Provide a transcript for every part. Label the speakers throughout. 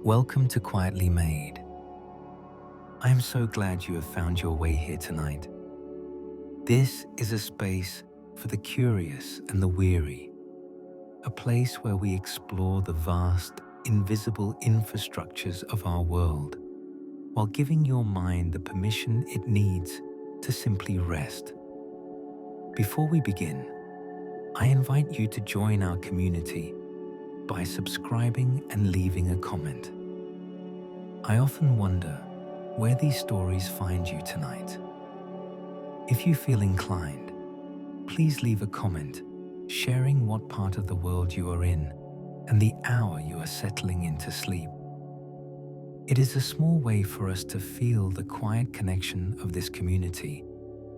Speaker 1: Welcome to Quietly Made. I am so glad you have found your way here tonight. This is a space for the curious and the weary, a place where we explore the vast, invisible infrastructures of our world, while giving your mind the permission it needs to simply rest. Before we begin, I invite you to join our community by subscribing and leaving a comment. I often wonder where these stories find you tonight. If you feel inclined, please leave a comment sharing what part of the world you are in and the hour you are settling into sleep. It is a small way for us to feel the quiet connection of this community,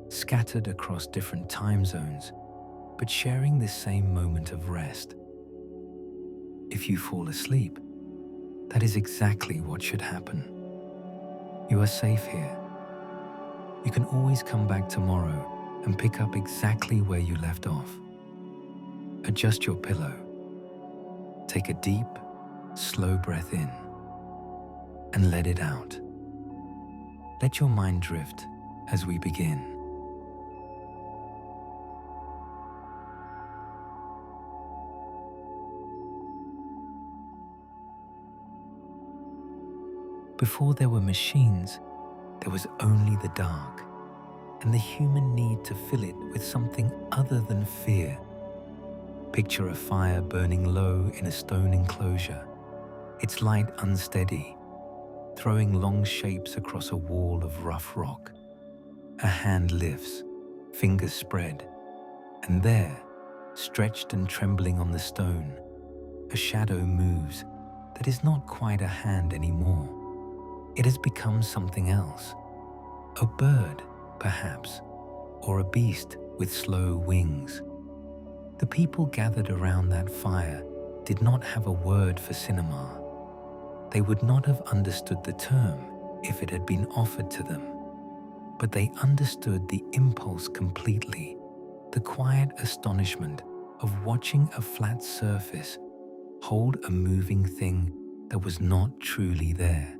Speaker 1: scattered across different time zones, but sharing this same moment of rest. If you fall asleep, that is exactly what should happen. You are safe here. You can always come back tomorrow and pick up exactly where you left off. Adjust your pillow. Take a deep, slow breath in and let it out. Let your mind drift as we begin. Before there were machines, there was only the dark, and the human need to fill it with something other than fear. Picture a fire burning low in a stone enclosure, its light unsteady, throwing long shapes across a wall of rough rock. A hand lifts, fingers spread, and there, stretched and trembling on the stone, a shadow moves that is not quite a hand anymore. It has become something else. A bird, perhaps, or a beast with slow wings. The people gathered around that fire did not have a word for cinema. They would not have understood the term if it had been offered to them. But they understood the impulse completely, the quiet astonishment of watching a flat surface hold a moving thing that was not truly there.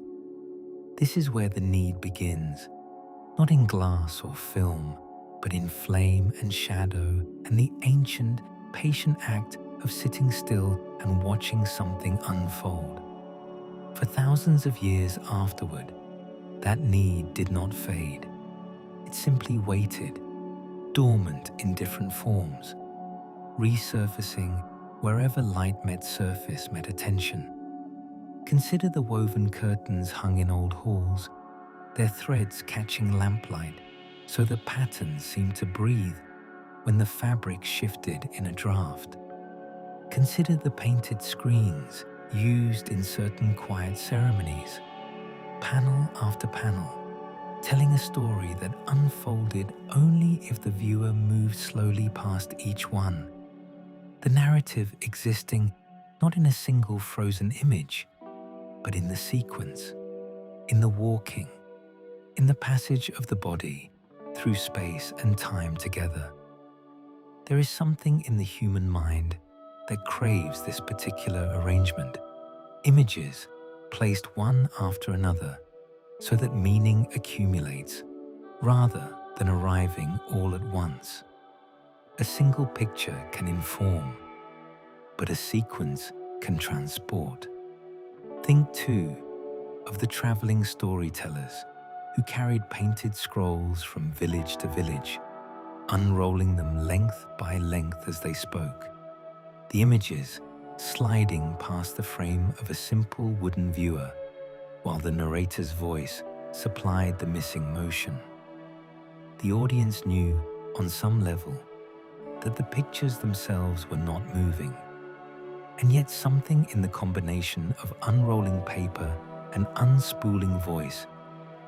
Speaker 1: This is where the need begins, not in glass or film, but in flame and shadow and the ancient, patient act of sitting still and watching something unfold. For thousands of years afterward, that need did not fade. It simply waited, dormant in different forms, resurfacing wherever light met surface met attention. Consider the woven curtains hung in old halls, their threads catching lamplight so that patterns seemed to breathe when the fabric shifted in a draft. Consider the painted screens used in certain quiet ceremonies, panel after panel, telling a story that unfolded only if the viewer moved slowly past each one. The narrative existing not in a single frozen image, but in the sequence, in the walking, in the passage of the body through space and time together. There is something in the human mind that craves this particular arrangement, images placed one after another so that meaning accumulates rather than arriving all at once. A single picture can inform, but a sequence can transport. Think too of the traveling storytellers who carried painted scrolls from village to village, unrolling them length by length as they spoke, the images sliding past the frame of a simple wooden viewer, while the narrator's voice supplied the missing motion. The audience knew, on some level, that the pictures themselves were not moving, and yet something in the combination of unrolling paper and unspooling voice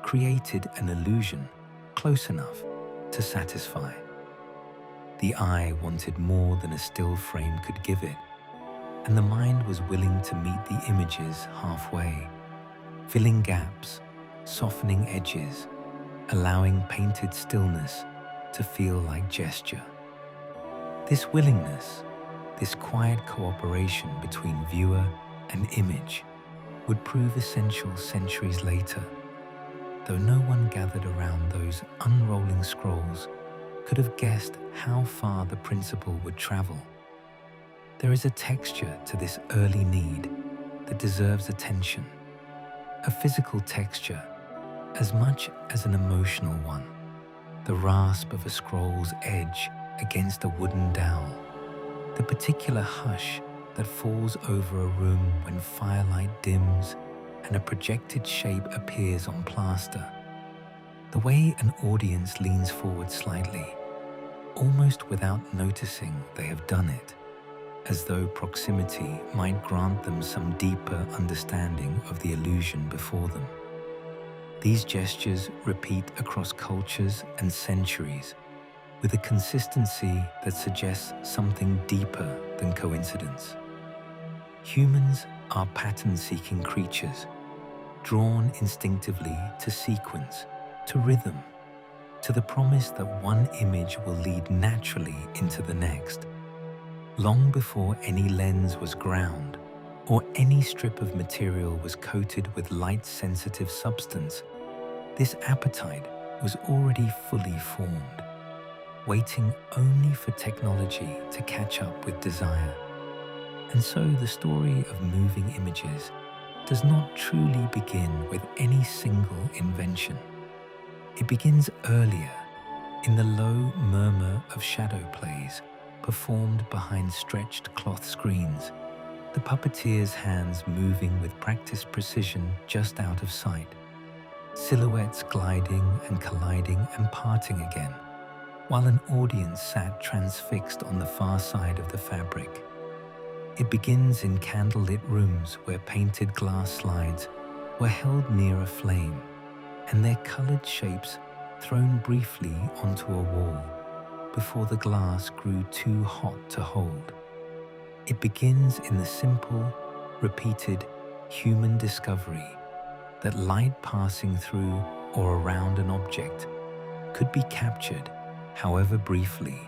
Speaker 1: created an illusion close enough to satisfy. The eye wanted more than a still frame could give it, and the mind was willing to meet the images halfway, filling gaps, softening edges, allowing painted stillness to feel like gesture. This willingness, this quiet cooperation between viewer and image, would prove essential centuries later, though no one gathered around those unrolling scrolls could have guessed how far the principle would travel. There is a texture to this early need that deserves attention, a physical texture as much as an emotional one, the rasp of a scroll's edge against a wooden dowel, the particular hush that falls over a room when firelight dims and a projected shape appears on plaster, the way an audience leans forward slightly, almost without noticing they have done it, as though proximity might grant them some deeper understanding of the illusion before them. These gestures repeat across cultures and centuries with a consistency that suggests something deeper than coincidence. Humans are pattern-seeking creatures, drawn instinctively to sequence, to rhythm, to the promise that one image will lead naturally into the next. Long before any lens was ground or any strip of material was coated with light-sensitive substance, this appetite was already fully formed, waiting only for technology to catch up with desire. And so the story of moving images does not truly begin with any single invention. It begins earlier, in the low murmur of shadow plays performed behind stretched cloth screens, the puppeteer's hands moving with practiced precision just out of sight, silhouettes gliding and colliding and parting again, while an audience sat transfixed on the far side of the fabric. It begins in candlelit rooms where painted glass slides were held near a flame, and their colored shapes thrown briefly onto a wall before the glass grew too hot to hold. It begins in the simple, repeated human discovery that light passing through or around an object could be captured, however briefly,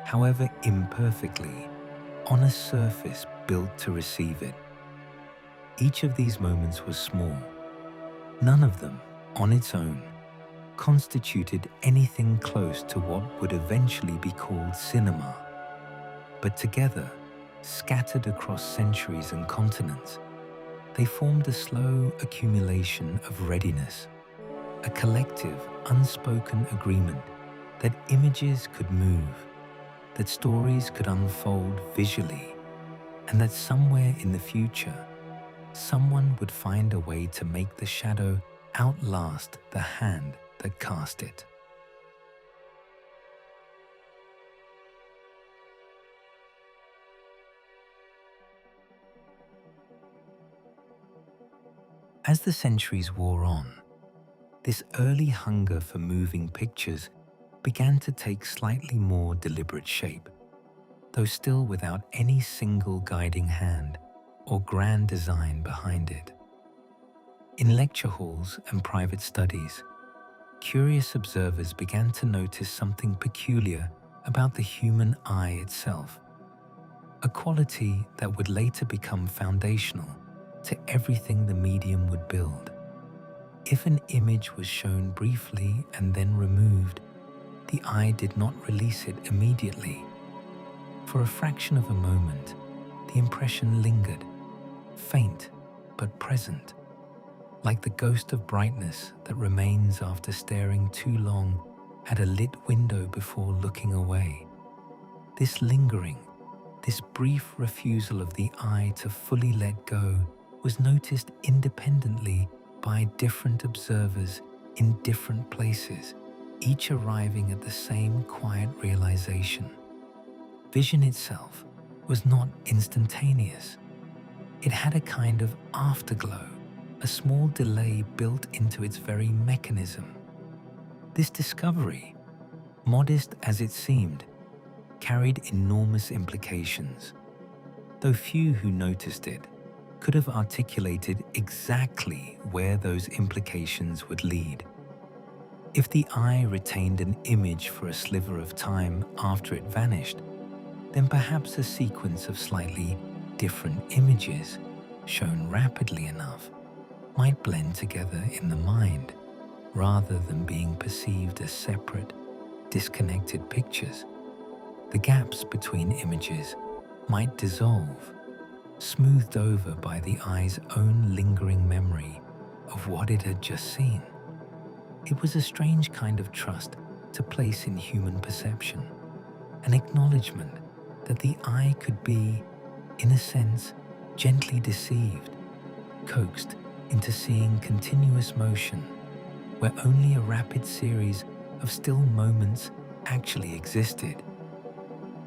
Speaker 1: however imperfectly, on a surface built to receive it. Each of these moments was small. None of them, on its own, constituted anything close to what would eventually be called cinema. But together, scattered across centuries and continents, they formed a slow accumulation of readiness, a collective, unspoken agreement that images could move, that stories could unfold visually, and that somewhere in the future, someone would find a way to make the shadow outlast the hand that cast it. As the centuries wore on, this early hunger for moving pictures began to take slightly more deliberate shape, though still without any single guiding hand or grand design behind it. In lecture halls and private studies, curious observers began to notice something peculiar about the human eye itself, a quality that would later become foundational to everything the medium would build. If an image was shown briefly and then removed, the eye did not release it immediately. For a fraction of a moment, the impression lingered, faint but present, like the ghost of brightness that remains after staring too long at a lit window before looking away. This lingering, this brief refusal of the eye to fully let go was noticed independently by different observers in different places, each arriving at the same quiet realization. Vision itself was not instantaneous. It had a kind of afterglow, a small delay built into its very mechanism. This discovery, modest as it seemed, carried enormous implications, though few who noticed it could have articulated exactly where those implications would lead. If the eye retained an image for a sliver of time after it vanished, then perhaps a sequence of slightly different images, shown rapidly enough, might blend together in the mind rather than being perceived as separate, disconnected pictures. The gaps between images might dissolve, smoothed over by the eye's own lingering memory of what it had just seen. It was a strange kind of trust to place in human perception, an acknowledgement that the eye could be, in a sense, gently deceived, coaxed into seeing continuous motion where only a rapid series of still moments actually existed.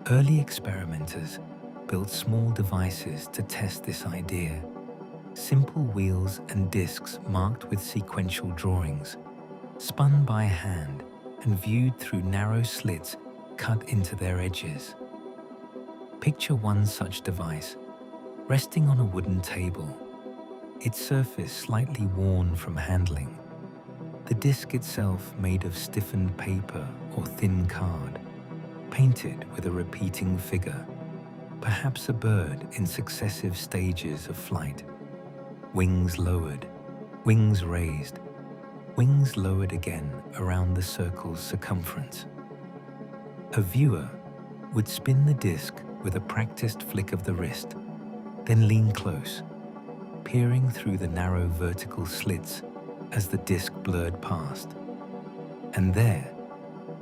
Speaker 1: Early experimenters built small devices to test this idea, simple wheels and discs marked with sequential drawings, spun by hand and viewed through narrow slits cut into their edges. Picture one such device resting on a wooden table, its surface slightly worn from handling, the disc itself made of stiffened paper or thin card, painted with a repeating figure, perhaps a bird in successive stages of flight. Wings lowered, wings raised, wings lowered again around the circle's circumference. A viewer would spin the disc with a practiced flick of the wrist, then lean close, peering through the narrow vertical slits as the disc blurred past. And there,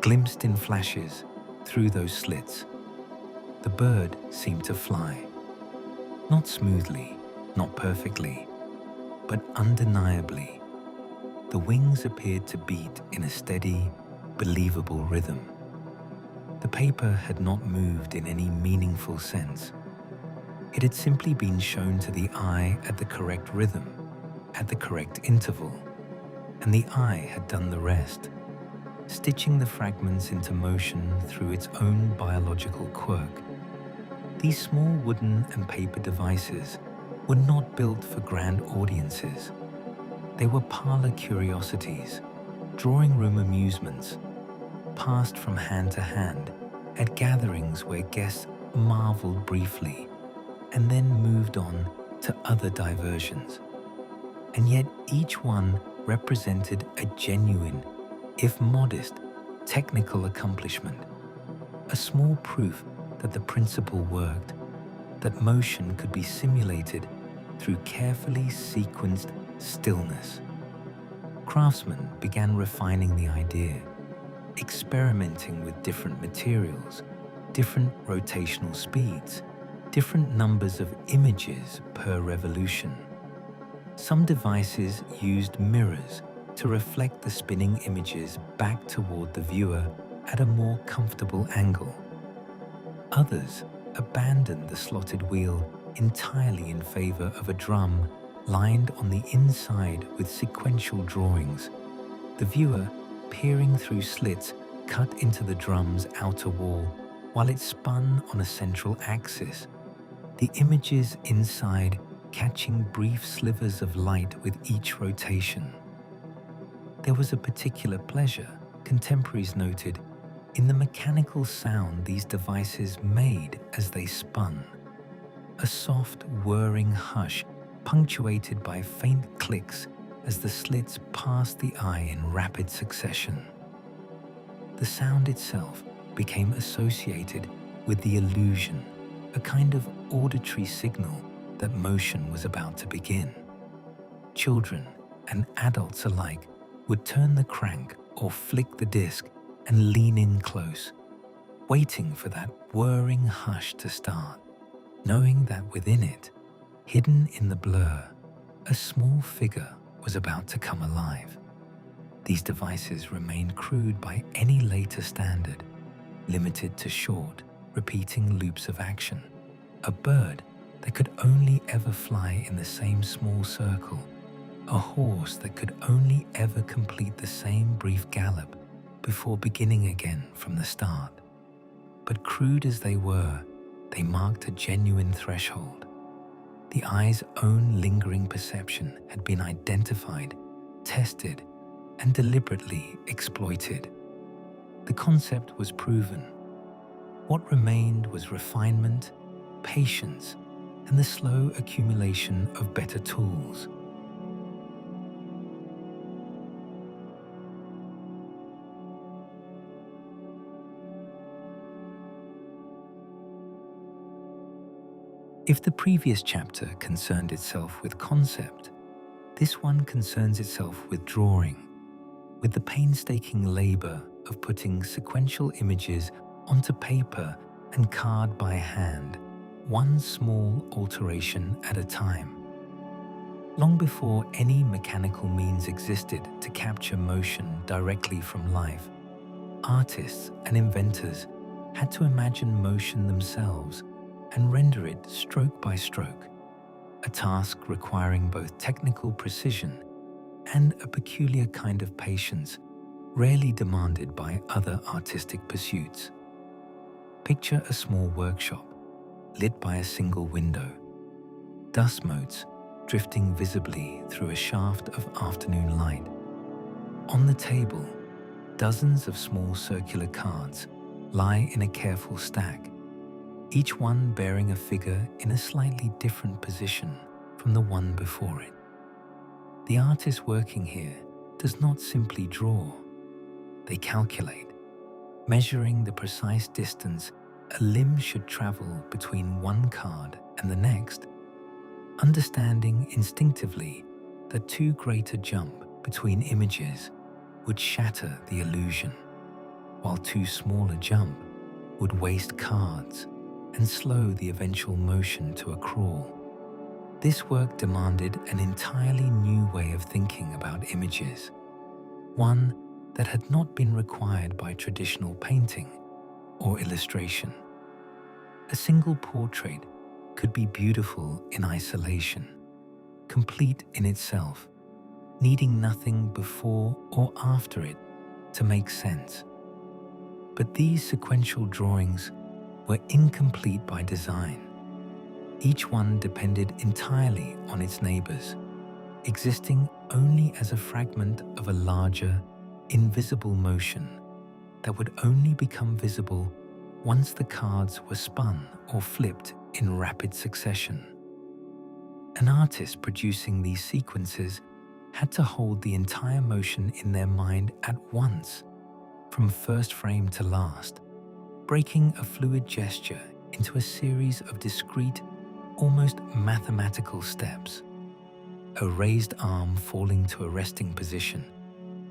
Speaker 1: glimpsed in flashes through those slits, the bird seemed to fly. Not smoothly, not perfectly, but undeniably. The wings appeared to beat in a steady, believable rhythm. The paper had not moved in any meaningful sense. It had simply been shown to the eye at the correct rhythm, at the correct interval, and the eye had done the rest, stitching the fragments into motion through its own biological quirk. These small wooden and paper devices were not built for grand audiences. They were parlor curiosities, drawing room amusements, passed from hand to hand at gatherings where guests marveled briefly and then moved on to other diversions. And yet each one represented a genuine, if modest, technical accomplishment, a small proof that the principle worked, that motion could be simulated through carefully sequenced stillness. Craftsmen began refining the idea, experimenting with different materials, different rotational speeds, different numbers of images per revolution. Some devices used mirrors to reflect the spinning images back toward the viewer at a more comfortable angle. Others abandoned the slotted wheel entirely in favor of a drum lined on the inside with sequential drawings, the viewer peering through slits cut into the drum's outer wall while it spun on a central axis, the images inside catching brief slivers of light with each rotation. There was a particular pleasure, contemporaries noted, in the mechanical sound these devices made as they spun, a soft, whirring hush punctuated by faint clicks as the slits passed the eye in rapid succession. The sound itself became associated with the illusion, a kind of auditory signal that motion was about to begin. Children and adults alike would turn the crank or flick the disc and lean in close, waiting for that whirring hush to start, knowing that within it, hidden in the blur, a small figure was about to come alive. These devices remained crude by any later standard, limited to short, repeating loops of action, a bird that could only ever fly in the same small circle, a horse that could only ever complete the same brief gallop before beginning again from the start. But crude as they were, they marked a genuine threshold. The eye's own lingering perception had been identified, tested, and deliberately exploited. The concept was proven. What remained was refinement, patience, and the slow accumulation of better tools. If the previous chapter concerned itself with concept, this one concerns itself with drawing, with the painstaking labor of putting sequential images onto paper and card by hand, one small alteration at a time. Long before any mechanical means existed to capture motion directly from life, artists and inventors had to imagine motion themselves and render it stroke by stroke, a task requiring both technical precision and a peculiar kind of patience rarely demanded by other artistic pursuits. Picture a small workshop, lit by a single window, dust motes drifting visibly through a shaft of afternoon light. On the table, dozens of small circular cards lie in a careful stack, each one bearing a figure in a slightly different position from the one before it. The artist working here does not simply draw. They calculate, measuring the precise distance a limb should travel between one card and the next, understanding instinctively that too great a jump between images would shatter the illusion, while too small a jump would waste cards and slow the eventual motion to a crawl. This work demanded an entirely new way of thinking about images, one that had not been required by traditional painting or illustration. A single portrait could be beautiful in isolation, complete in itself, needing nothing before or after it to make sense. But these sequential drawings were incomplete by design. Each one depended entirely on its neighbors, existing only as a fragment of a larger, invisible motion that would only become visible once the cards were spun or flipped in rapid succession. An artist producing these sequences had to hold the entire motion in their mind at once, from first frame to last, breaking a fluid gesture into a series of discrete, almost mathematical steps. A raised arm falling to a resting position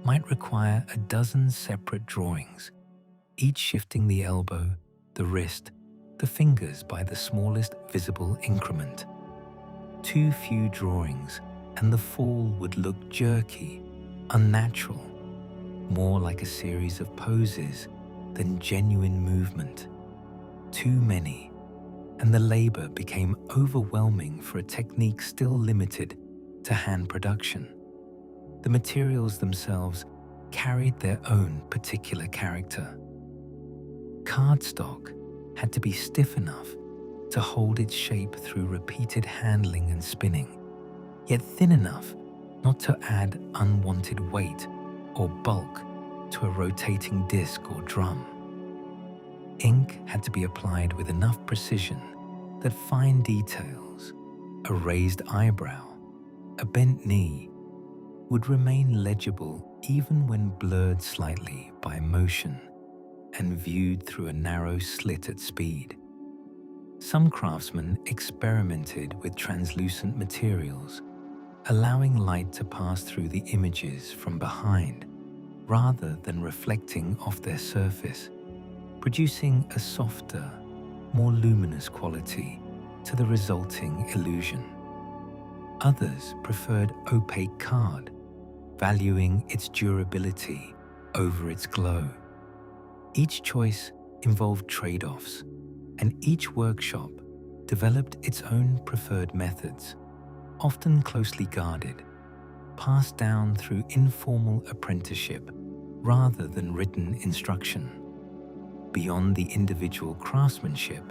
Speaker 1: might require a dozen separate drawings, each shifting the elbow, the wrist, the fingers by the smallest visible increment. Too few drawings and the fall would look jerky, unnatural, more like a series of poses than genuine movement. Too many, and the labor became overwhelming for a technique still limited to hand production. The materials themselves carried their own particular character. Cardstock had to be stiff enough to hold its shape through repeated handling and spinning, yet thin enough not to add unwanted weight or bulk to a rotating disc or drum. Ink had to be applied with enough precision that fine details, a raised eyebrow, a bent knee, would remain legible even when blurred slightly by motion and viewed through a narrow slit at speed. Some craftsmen experimented with translucent materials, allowing light to pass through the images from behind rather than reflecting off their surface, producing a softer, more luminous quality to the resulting illusion. Others preferred opaque card, valuing its durability over its glow. Each choice involved trade-offs, and each workshop developed its own preferred methods, often closely guarded, passed down through informal apprenticeship rather than written instruction. Beyond the individual craftsmanship,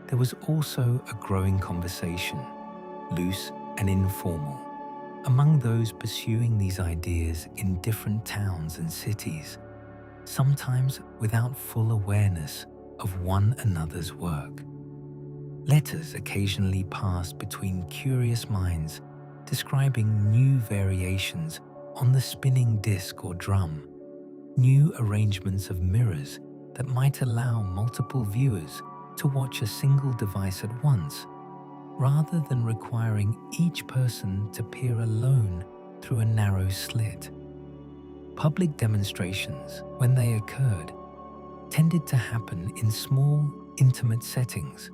Speaker 1: there was also a growing conversation, loose and informal, among those pursuing these ideas in different towns and cities, sometimes without full awareness of one another's work. Letters occasionally passed between curious minds describing new variations on the spinning disc or drum, new arrangements of mirrors that might allow multiple viewers to watch a single device at once, rather than requiring each person to peer alone through a narrow slit. Public demonstrations, when they occurred, tended to happen in small, intimate settings: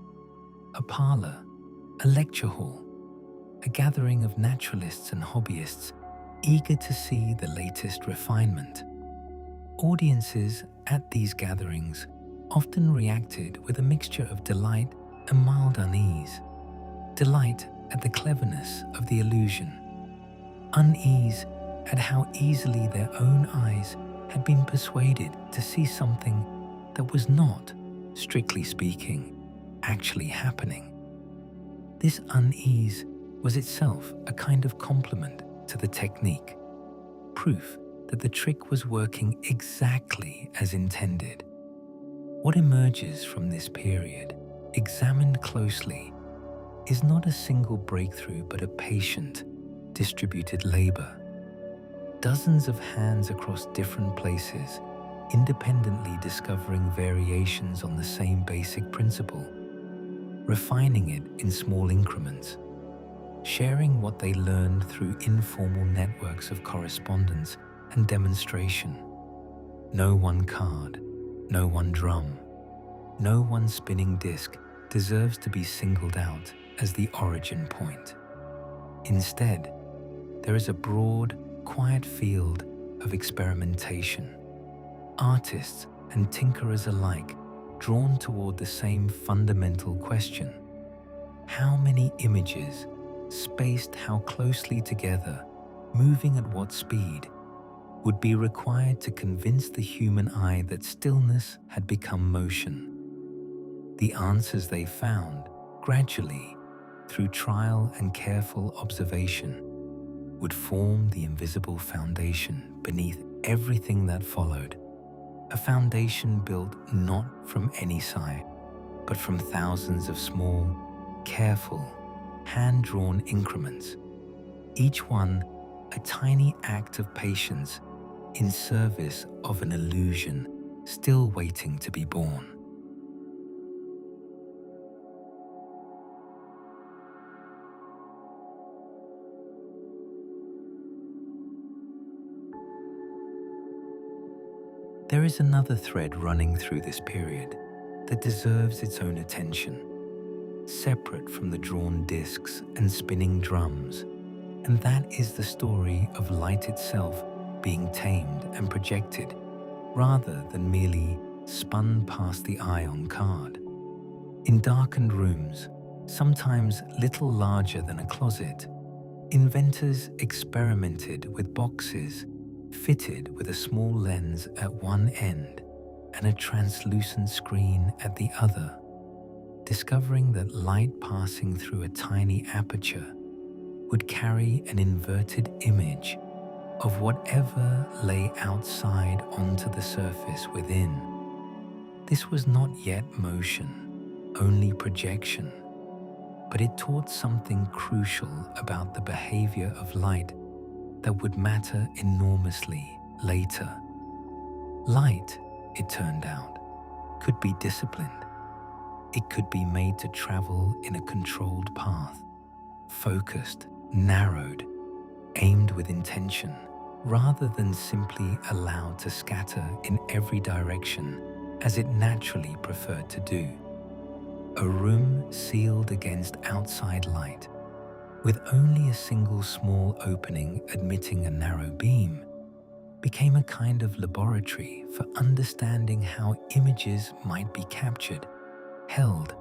Speaker 1: a parlor, a lecture hall, a gathering of naturalists and hobbyists eager to see the latest refinement. Audiences at these gatherings often reacted with a mixture of delight and mild unease. Delight at the cleverness of the illusion, unease at how easily their own eyes had been persuaded to see something that was not, strictly speaking, actually happening. This unease was itself a kind of compliment to the technique, proof that the trick was working exactly as intended. What emerges from this period, examined closely, is not a single breakthrough but a patient, distributed labor. Dozens of hands across different places, independently discovering variations on the same basic principle, refining it in small increments, sharing what they learned through informal networks of correspondence and demonstration. No one card, no one drum, no one spinning disc deserves to be singled out as the origin point. Instead, there is a broad, quiet field of experimentation. Artists and tinkerers alike drawn toward the same fundamental question: how many images, spaced how closely together, moving at what speed, would be required to convince the human eye that stillness had become motion? The answers they found, gradually, through trial and careful observation, would form the invisible foundation beneath everything that followed. A foundation built not from any sign, but from thousands of small, careful, hand-drawn increments, each one a tiny act of patience in service of an illusion still waiting to be born. There is another thread running through this period that deserves its own attention, separate from the drawn discs and spinning drums, and that is the story of light itself being tamed and projected, rather than merely spun past the eye on card. In darkened rooms, sometimes little larger than a closet, inventors experimented with boxes fitted with a small lens at one end and a translucent screen at the other, discovering that light passing through a tiny aperture would carry an inverted image of whatever lay outside onto the surface within. This was not yet motion, only projection, but it taught something crucial about the behavior of light that would matter enormously later. Light, it turned out, could be disciplined. It could be made to travel in a controlled path, focused, narrowed, aimed with intention, rather than simply allowed to scatter in every direction as it naturally preferred to do. A room sealed against outside light, with only a single small opening admitting a narrow beam, became a kind of laboratory for understanding how images might be captured, held,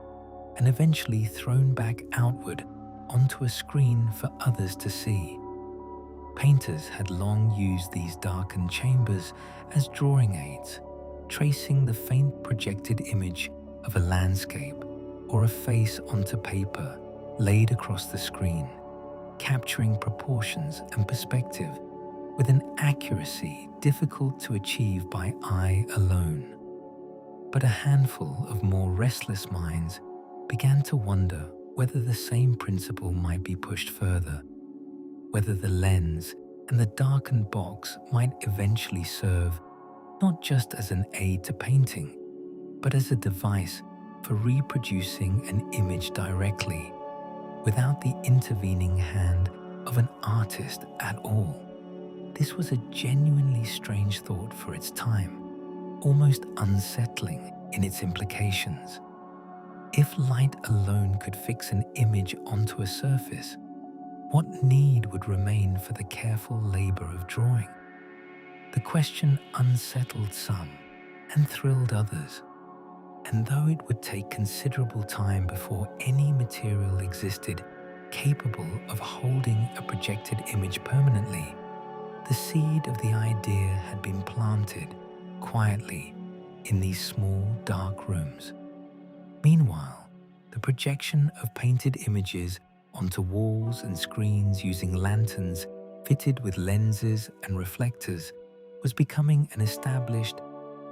Speaker 1: and eventually thrown back outward onto a screen for others to see. Painters had long used these darkened chambers as drawing aids, tracing the faint projected image of a landscape or a face onto paper laid across the screen, capturing proportions and perspective with an accuracy difficult to achieve by eye alone. But a handful of more restless minds began to wonder whether the same principle might be pushed further, whether the lens and the darkened box might eventually serve not just as an aid to painting, but as a device for reproducing an image directly, without the intervening hand of an artist at all. This was a genuinely strange thought for its time, almost unsettling in its implications. If light alone could fix an image onto a surface, what need would remain for the careful labor of drawing? The question unsettled some and thrilled others, and though it would take considerable time before any material existed capable of holding a projected image permanently, the seed of the idea had been planted quietly in these small, dark rooms. Meanwhile, the projection of painted images onto walls and screens using lanterns fitted with lenses and reflectors was becoming an established,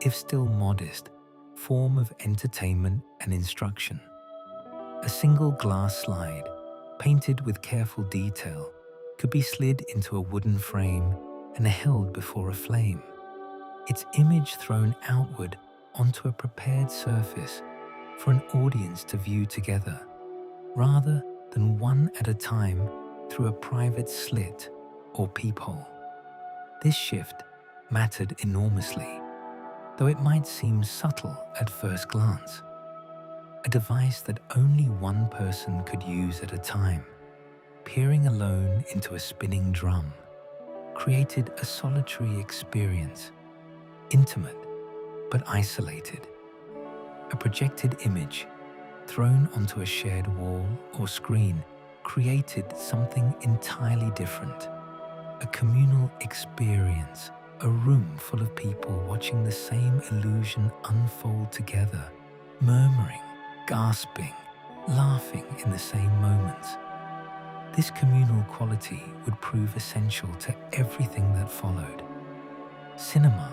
Speaker 1: if still modest, form of entertainment and instruction. A single glass slide, painted with careful detail, could be slid into a wooden frame and held before a flame, its image thrown outward onto a prepared surface for an audience to view together, rather than one at a time through a private slit or peephole. This shift mattered enormously, though it might seem subtle at first glance. A device that only one person could use at a time, peering alone into a spinning drum, created a solitary experience, intimate but isolated. A projected image thrown onto a shared wall or screen created something entirely different, a communal experience, a room full of people watching the same illusion unfold together, murmuring, gasping, laughing in the same moments. This communal quality would prove essential to everything that followed. Cinema,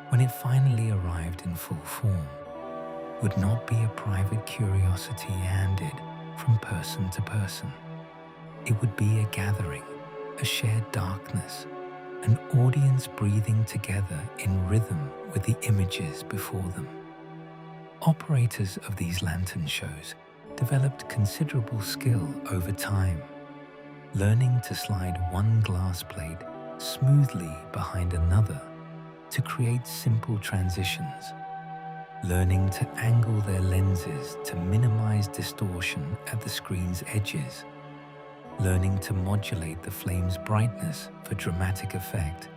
Speaker 1: when it finally arrived in full form, would not be a private curiosity handed from person to person. It would be a gathering, a shared darkness, an audience breathing together in rhythm with the images before them. Operators of these lantern shows developed considerable skill over time, learning to slide one glass plate smoothly behind another to create simple transitions, learning to angle their lenses to minimize distortion at the screen's edges, learning to modulate the flame's brightness for dramatic effect.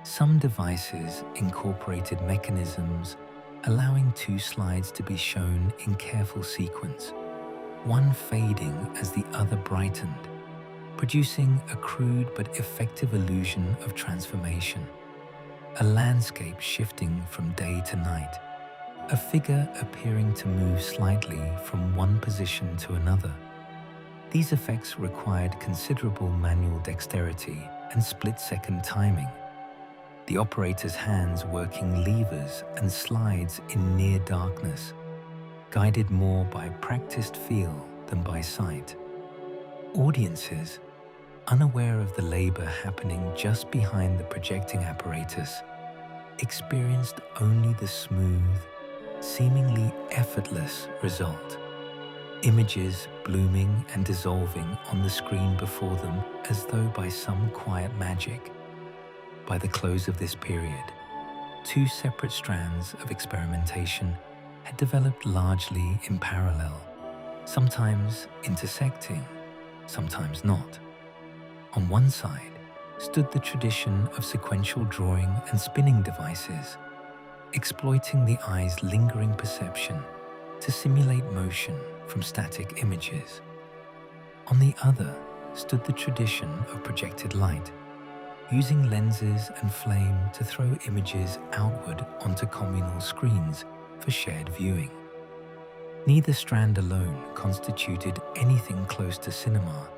Speaker 1: Some devices incorporated mechanisms allowing two slides to be shown in careful sequence, one fading as the other brightened, producing a crude but effective illusion of transformation. A landscape shifting from day to night, a figure appearing to move slightly from one position to another. These effects required considerable manual dexterity and split-second timing, the operator's hands working levers and slides in near darkness, guided more by practiced feel than by sight. Audiences, unaware of the labor happening just behind the projecting apparatus, experienced only the smooth, seemingly effortless result. Images blooming and dissolving on the screen before them as though by some quiet magic. By the close of this period, two separate strands of experimentation had developed largely in parallel, sometimes intersecting, sometimes not. On one side stood the tradition of sequential drawing and spinning devices, exploiting the eye's lingering perception to simulate motion from static images. On the other stood the tradition of projected light, using lenses and flame to throw images outward onto communal screens for shared viewing. Neither strand alone constituted anything close to cinema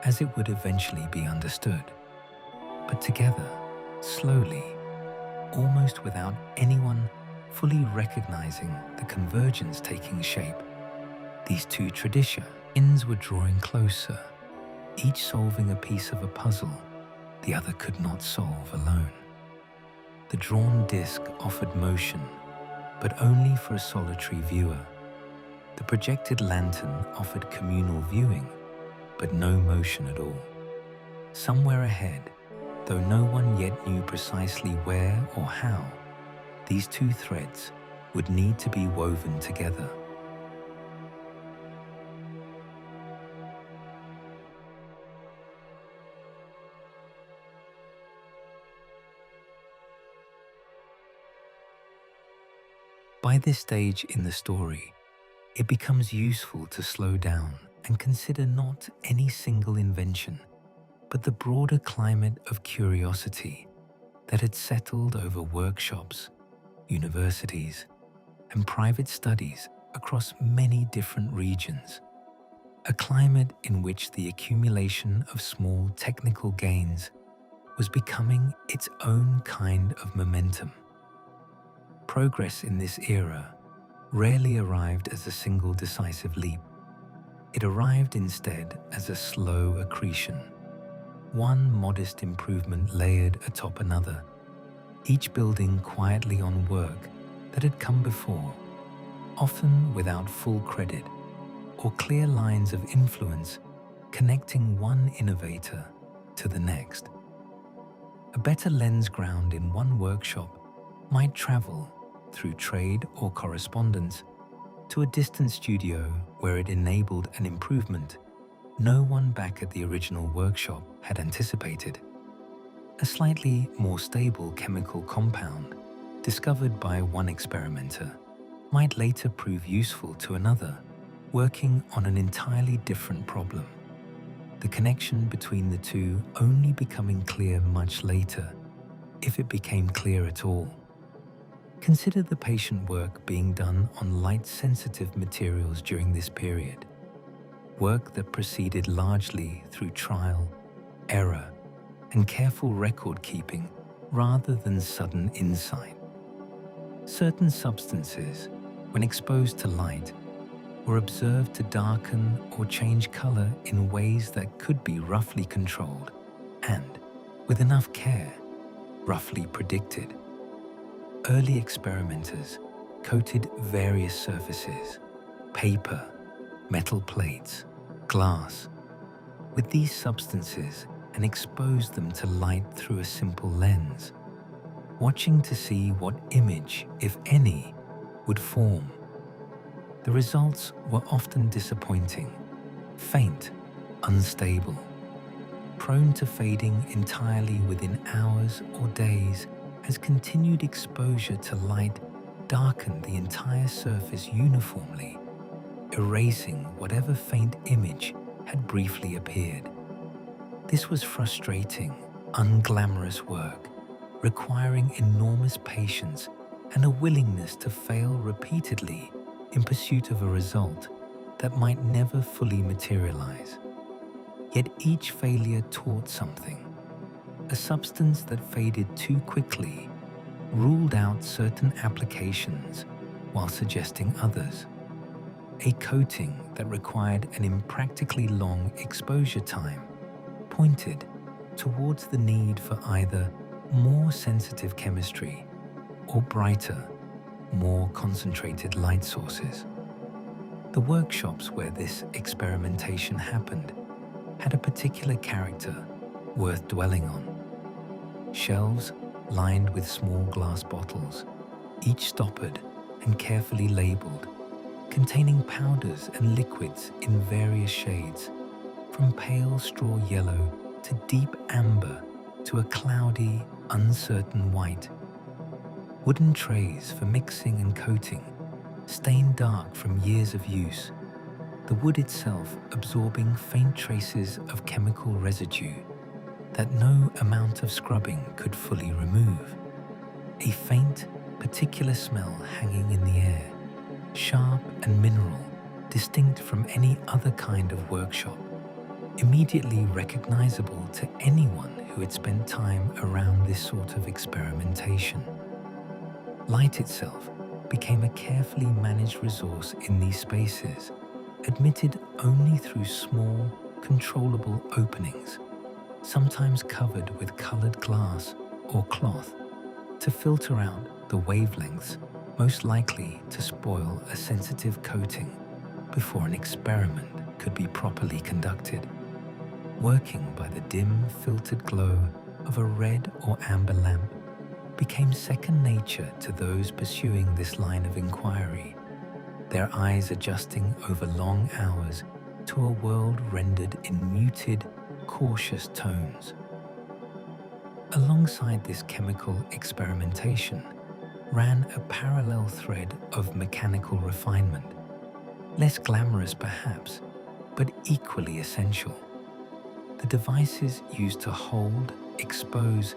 Speaker 1: as it would eventually be understood. But together, slowly, almost without anyone fully recognizing the convergence taking shape, these two traditions were drawing closer, each solving a piece of a puzzle the other could not solve alone. The drawn disc offered motion, but only for a solitary viewer. The projected lantern offered communal viewing, but no motion at all. Somewhere ahead, though no one yet knew precisely where or how, these two threads would need to be woven together. By this stage in the story, it becomes useful to slow down and consider not any single invention, but the broader climate of curiosity that had settled over workshops, universities, and private studies across many different regions. A climate in which the accumulation of small technical gains was becoming its own kind of momentum. Progress in this era rarely arrived as a single decisive leap. It arrived instead as a slow accretion, one modest improvement layered atop another, each building quietly on work that had come before, often without full credit or clear lines of influence connecting one innovator to the next. A better lens ground in one workshop might travel through trade or correspondence to a distant studio where it enabled an improvement no one back at the original workshop had anticipated. A slightly more stable chemical compound discovered by one experimenter might later prove useful to another working on an entirely different problem, the connection between the two only becoming clear much later, if it became clear at all. Consider the patient work being done on light-sensitive materials during this period, work that proceeded largely through trial, error, and careful record-keeping rather than sudden insight. Certain substances, when exposed to light, were observed to darken or change color in ways that could be roughly controlled and, with enough care, roughly predicted. Early experimenters coated various surfaces, paper, metal plates, glass, with these substances and exposed them to light through a simple lens, watching to see what image, if any, would form. The results were often disappointing, faint, unstable, prone to fading entirely within hours or days as continued exposure to light darkened the entire surface uniformly, erasing whatever faint image had briefly appeared. This was frustrating, unglamorous work, requiring enormous patience and a willingness to fail repeatedly in pursuit of a result that might never fully materialize. Yet each failure taught something. A substance that faded too quickly ruled out certain applications while suggesting others. A coating that required an impractically long exposure time pointed towards the need for either more sensitive chemistry or brighter, more concentrated light sources. The workshops where this experimentation happened had a particular character worth dwelling on. Shelves lined with small glass bottles, each stoppered and carefully labeled, containing powders and liquids in various shades, from pale straw yellow to deep amber to a cloudy, uncertain white. Wooden trays for mixing and coating, stained dark from years of use, the wood itself absorbing faint traces of chemical residue that no amount of scrubbing could fully remove. A faint, particular smell hanging in the air, sharp and mineral, distinct from any other kind of workshop, immediately recognizable to anyone who had spent time around this sort of experimentation. Light itself became a carefully managed resource in these spaces, admitted only through small, controllable openings, sometimes covered with colored glass or cloth, to filter out the wavelengths most likely to spoil a sensitive coating before an experiment could be properly conducted. Working by the dim, filtered glow of a red or amber lamp became second nature to those pursuing this line of inquiry, their eyes adjusting over long hours to a world rendered in muted, cautious tones. Alongside this chemical experimentation ran a parallel thread of mechanical refinement, less glamorous perhaps, but equally essential. The devices used to hold, expose,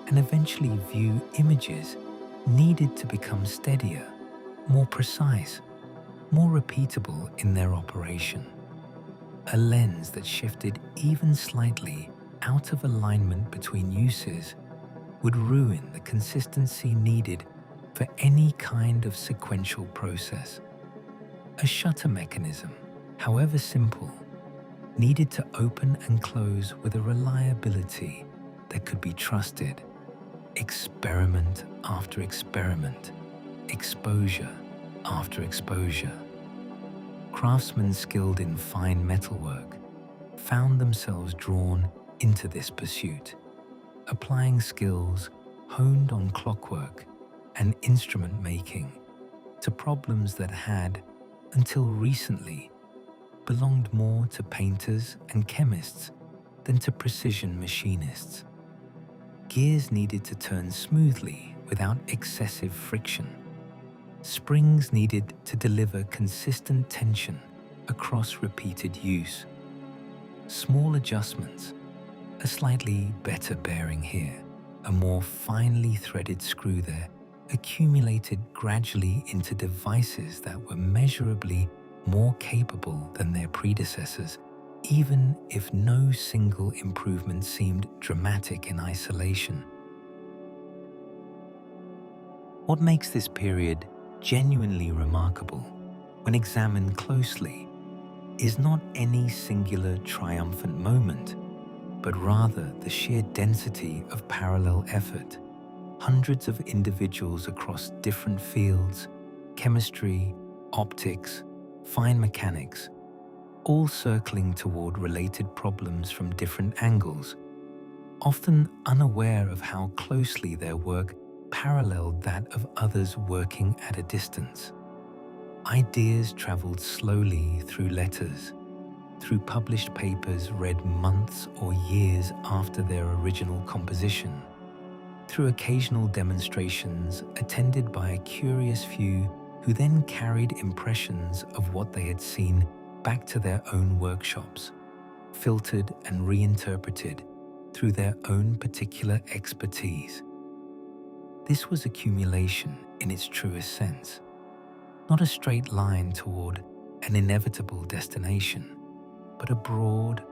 Speaker 1: and eventually view images needed to become steadier, more precise, more repeatable in their operation. A lens that shifted even slightly out of alignment between uses would ruin the consistency needed for any kind of sequential process. A shutter mechanism, however simple, needed to open and close with a reliability that could be trusted. Experiment after experiment, exposure after exposure. Craftsmen skilled in fine metalwork found themselves drawn into this pursuit, applying skills honed on clockwork and instrument making to problems that had, until recently, belonged more to painters and chemists than to precision machinists. Gears needed to turn smoothly without excessive friction. Springs needed to deliver consistent tension across repeated use. Small adjustments, a slightly better bearing here, a more finely threaded screw there, accumulated gradually into devices that were measurably more capable than their predecessors, even if no single improvement seemed dramatic in isolation. What makes this period genuinely remarkable, when examined closely, is not any singular triumphant moment, but rather the sheer density of parallel effort. Hundreds of individuals across different fields, chemistry, optics, fine mechanics, all circling toward related problems from different angles, often unaware of how closely their work paralleled that of others working at a distance. Ideas traveled slowly through letters, through published papers read months or years after their original composition, through occasional demonstrations attended by a curious few who then carried impressions of what they had seen back to their own workshops, filtered and reinterpreted through their own particular expertise. This was accumulation in its truest sense, not a straight line toward an inevitable destination, but a broad,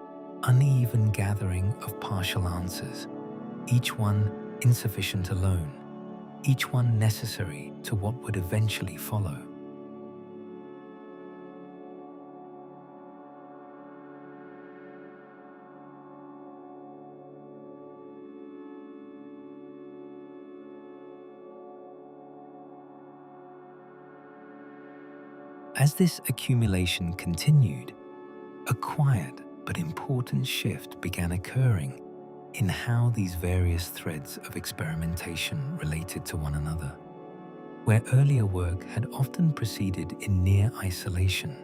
Speaker 1: uneven gathering of partial answers, each one insufficient alone, each one necessary to what would eventually follow. As this accumulation continued, a quiet but important shift began occurring in how these various threads of experimentation related to one another. Where earlier work had often proceeded in near isolation,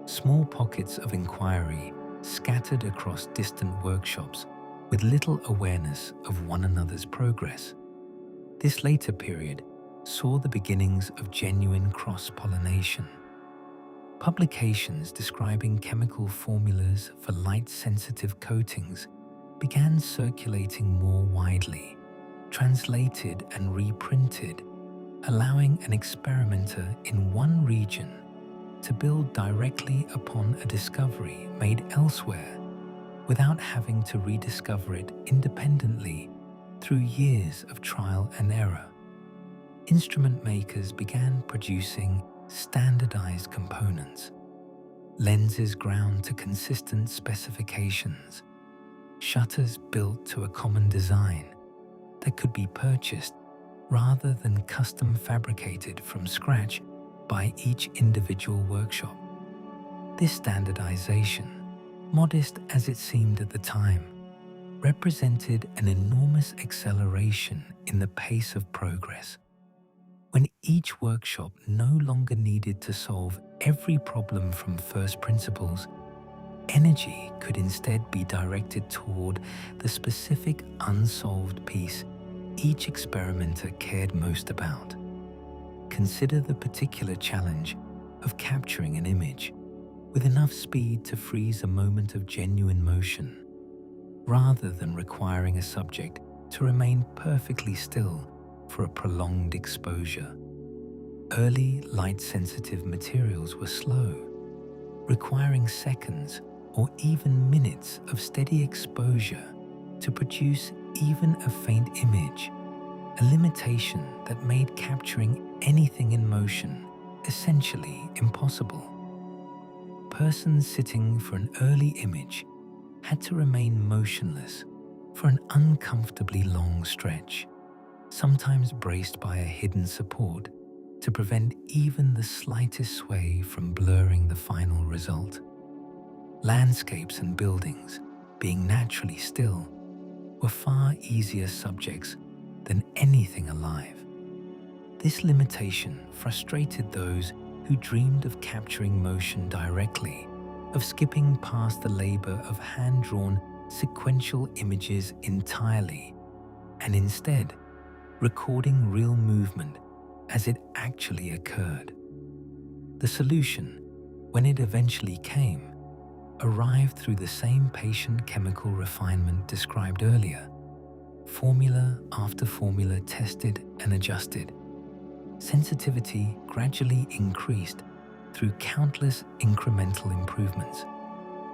Speaker 1: small pockets of inquiry scattered across distant workshops with little awareness of one another's progress. This later period saw the beginnings of genuine cross-pollination. Publications describing chemical formulas for light-sensitive coatings began circulating more widely, translated and reprinted, allowing an experimenter in one region to build directly upon a discovery made elsewhere without having to rediscover it independently through years of trial and error. Instrument makers began producing standardized components, lenses ground to consistent specifications, shutters built to a common design that could be purchased rather than custom fabricated from scratch by each individual workshop. This standardization, modest as it seemed at the time, represented an enormous acceleration in the pace of progress. When each workshop no longer needed to solve every problem from first principles, energy could instead be directed toward the specific unsolved piece each experimenter cared most about. Consider the particular challenge of capturing an image with enough speed to freeze a moment of genuine motion, rather than requiring a subject to remain perfectly still for a prolonged exposure. Early light-sensitive materials were slow, requiring seconds or even minutes of steady exposure to produce even a faint image, a limitation that made capturing anything in motion essentially impossible. Persons sitting for an early image had to remain motionless for an uncomfortably long stretch, sometimes braced by a hidden support to prevent even the slightest sway from blurring the final result. Landscapes and buildings, being naturally still, were far easier subjects than anything alive. This limitation frustrated those who dreamed of capturing motion directly, of skipping past the labor of hand-drawn sequential images entirely, and instead recording real movement as it actually occurred. The solution, when it eventually came, arrived through the same patient chemical refinement described earlier, formula after formula tested and adjusted. Sensitivity gradually increased through countless incremental improvements,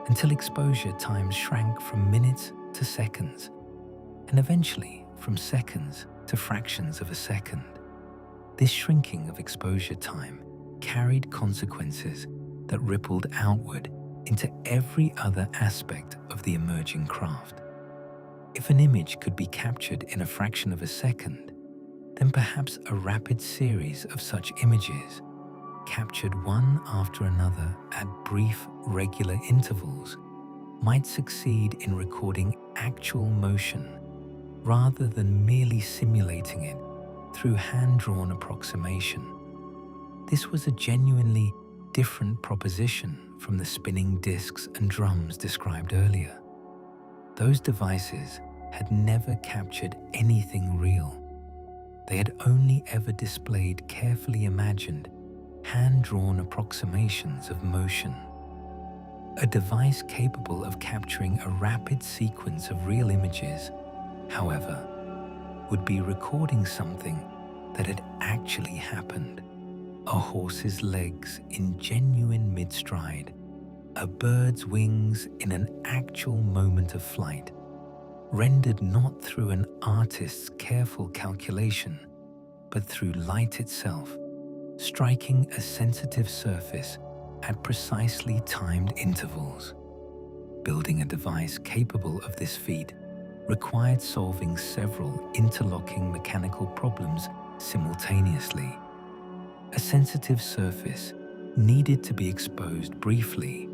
Speaker 1: until exposure times shrank from minutes to seconds, and eventually from seconds to fractions of a second. This shrinking of exposure time carried consequences that rippled outward into every other aspect of the emerging craft. If an image could be captured in a fraction of a second, then perhaps a rapid series of such images, captured one after another at brief, regular intervals, might succeed in recording actual motion rather than merely simulating it through hand-drawn approximation. This was a genuinely different proposition from the spinning discs and drums described earlier. Those devices had never captured anything real. They had only ever displayed carefully imagined, hand-drawn approximations of motion. A device capable of capturing a rapid sequence of real images, however, would be recording something that had actually happened. A horse's legs in genuine mid-stride, a bird's wings in an actual moment of flight, rendered not through an artist's careful calculation, but through light itself, striking a sensitive surface at precisely timed intervals. Building a device capable of this feat required solving several interlocking mechanical problems simultaneously. A sensitive surface needed to be exposed briefly,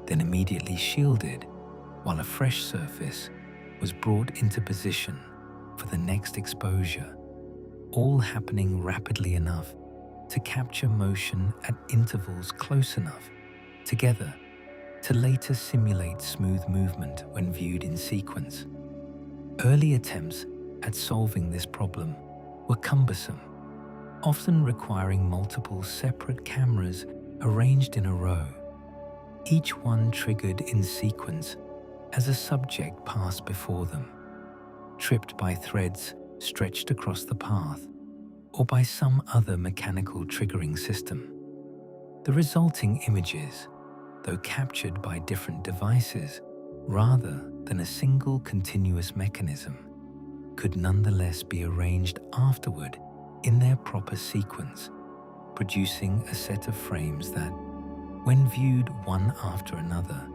Speaker 1: then immediately shielded, while a fresh surface was brought into position for the next exposure, all happening rapidly enough to capture motion at intervals close enough together to later simulate smooth movement when viewed in sequence. Early attempts at solving this problem were cumbersome, often requiring multiple separate cameras arranged in a row, each one triggered in sequence as a subject passed before them, tripped by threads stretched across the path, or by some other mechanical triggering system. The resulting images, though captured by different devices rather than a single continuous mechanism, could nonetheless be arranged afterward in their proper sequence, producing a set of frames that, when viewed one after another,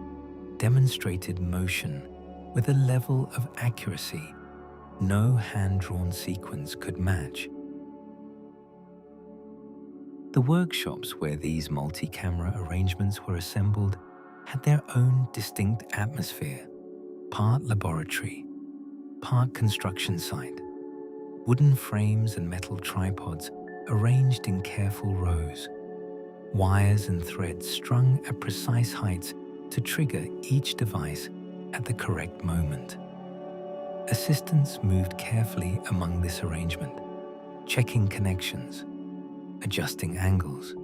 Speaker 1: demonstrated motion with a level of accuracy no hand-drawn sequence could match. The workshops where these multi-camera arrangements were assembled had their own distinct atmosphere, part laboratory, part construction site, wooden frames and metal tripods arranged in careful rows, wires and threads strung at precise heights to trigger each device at the correct moment. Assistants moved carefully among this arrangement, checking connections, adjusting angles,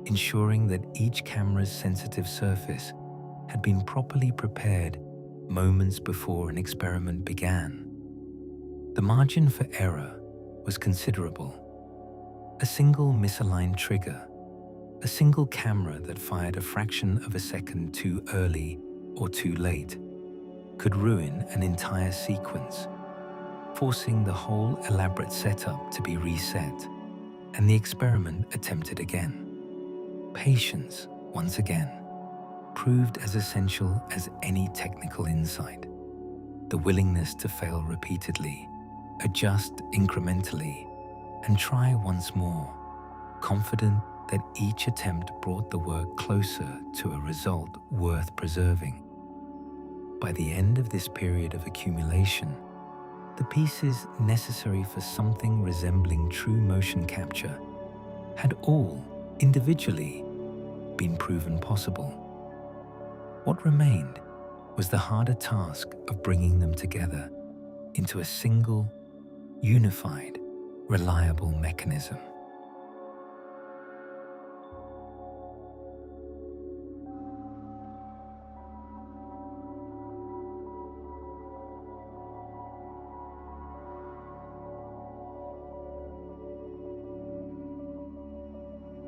Speaker 1: ensuring that each camera's sensitive surface had been properly prepared moments before an experiment began. The margin for error was considerable. A single misaligned trigger, a single camera that fired a fraction of a second too early or too late, could ruin an entire sequence, forcing the whole elaborate setup to be reset and the experiment attempted again. Patience, once again, proved as essential as any technical insight. The willingness to fail repeatedly, adjust incrementally, and try once more, confident that each attempt brought the work closer to a result worth preserving. By the end of this period of accumulation, the pieces necessary for something resembling true motion capture had all, individually, been proven possible. What remained was the harder task of bringing them together into a single, unified, reliable mechanism.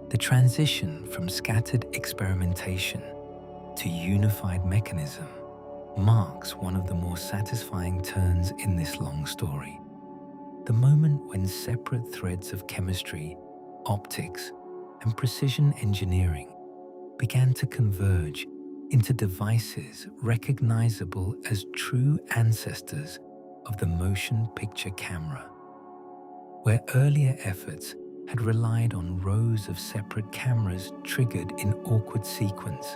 Speaker 1: The transition from scattered experimentation to unified mechanism marks one of the more satisfying turns in this long story. The moment when separate threads of chemistry, optics, and precision engineering began to converge into devices recognizable as true ancestors of the motion picture camera. Where earlier efforts had relied on rows of separate cameras triggered in awkward sequence,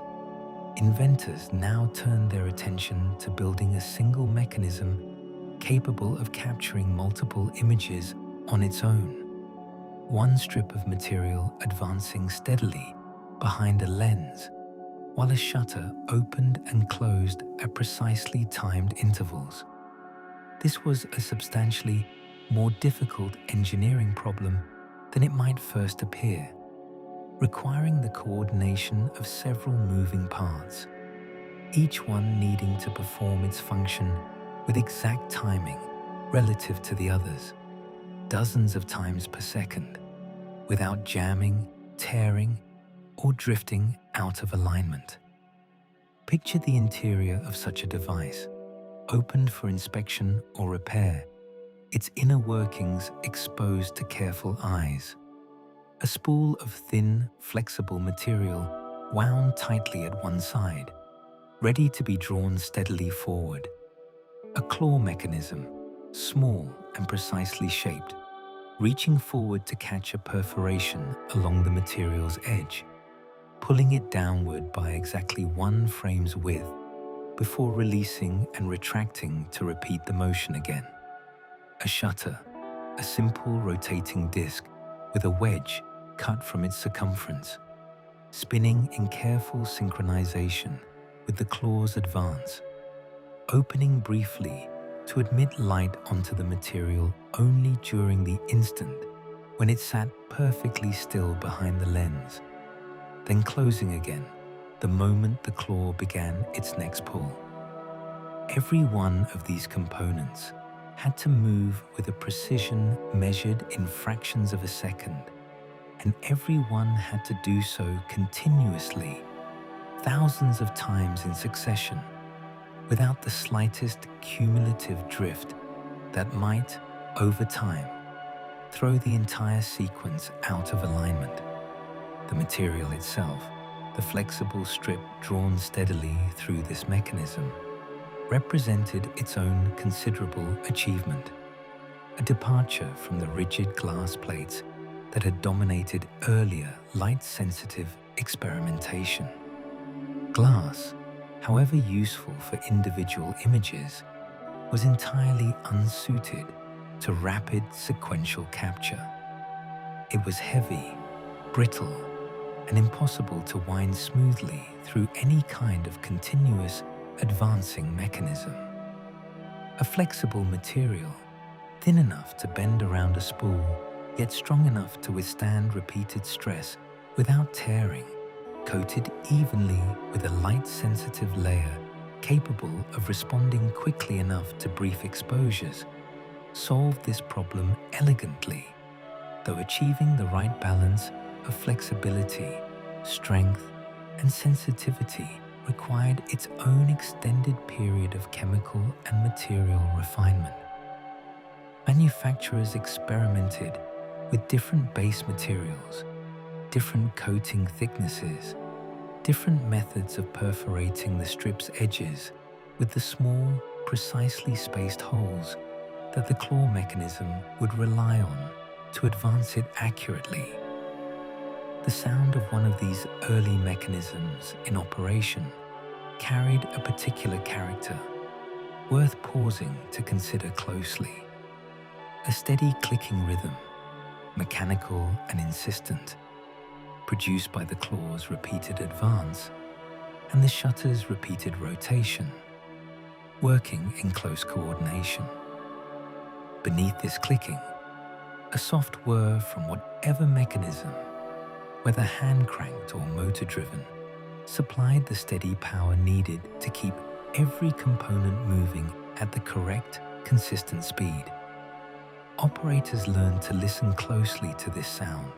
Speaker 1: inventors now turned their attention to building a single mechanism capable of capturing multiple images on its own. One strip of material advancing steadily behind a lens, while a shutter opened and closed at precisely timed intervals. This was a substantially more difficult engineering problem than it might first appear, requiring the coordination of several moving parts, each one needing to perform its function with exact timing relative to the others, dozens of times per second, without jamming, tearing, or drifting out of alignment. Picture the interior of such a device, opened for inspection or repair, its inner workings exposed to careful eyes. A spool of thin, flexible material wound tightly at one side, ready to be drawn steadily forward. A claw mechanism, small and precisely shaped, reaching forward to catch a perforation along the material's edge, pulling it downward by exactly 1 frame's width before releasing and retracting to repeat the motion again. A shutter, a simple rotating disc with a wedge cut from its circumference, spinning in careful synchronization with the claw's advance, opening briefly to admit light onto the material only during the instant when it sat perfectly still behind the lens, then closing again the moment the claw began its next pull. Every one of these components had to move with a precision measured in fractions of a second, and every one had to do so continuously, thousands of times in succession, without the slightest cumulative drift that might, over time, throw the entire sequence out of alignment. The material itself, the flexible strip drawn steadily through this mechanism, represented its own considerable achievement, a departure from the rigid glass plates that had dominated earlier light-sensitive experimentation. Glass, however useful for individual images, was entirely unsuited to rapid sequential capture. It was heavy, brittle, and impossible to wind smoothly through any kind of continuous advancing mechanism. A flexible material, thin enough to bend around a spool, yet strong enough to withstand repeated stress without tearing, coated evenly with a light-sensitive layer capable of responding quickly enough to brief exposures, solved this problem elegantly, though achieving the right balance of flexibility, strength, and sensitivity required its own extended period of chemical and material refinement. Manufacturers experimented with different base materials, different coating thicknesses, different methods of perforating the strip's edges with the small, precisely spaced holes that the claw mechanism would rely on to advance it accurately. The sound of one of these early mechanisms in operation carried a particular character, worth pausing to consider closely. A steady clicking rhythm, mechanical and insistent, produced by the claw's repeated advance and the shutter's repeated rotation, working in close coordination. Beneath this clicking, a soft whir from whatever mechanism, whether hand-cranked or motor-driven, supplied the steady power needed to keep every component moving at the correct, consistent speed. Operators learned to listen closely to this sound,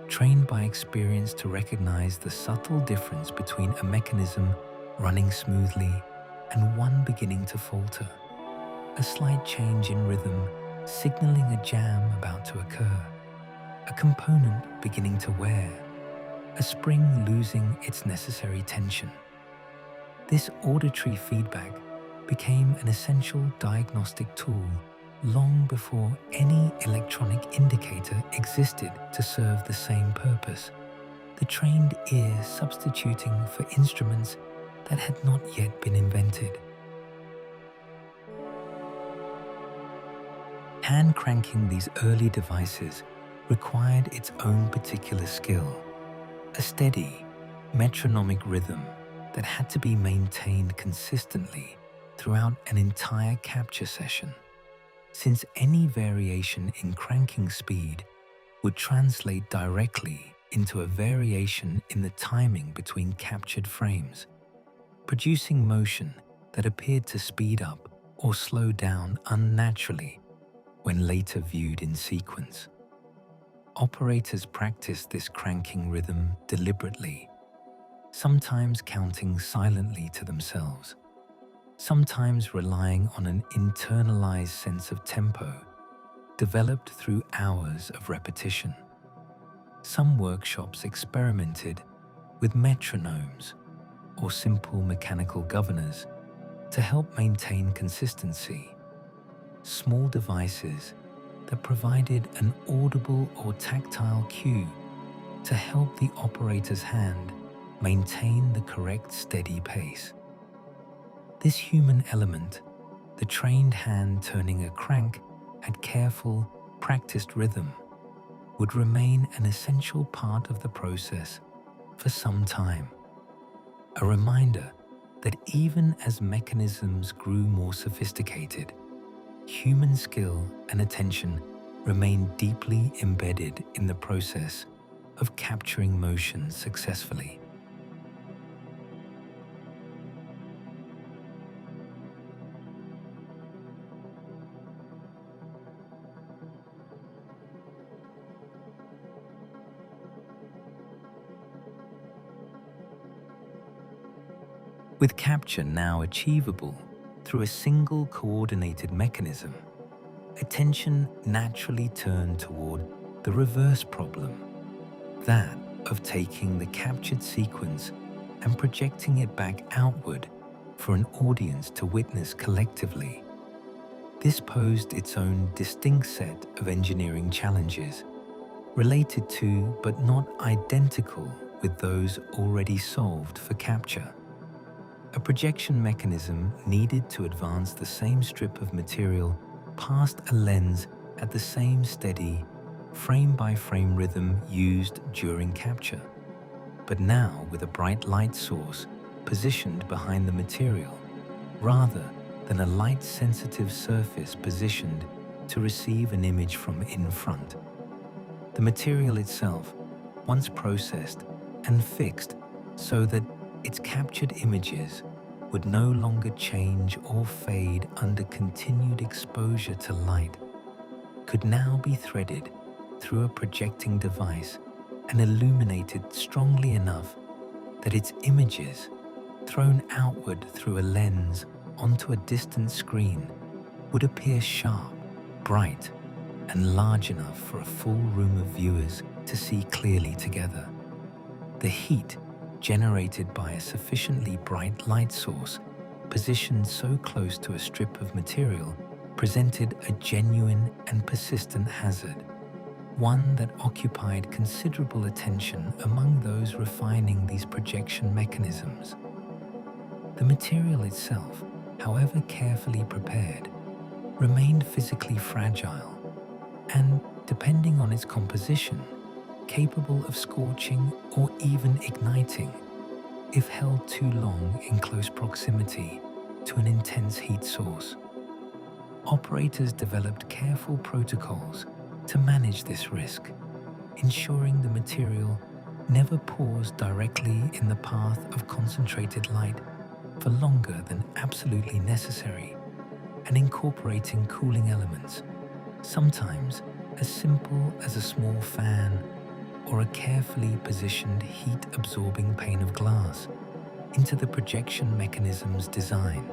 Speaker 1: trained by experience to recognize the subtle difference between a mechanism running smoothly and one beginning to falter, a slight change in rhythm signaling a jam about to occur, a component beginning to wear, a spring losing its necessary tension. This auditory feedback became an essential diagnostic tool long before any electronic indicator existed to serve the same purpose, the trained ear substituting for instruments that had not yet been invented. Hand cranking these early devices required its own particular skill, a steady, metronomic rhythm that had to be maintained consistently throughout an entire capture session, since any variation in cranking speed would translate directly into a variation in the timing between captured frames, producing motion that appeared to speed up or slow down unnaturally when later viewed in sequence. Operators practiced this cranking rhythm deliberately, sometimes counting silently to themselves, sometimes relying on an internalized sense of tempo developed through hours of repetition. Some workshops experimented with metronomes or simple mechanical governors to help maintain consistency, small devices that provided an audible or tactile cue to help the operator's hand maintain the correct steady pace. This human element, the trained hand turning a crank at careful, practiced rhythm, would remain an essential part of the process for some time. A reminder that even as mechanisms grew more sophisticated, human skill and attention remained deeply embedded in the process of capturing motion successfully. With capture now achievable through a single coordinated mechanism, attention naturally turned toward the reverse problem, that of taking the captured sequence and projecting it back outward for an audience to witness collectively. This posed its own distinct set of engineering challenges, related to but not identical with those already solved for capture. A projection mechanism needed to advance the same strip of material past a lens at the same steady, frame-by-frame rhythm used during capture, but now with a bright light source positioned behind the material, rather than a light-sensitive surface positioned to receive an image from in front. The material itself, once processed and fixed so that its captured images would no longer change or fade under continued exposure to light, could now be threaded through a projecting device and illuminated strongly enough that its images, thrown outward through a lens onto a distant screen, would appear sharp, bright, and large enough for a full room of viewers to see clearly together. The heat generated by a sufficiently bright light source positioned so close to a strip of material presented a genuine and persistent hazard, one that occupied considerable attention among those refining these projection mechanisms. The material itself, however carefully prepared, remained physically fragile and, depending on its composition, capable of scorching or even igniting if held too long in close proximity to an intense heat source. Operators developed careful protocols to manage this risk, ensuring the material never paused directly in the path of concentrated light for longer than absolutely necessary, and incorporating cooling elements, sometimes as simple as a small fan or a carefully positioned heat-absorbing pane of glass, into the projection mechanism's design.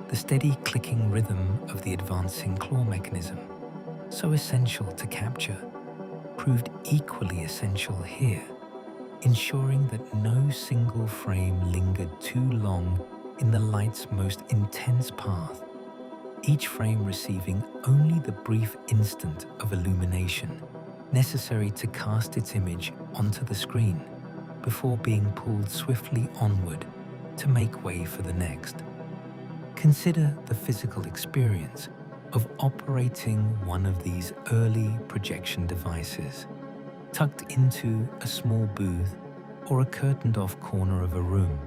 Speaker 1: The steady clicking rhythm of the advancing claw mechanism, so essential to capture, proved equally essential here, ensuring that no single frame lingered too long in the light's most intense path, each frame receiving only the brief instant of illumination necessary to cast its image onto the screen before being pulled swiftly onward to make way for the next. Consider the physical experience of operating one of these early projection devices, tucked into a small booth or a curtained-off corner of a room,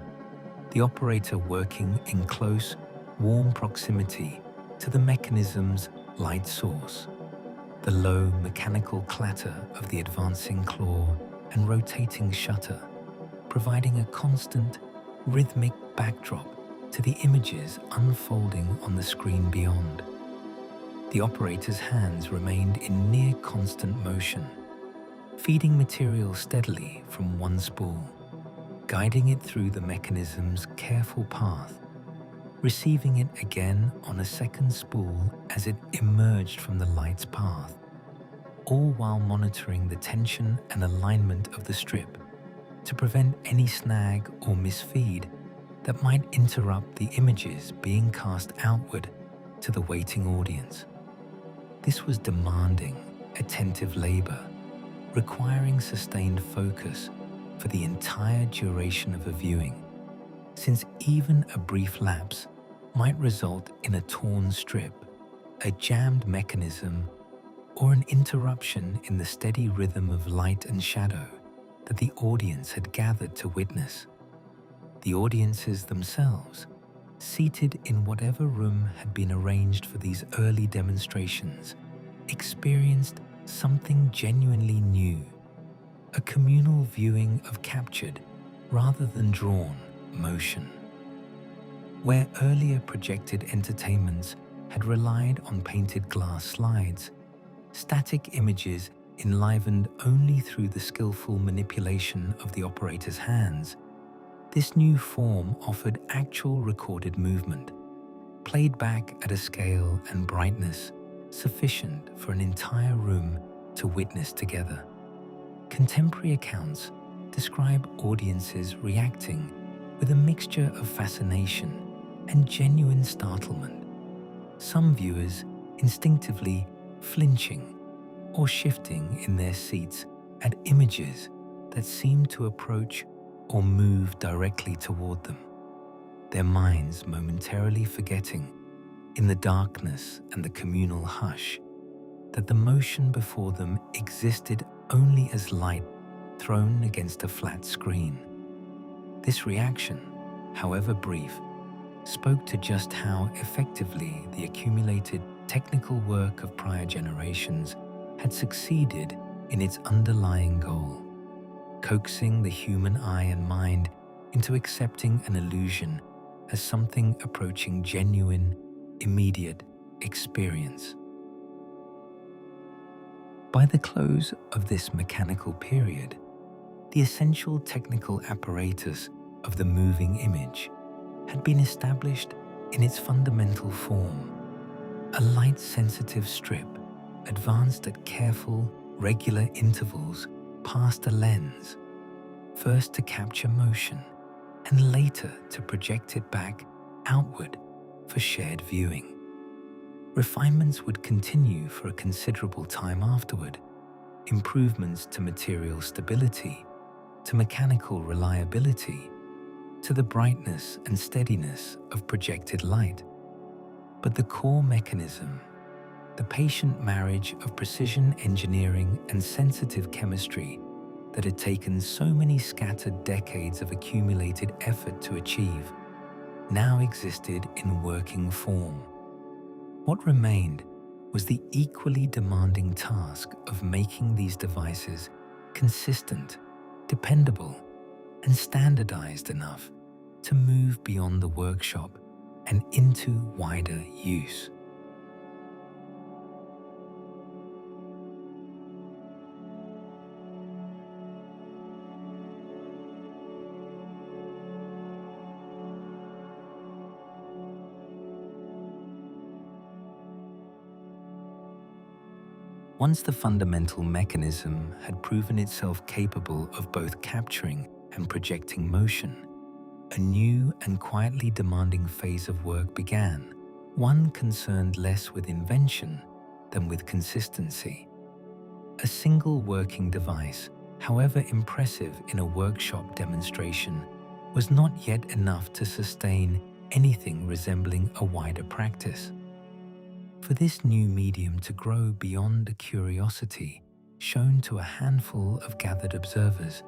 Speaker 1: the operator working in close, warm proximity to the mechanism's light source. The low mechanical clatter of the advancing claw and rotating shutter, providing a constant, rhythmic backdrop to the images unfolding on the screen beyond. The operator's hands remained in near constant motion, feeding material steadily from one spool, guiding it through the mechanism's careful path, receiving it again on a second spool as it emerged from the light's path, all while monitoring the tension and alignment of the strip to prevent any snag or misfeed that might interrupt the images being cast outward to the waiting audience. This was demanding, attentive labor, requiring sustained focus for the entire duration of a viewing, since even a brief lapse might result in a torn strip, a jammed mechanism, or an interruption in the steady rhythm of light and shadow that the audience had gathered to witness. The audiences themselves, seated in whatever room had been arranged for these early demonstrations, experienced something genuinely new, a communal viewing of captured, rather than drawn, motion. Where earlier projected entertainments had relied on painted glass slides, static images enlivened only through the skillful manipulation of the operator's hands, this new form offered actual recorded movement, played back at a scale and brightness sufficient for an entire room to witness together. Contemporary accounts describe audiences reacting with a mixture of fascination and genuine startlement, some viewers instinctively flinching or shifting in their seats at images that seemed to approach or move directly toward them, their minds momentarily forgetting, in the darkness and the communal hush, that the motion before them existed only as light thrown against a flat screen. This reaction, however brief, spoke to just how effectively the accumulated technical work of prior generations had succeeded in its underlying goal, coaxing the human eye and mind into accepting an illusion as something approaching genuine, immediate experience. By the close of this mechanical period, the essential technical apparatus of the moving image had been established in its fundamental form, a light-sensitive strip advanced at careful, regular intervals past a lens, first to capture motion and later to project it back outward for shared viewing. Refinements would continue for a considerable time afterward, improvements to material stability, to mechanical reliability, to the brightness and steadiness of projected light. But the core mechanism, the patient marriage of precision engineering and sensitive chemistry that had taken so many scattered decades of accumulated effort to achieve, now existed in working form. What remained was the equally demanding task of making these devices consistent, dependable, and standardized enough to move beyond the workshop and into wider use. Once the fundamental mechanism had proven itself capable of both capturing and projecting motion, a new and quietly demanding phase of work began, one concerned less with invention than with consistency. A single working device, however impressive in a workshop demonstration, was not yet enough to sustain anything resembling a wider practice. For this new medium to grow beyond a curiosity shown to a handful of gathered observers,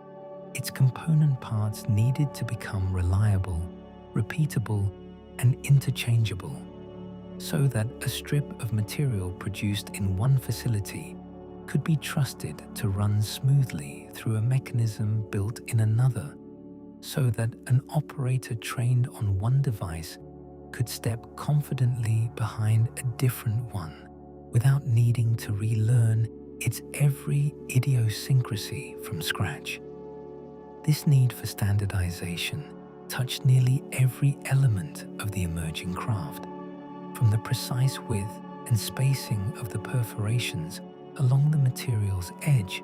Speaker 1: its component parts needed to become reliable, repeatable, and interchangeable, so that a strip of material produced in one facility could be trusted to run smoothly through a mechanism built in another, so that an operator trained on one device could step confidently behind a different one without needing to relearn its every idiosyncrasy from scratch. This need for standardization touched nearly every element of the emerging craft, from the precise width and spacing of the perforations along the material's edge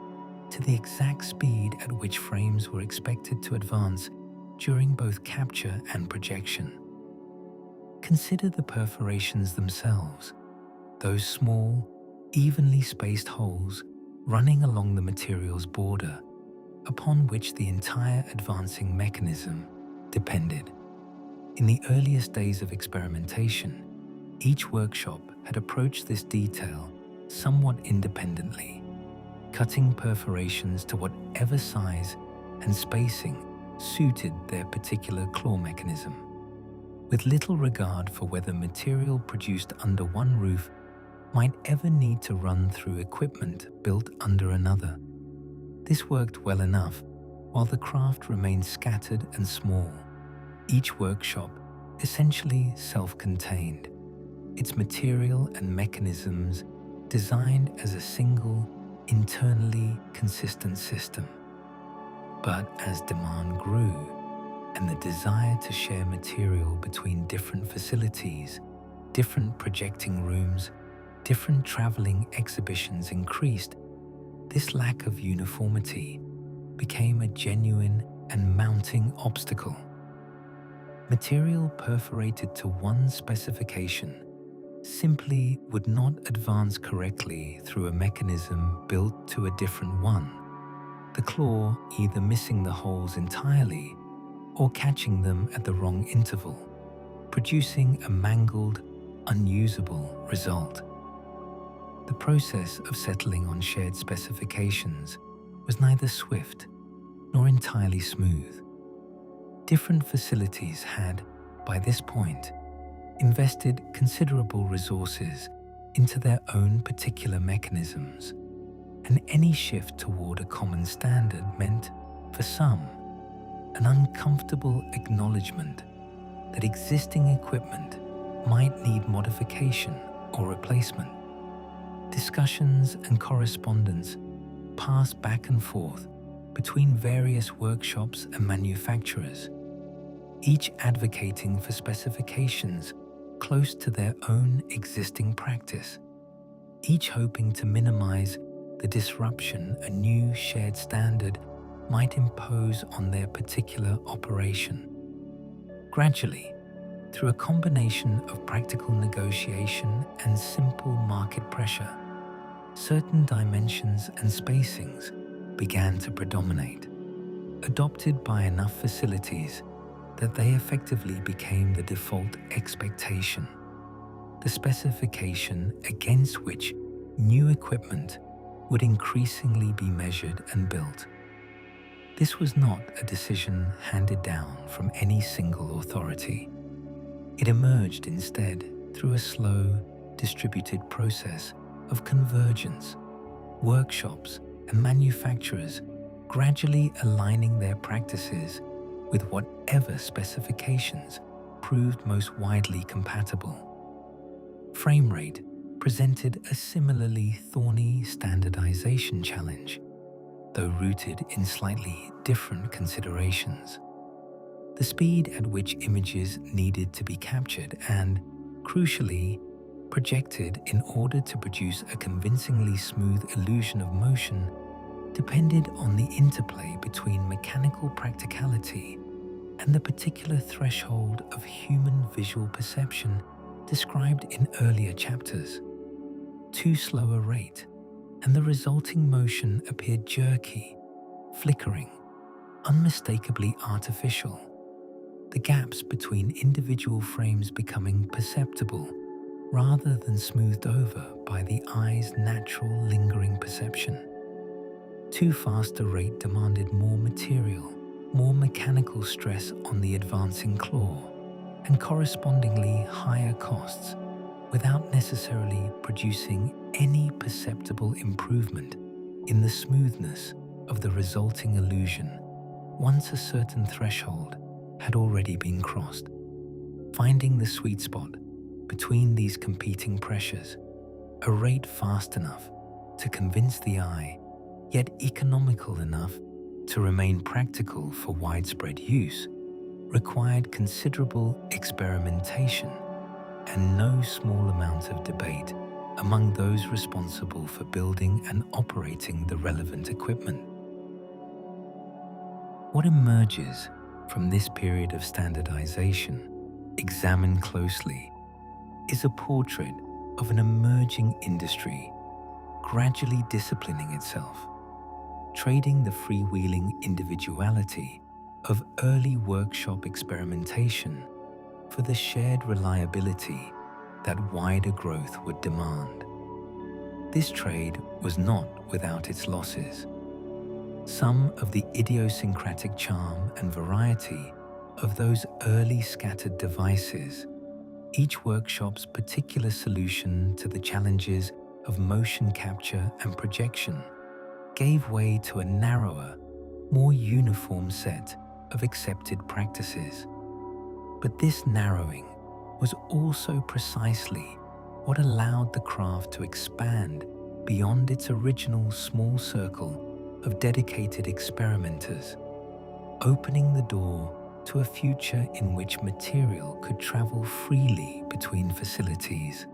Speaker 1: to the exact speed at which frames were expected to advance during both capture and projection. Consider the perforations themselves, those small, evenly spaced holes running along the material's border, upon which the entire advancing mechanism depended. In the earliest days of experimentation, each workshop had approached this detail somewhat independently, cutting perforations to whatever size and spacing suited their particular claw mechanism, with little regard for whether material produced under one roof might ever need to run through equipment built under another. This worked well enough while the craft remained scattered and small, each workshop essentially self-contained, its material and mechanisms designed as a single, internally consistent system. But as demand grew and the desire to share material between different facilities, different projecting rooms, different traveling exhibitions increased, this lack of uniformity became a genuine and mounting obstacle. Material perforated to one specification simply would not advance correctly through a mechanism built to a different one, the claw either missing the holes entirely or catching them at the wrong interval, producing a mangled, unusable result. The process of settling on shared specifications was neither swift nor entirely smooth. Different facilities had, by this point, invested considerable resources into their own particular mechanisms, and any shift toward a common standard meant, for some, an uncomfortable acknowledgement that existing equipment might need modification or replacement. Discussions and correspondence passed back and forth between various workshops and manufacturers, each advocating for specifications close to their own existing practice, each hoping to minimize the disruption a new shared standard might impose on their particular operation. Gradually, through a combination of practical negotiation and simple market pressure, certain dimensions and spacings began to predominate, adopted by enough facilities that they effectively became the default expectation, the specification against which new equipment would increasingly be measured and built. This was not a decision handed down from any single authority. It emerged instead through a slow, distributed process of convergence, workshops and manufacturers gradually aligning their practices with whatever specifications proved most widely compatible. Frame rate presented a similarly thorny standardization challenge, though rooted in slightly different considerations. The speed at which images needed to be captured and, crucially, projected in order to produce a convincingly smooth illusion of motion depended on the interplay between mechanical practicality and the particular threshold of human visual perception described in earlier chapters. Too slow a rate, and the resulting motion appeared jerky, flickering, unmistakably artificial, the gaps between individual frames becoming perceptible rather than smoothed over by the eye's natural lingering perception. Too fast a rate demanded more material, more mechanical stress on the advancing claw, and correspondingly higher costs, without necessarily producing any perceptible improvement in the smoothness of the resulting illusion once a certain threshold had already been crossed. Finding the sweet spot between these competing pressures, a rate fast enough to convince the eye, yet economical enough to remain practical for widespread use, required considerable experimentation and no small amount of debate among those responsible for building and operating the relevant equipment. What emerges from this period of standardization, examined closely, is a portrait of an emerging industry gradually disciplining itself, trading the freewheeling individuality of early workshop experimentation for the shared reliability that wider growth would demand. This trade was not without its losses. Some of the idiosyncratic charm and variety of those early scattered devices, each workshop's particular solution to the challenges of motion capture and projection, gave way to a narrower, more uniform set of accepted practices. But this narrowing was also precisely what allowed the craft to expand beyond its original small circle of dedicated experimenters, opening the door to a future in which material could travel freely between facilities,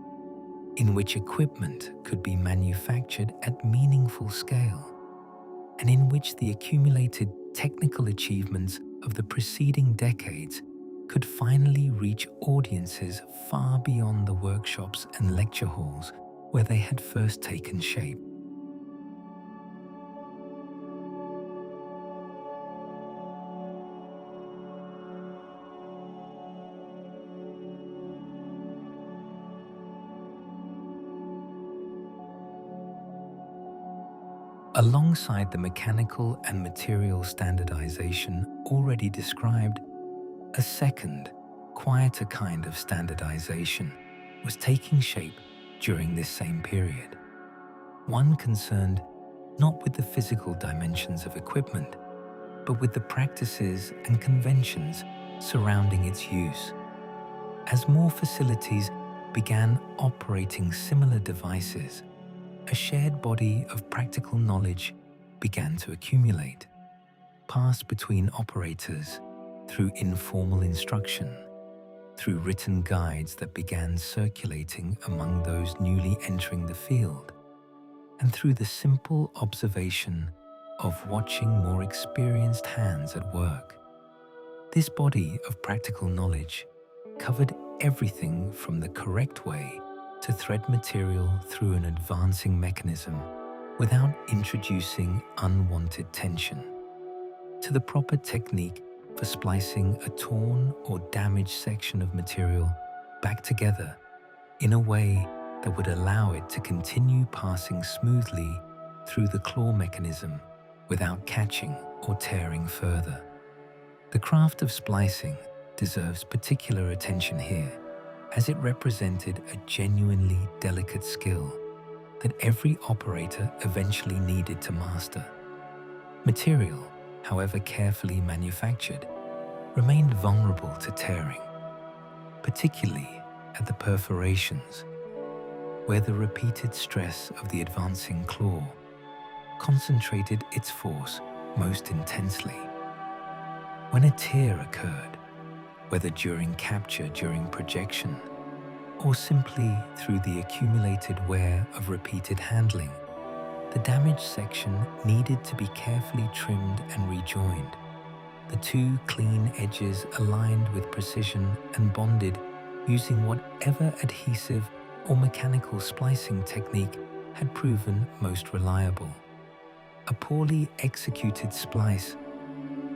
Speaker 1: in which equipment could be manufactured at meaningful scale, and in which the accumulated technical achievements of the preceding decades could finally reach audiences far beyond the workshops and lecture halls where they had first taken shape. Alongside the mechanical and material standardization already described, a second, quieter kind of standardization was taking shape during this same period. One concerned not with the physical dimensions of equipment, but with the practices and conventions surrounding its use. As more facilities began operating similar devices, a shared body of practical knowledge began to accumulate, passed between operators through informal instruction, through written guides that began circulating among those newly entering the field, and through the simple observation of watching more experienced hands at work. This body of practical knowledge covered everything from the correct way to thread material through an advancing mechanism without introducing unwanted tension, to the proper technique for splicing a torn or damaged section of material back together in a way that would allow it to continue passing smoothly through the claw mechanism without catching or tearing further. The craft of splicing deserves particular attention here, as it represented a genuinely delicate skill that every operator eventually needed to master. Material, however carefully manufactured, remained vulnerable to tearing, particularly at the perforations, where the repeated stress of the advancing claw concentrated its force most intensely. When a tear occurred, whether during capture during projection, or simply through the accumulated wear of repeated handling, the damaged section needed to be carefully trimmed and rejoined, the two clean edges aligned with precision and bonded using whatever adhesive or mechanical splicing technique had proven most reliable. A poorly executed splice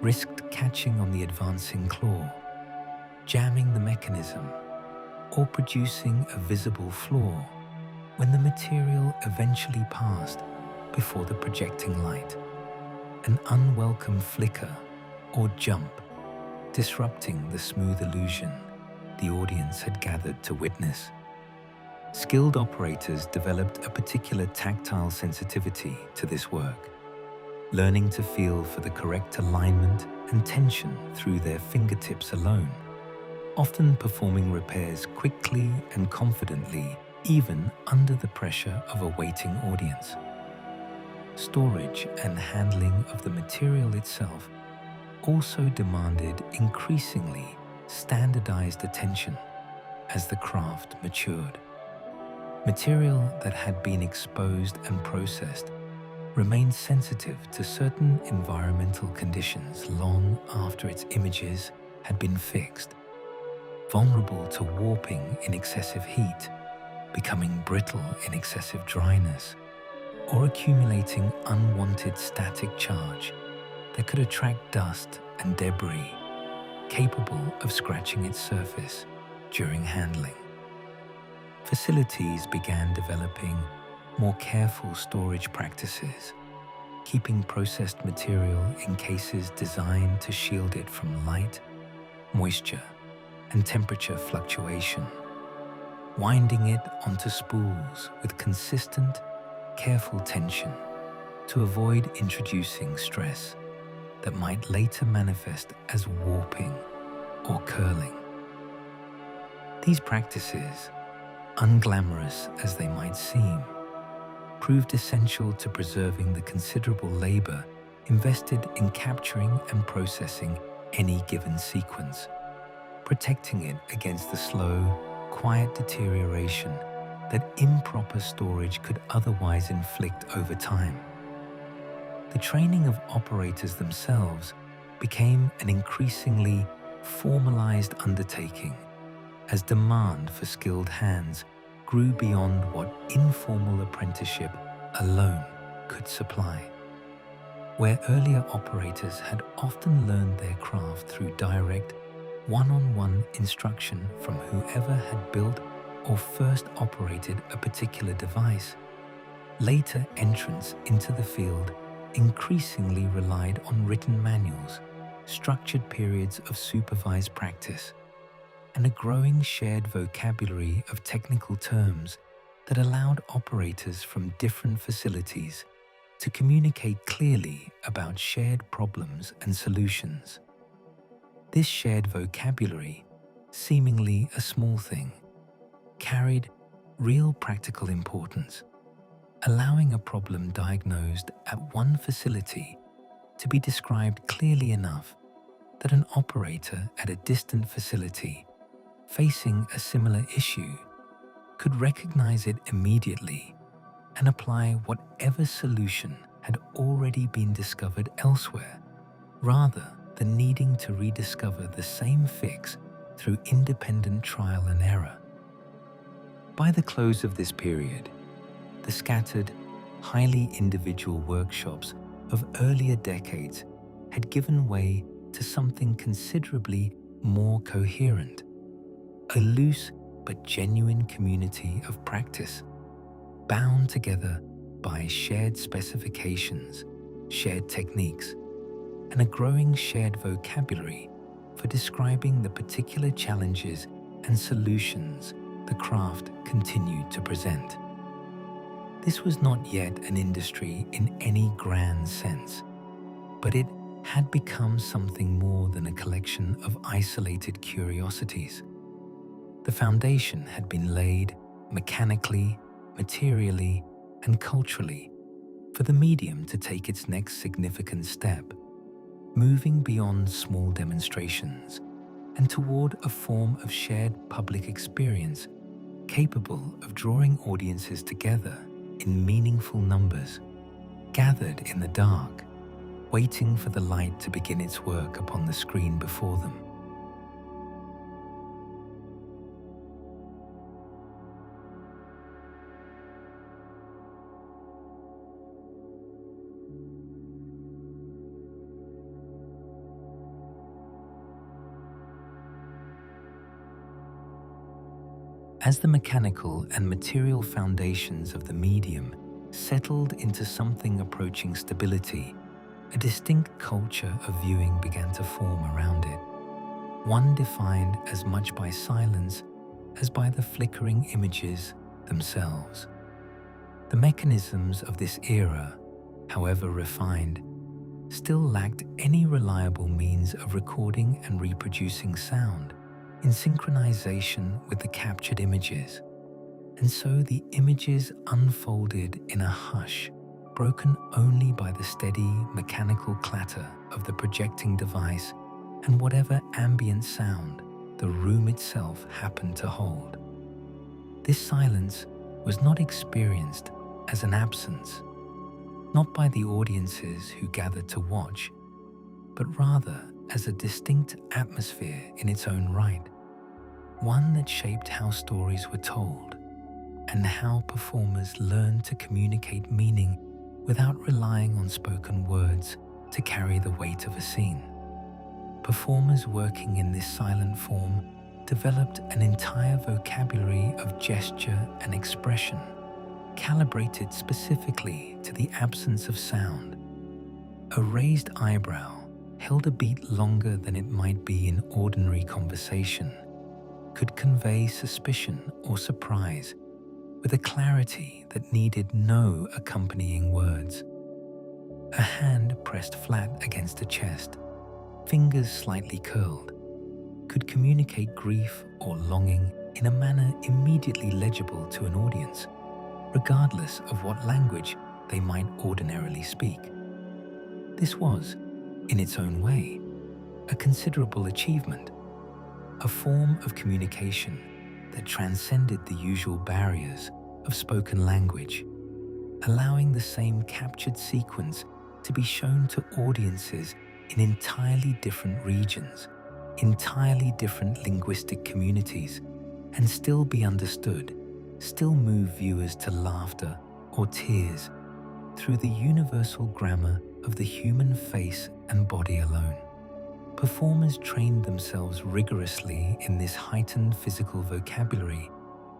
Speaker 1: risked catching on the advancing claw, jamming the mechanism, or producing a visible flaw when the material eventually passed before the projecting light, an unwelcome flicker or jump disrupting the smooth illusion the audience had gathered to witness. Skilled operators developed a particular tactile sensitivity to this work, learning to feel for the correct alignment and tension through their fingertips alone, often performing repairs quickly and confidently, even under the pressure of a waiting audience. Storage and handling of the material itself also demanded increasingly standardized attention as the craft matured. Material that had been exposed and processed remained sensitive to certain environmental conditions long after its images had been fixed, vulnerable to warping in excessive heat, becoming brittle in excessive dryness, or accumulating unwanted static charge that could attract dust and debris, capable of scratching its surface during handling. Facilities began developing more careful storage practices, keeping processed material in cases designed to shield it from light, moisture, and temperature fluctuation, winding it onto spools with consistent, careful tension to avoid introducing stress that might later manifest as warping or curling. These practices, unglamorous as they might seem, proved essential to preserving the considerable labor invested in capturing and processing any given sequence, protecting it against the slow, quiet deterioration that improper storage could otherwise inflict over time. The training of operators themselves became an increasingly formalized undertaking as demand for skilled hands grew beyond what informal apprenticeship alone could supply. Where earlier operators had often learned their craft through direct, one-on-one instruction from whoever had built or first operated a particular device, later entrants into the field increasingly relied on written manuals, structured periods of supervised practice, and a growing shared vocabulary of technical terms that allowed operators from different facilities to communicate clearly about shared problems and solutions. This shared vocabulary, seemingly a small thing, carried real practical importance, allowing a problem diagnosed at one facility to be described clearly enough that an operator at a distant facility facing a similar issue could recognize it immediately and apply whatever solution had already been discovered elsewhere, rather than needing to rediscover the same fix through independent trial and error. By the close of this period, the scattered, highly individual workshops of earlier decades had given way to something considerably more coherent, a loose but genuine community of practice, bound together by shared specifications, shared techniques, and a growing shared vocabulary for describing the particular challenges and solutions the craft continued to present. This was not yet an industry in any grand sense, but it had become something more than a collection of isolated curiosities. The foundation had been laid mechanically, materially, and culturally for the medium to take its next significant step, moving beyond small demonstrations and toward a form of shared public experience capable of drawing audiences together in meaningful numbers, gathered in the dark, waiting for the light to begin its work upon the screen before them. As the mechanical and material foundations of the medium settled into something approaching stability, a distinct culture of viewing began to form around it, one defined as much by silence as by the flickering images themselves. The mechanisms of this era, however refined, still lacked any reliable means of recording and reproducing sound in synchronization with the captured images, and so the images unfolded in a hush broken only by the steady mechanical clatter of the projecting device and whatever ambient sound the room itself happened to hold. This silence was not experienced as an absence, not by the audiences who gathered to watch, but rather as a distinct atmosphere in its own right, one that shaped how stories were told and how performers learned to communicate meaning without relying on spoken words to carry the weight of a scene. Performers working in this silent form developed an entire vocabulary of gesture and expression, calibrated specifically to the absence of sound. A raised eyebrow held a beat longer than it might be in ordinary conversation, could convey suspicion or surprise with a clarity that needed no accompanying words. A hand pressed flat against a chest, fingers slightly curled, could communicate grief or longing in a manner immediately legible to an audience, regardless of what language they might ordinarily speak. This was, in its own way, a considerable achievement, a form of communication that transcended the usual barriers of spoken language, allowing the same captured sequence to be shown to audiences in entirely different regions, entirely different linguistic communities, and still be understood, still move viewers to laughter or tears through the universal grammar of the human face and body alone. Performers trained themselves rigorously in this heightened physical vocabulary,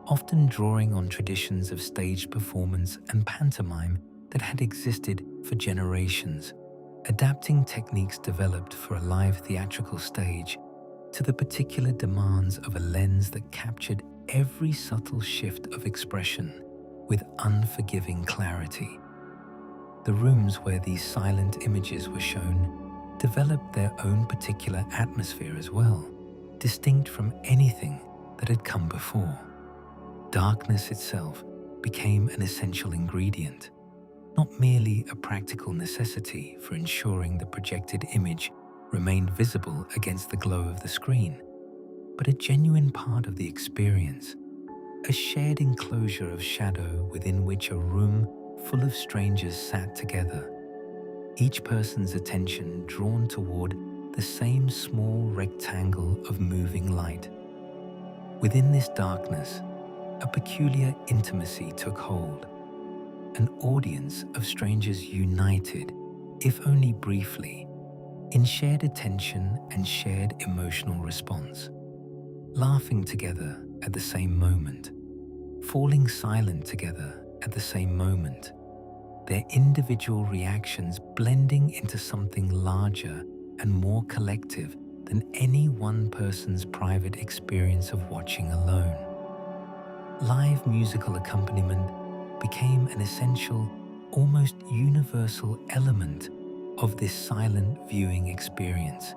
Speaker 1: often drawing on traditions of staged performance and pantomime that had existed for generations, adapting techniques developed for a live theatrical stage to the particular demands of a lens that captured every subtle shift of expression with unforgiving clarity. The rooms where these silent images were shown developed their own particular atmosphere as well, distinct from anything that had come before. Darkness itself became an essential ingredient, not merely a practical necessity for ensuring the projected image remained visible against the glow of the screen, but a genuine part of the experience, a shared enclosure of shadow within which a room full of strangers sat together, each person's attention drawn toward the same small rectangle of moving light. Within this darkness, a peculiar intimacy took hold, an audience of strangers united, if only briefly, in shared attention and shared emotional response, laughing together at the same moment, falling silent together at the same moment, their individual reactions blending into something larger and more collective than any one person's private experience of watching alone. Live musical accompaniment became an essential, almost universal element of this silent viewing experience,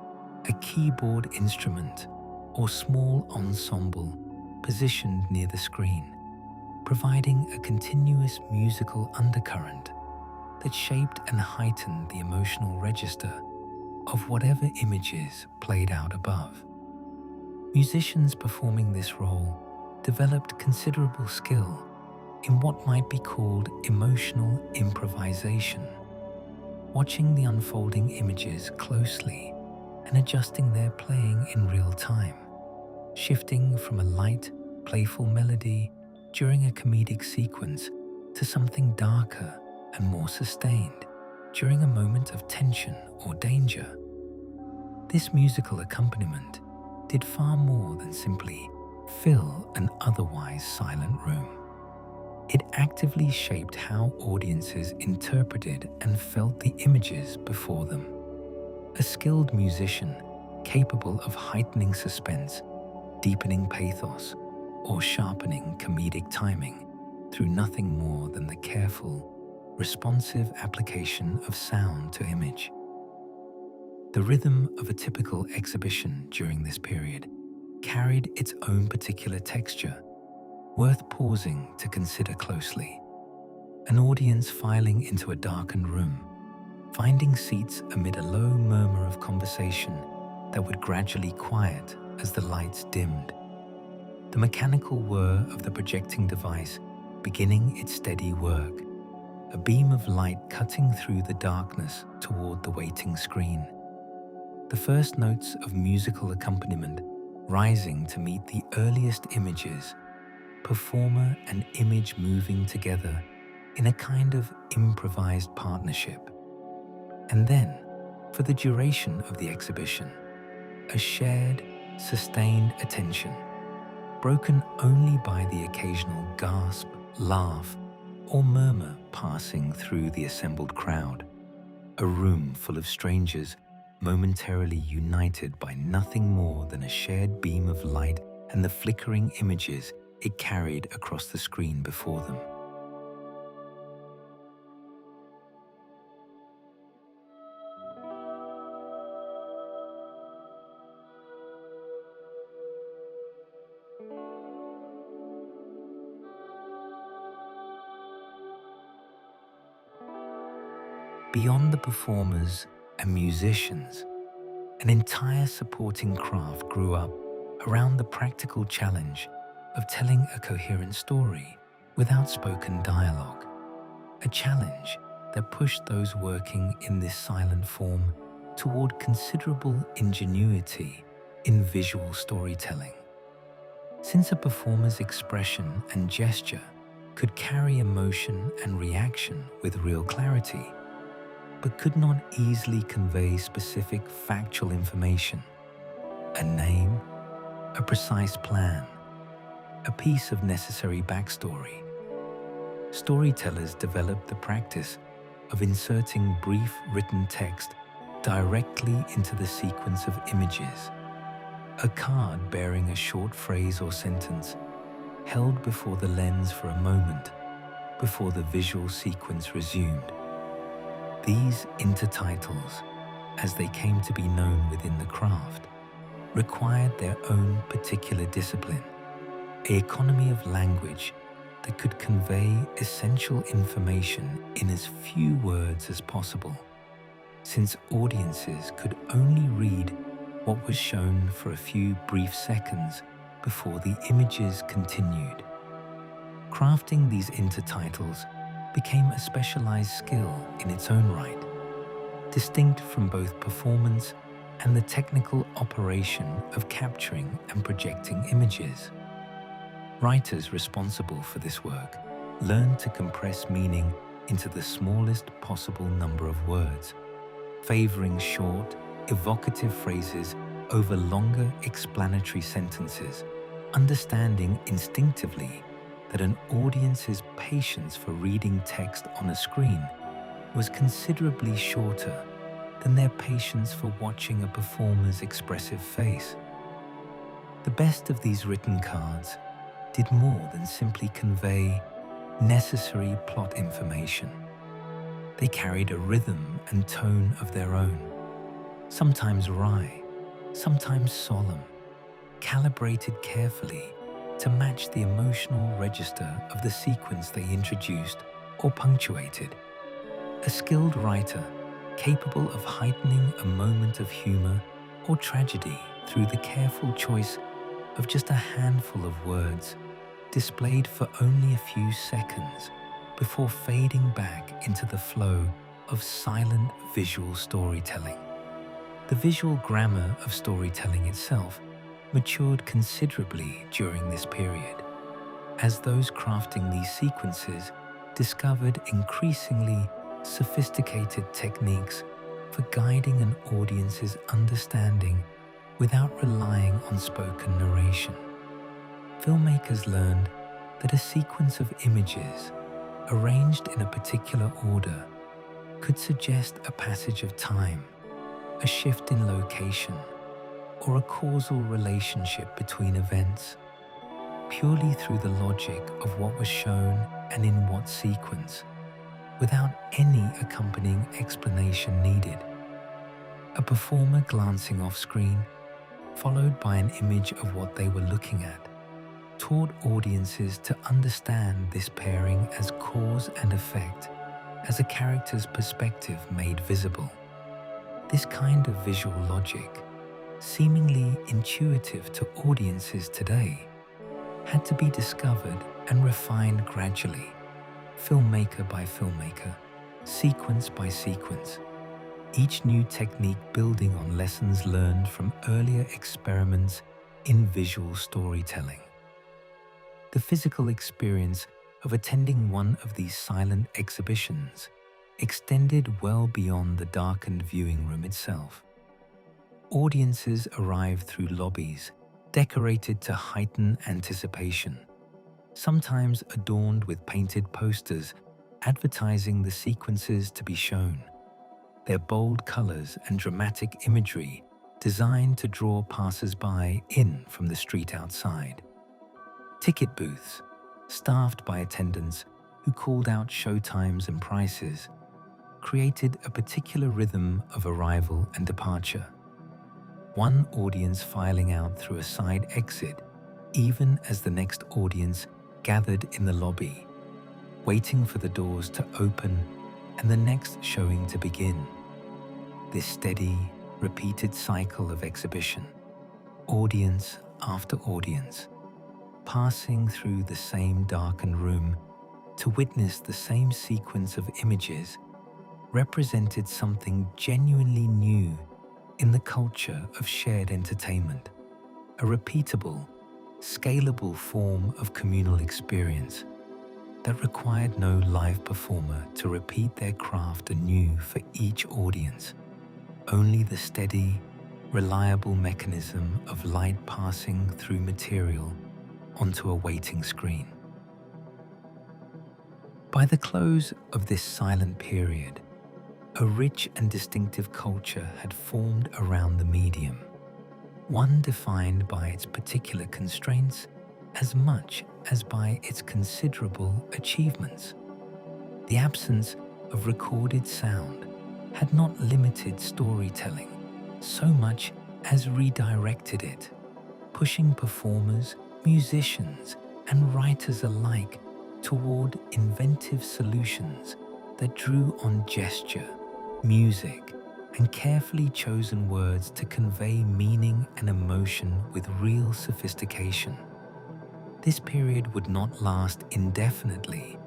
Speaker 1: a keyboard instrument or small ensemble positioned near the screen, providing a continuous musical undercurrent that shaped and heightened the emotional register of whatever images played out above. Musicians performing this role developed considerable skill in what might be called emotional improvisation, watching the unfolding images closely and adjusting their playing in real time, shifting from a light, playful melody during a comedic sequence to something darker and more sustained during a moment of tension or danger. This musical accompaniment did far more than simply fill an otherwise silent room. It actively shaped how audiences interpreted and felt the images before them. A skilled musician capable of heightening suspense, deepening pathos, or sharpening comedic timing through nothing more than the careful, responsive application of sound to image. The rhythm of a typical exhibition during this period carried its own particular texture, worth pausing to consider closely. An audience filing into a darkened room, finding seats amid a low murmur of conversation that would gradually quiet as the lights dimmed. The mechanical whir of the projecting device beginning its steady work, a beam of light cutting through the darkness toward the waiting screen. The first notes of musical accompaniment rising to meet the earliest images, performer and image moving together in a kind of improvised partnership. And then, for the duration of the exhibition, a shared, sustained attention, broken only by the occasional gasp, laugh, or murmur passing through the assembled crowd, a room full of strangers momentarily united by nothing more than a shared beam of light and the flickering images it carried across the screen before them. Beyond the performers and musicians, an entire supporting craft grew up around the practical challenge of telling a coherent story without spoken dialogue, a challenge that pushed those working in this silent form toward considerable ingenuity in visual storytelling. Since a performer's expression and gesture could carry emotion and reaction with real clarity, but could not easily convey specific factual information, a name, a precise plan, a piece of necessary backstory, storytellers developed the practice of inserting brief written text directly into the sequence of images. A card bearing a short phrase or sentence held before the lens for a moment before the visual sequence resumed. These intertitles, as they came to be known within the craft, required their own particular discipline, an economy of language that could convey essential information in as few words as possible, since audiences could only read what was shown for a few brief seconds before the images continued. Crafting these intertitles became a specialized skill in its own right, distinct from both performance and the technical operation of capturing and projecting images. Writers responsible for this work learned to compress meaning into the smallest possible number of words, favoring short, evocative phrases over longer explanatory sentences, understanding instinctively that an audience's patience for reading text on a screen was considerably shorter than their patience for watching a performer's expressive face. The best of these written cards did more than simply convey necessary plot information. They carried a rhythm and tone of their own, sometimes wry, sometimes solemn, calibrated carefully to match the emotional register of the sequence they introduced or punctuated. A skilled writer capable of heightening a moment of humor or tragedy through the careful choice of just a handful of words displayed for only a few seconds before fading back into the flow of silent visual storytelling. The visual grammar of storytelling itself matured considerably during this period, as those crafting these sequences discovered increasingly sophisticated techniques for guiding an audience's understanding without relying on spoken narration. Filmmakers learned that a sequence of images arranged in a particular order could suggest a passage of time, a shift in location, or a causal relationship between events, purely through the logic of what was shown and in what sequence, without any accompanying explanation needed. A performer glancing off screen, followed by an image of what they were looking at, taught audiences to understand this pairing as cause and effect, as a character's perspective made visible. This kind of visual logic, seemingly intuitive to audiences today, had to be discovered and refined gradually, filmmaker by filmmaker, sequence by sequence, each new technique building on lessons learned from earlier experiments in visual storytelling. The physical experience of attending one of these silent exhibitions extended well beyond the darkened viewing room itself. Audiences arrived through lobbies decorated to heighten anticipation, sometimes adorned with painted posters advertising the sequences to be shown, their bold colors and dramatic imagery designed to draw passers-by in from the street outside. Ticket booths, staffed by attendants who called out showtimes and prices, created a particular rhythm of arrival and departure. One audience filing out through a side exit, even as the next audience gathered in the lobby, waiting for the doors to open and the next showing to begin. This steady, repeated cycle of exhibition, audience after audience, passing through the same darkened room to witness the same sequence of images, represented something genuinely new in the culture of shared entertainment, a repeatable, scalable form of communal experience that required no live performer to repeat their craft anew for each audience, only the steady, reliable mechanism of light passing through material onto a waiting screen. By the close of this silent period, a rich and distinctive culture had formed around the medium, one defined by its particular constraints as much as by its considerable achievements. The absence of recorded sound had not limited storytelling so much as redirected it, pushing performers, musicians, and writers alike toward inventive solutions that drew on gesture, music, and carefully chosen words to convey meaning and emotion with real sophistication. This period would not last indefinitely,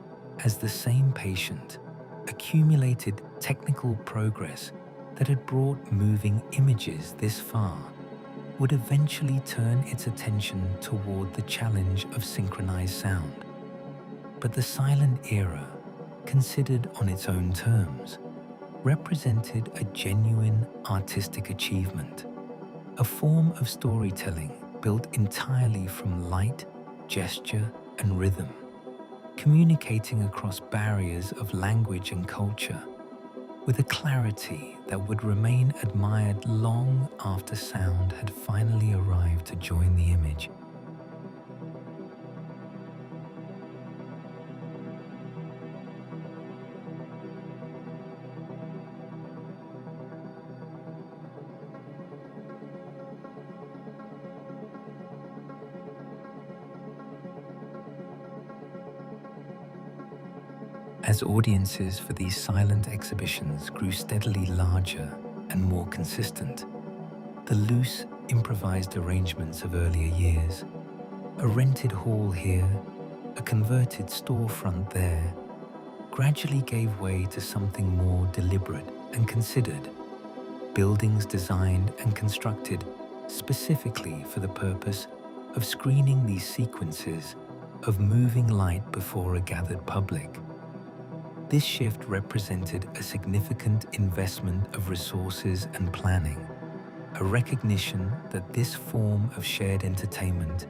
Speaker 1: as the same patient accumulated technical progress that had brought moving images this far would eventually turn its attention toward the challenge of synchronized sound. But the silent era, considered on its own terms, represented a genuine artistic achievement, a form of storytelling built entirely from light, gesture, and rhythm, communicating across barriers of language and culture with a clarity that would remain admired long after sound had finally arrived to join the image. As audiences for these silent exhibitions grew steadily larger and more consistent, the loose, improvised arrangements of earlier years, a rented hall here, a converted storefront there, gradually gave way to something more deliberate and considered, buildings designed and constructed specifically for the purpose of screening these sequences of moving light before a gathered public. This shift represented a significant investment of resources and planning, a recognition that this form of shared entertainment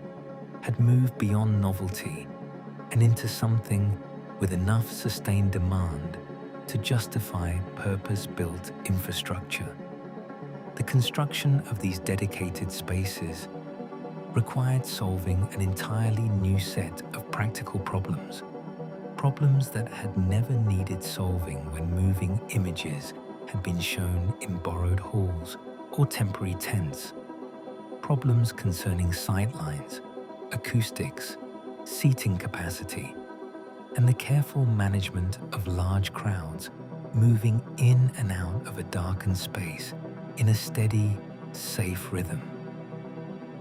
Speaker 1: had moved beyond novelty and into something with enough sustained demand to justify purpose-built infrastructure. The construction of these dedicated spaces required solving an entirely new set of practical problems that had never needed solving when moving images had been shown in borrowed halls or temporary tents. Problems concerning sightlines, acoustics, seating capacity, and the careful management of large crowds moving in and out of a darkened space in a steady, safe rhythm.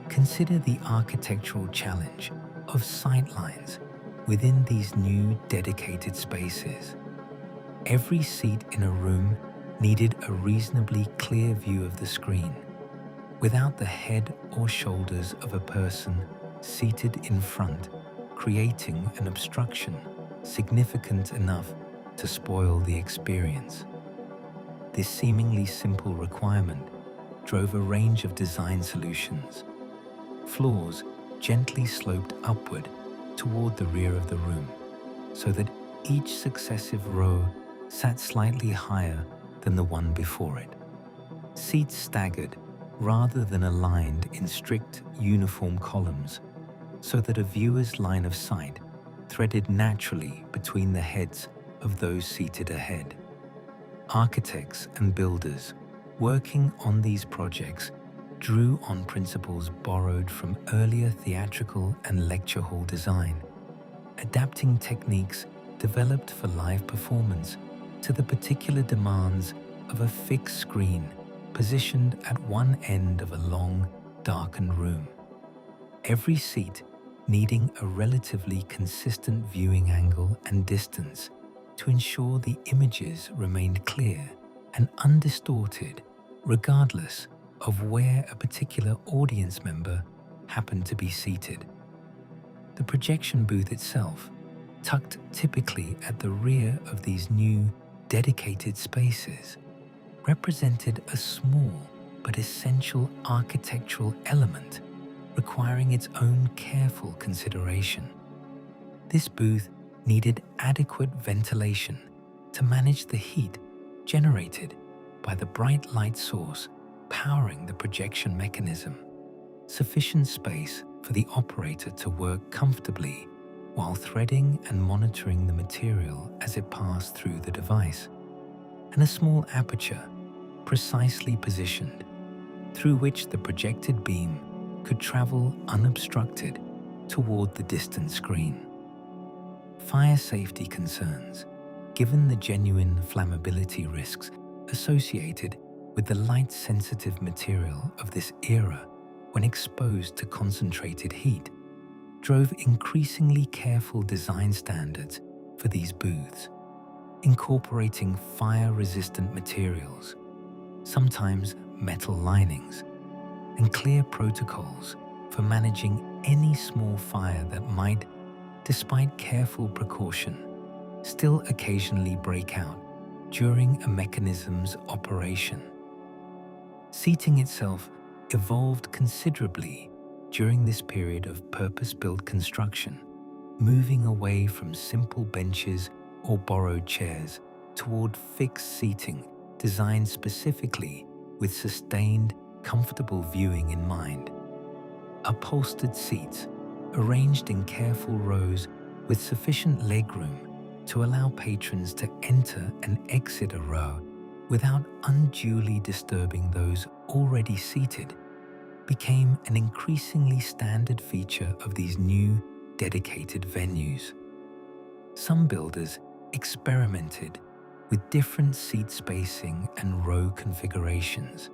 Speaker 1: Consider the architectural challenge of sightlines within these new dedicated spaces. Every seat in a room needed a reasonably clear view of the screen, without the head or shoulders of a person seated in front creating an obstruction significant enough to spoil the experience. This seemingly simple requirement drove a range of design solutions. Floors gently sloped upward toward the rear of the room, so that each successive row sat slightly higher than the one before it. Seats staggered rather than aligned in strict, uniform columns, so that a viewer's line of sight threaded naturally between the heads of those seated ahead. Architects and builders working on these projects drew on principles borrowed from earlier theatrical and lecture hall design, adapting techniques developed for live performance to the particular demands of a fixed screen positioned at one end of a long, darkened room. Every seat needing a relatively consistent viewing angle and distance to ensure the images remained clear and undistorted regardless of where a particular audience member happened to be seated. The projection booth itself, tucked typically at the rear of these new, dedicated spaces, represented a small but essential architectural element requiring its own careful consideration. This booth needed adequate ventilation to manage the heat generated by the bright light source powering the projection mechanism, sufficient space for the operator to work comfortably while threading and monitoring the material as it passed through the device, and a small aperture precisely positioned through which the projected beam could travel unobstructed toward the distant screen. Fire safety concerns, given the genuine flammability risks associated with the light-sensitive material of this era when exposed to concentrated heat, drove increasingly careful design standards for these booths, incorporating fire-resistant materials, sometimes metal linings, and clear protocols for managing any small fire that might, despite careful precaution, still occasionally break out during a mechanism's operation. Seating itself evolved considerably during this period of purpose-built construction, moving away from simple benches or borrowed chairs toward fixed seating designed specifically with sustained, comfortable viewing in mind. Upholstered seats, arranged in careful rows with sufficient legroom to allow patrons to enter and exit a row without unduly disturbing those already seated, became an increasingly standard feature of these new, dedicated venues. Some builders experimented with different seat spacing and row configurations,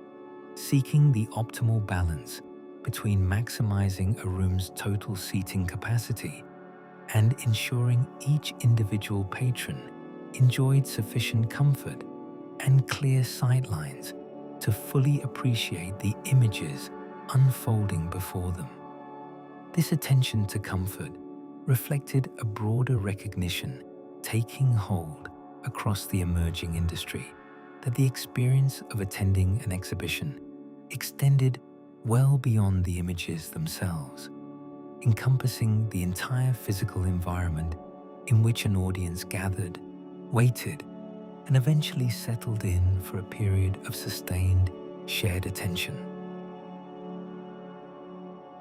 Speaker 1: seeking the optimal balance between maximizing a room's total seating capacity and ensuring each individual patron enjoyed sufficient comfort and clear sightlines to fully appreciate the images unfolding before them. This attention to comfort reflected a broader recognition taking hold across the emerging industry that the experience of attending an exhibition extended well beyond the images themselves, encompassing the entire physical environment in which an audience gathered, waited, and eventually settled in for a period of sustained, shared attention.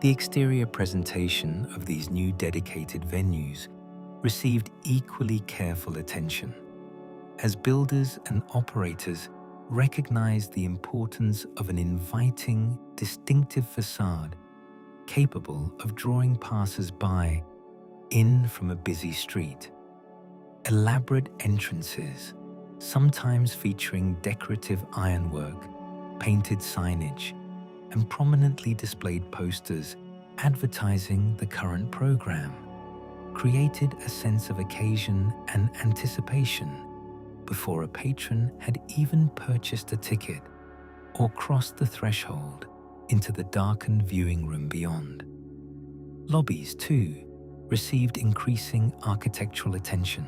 Speaker 1: The exterior presentation of these new dedicated venues received equally careful attention, as builders and operators recognized the importance of an inviting, distinctive facade capable of drawing passers-by in from a busy street. Elaborate entrances, sometimes featuring decorative ironwork, painted signage, and prominently displayed posters advertising the current program, created a sense of occasion and anticipation before a patron had even purchased a ticket or crossed the threshold into the darkened viewing room beyond. Lobbies, too, received increasing architectural attention,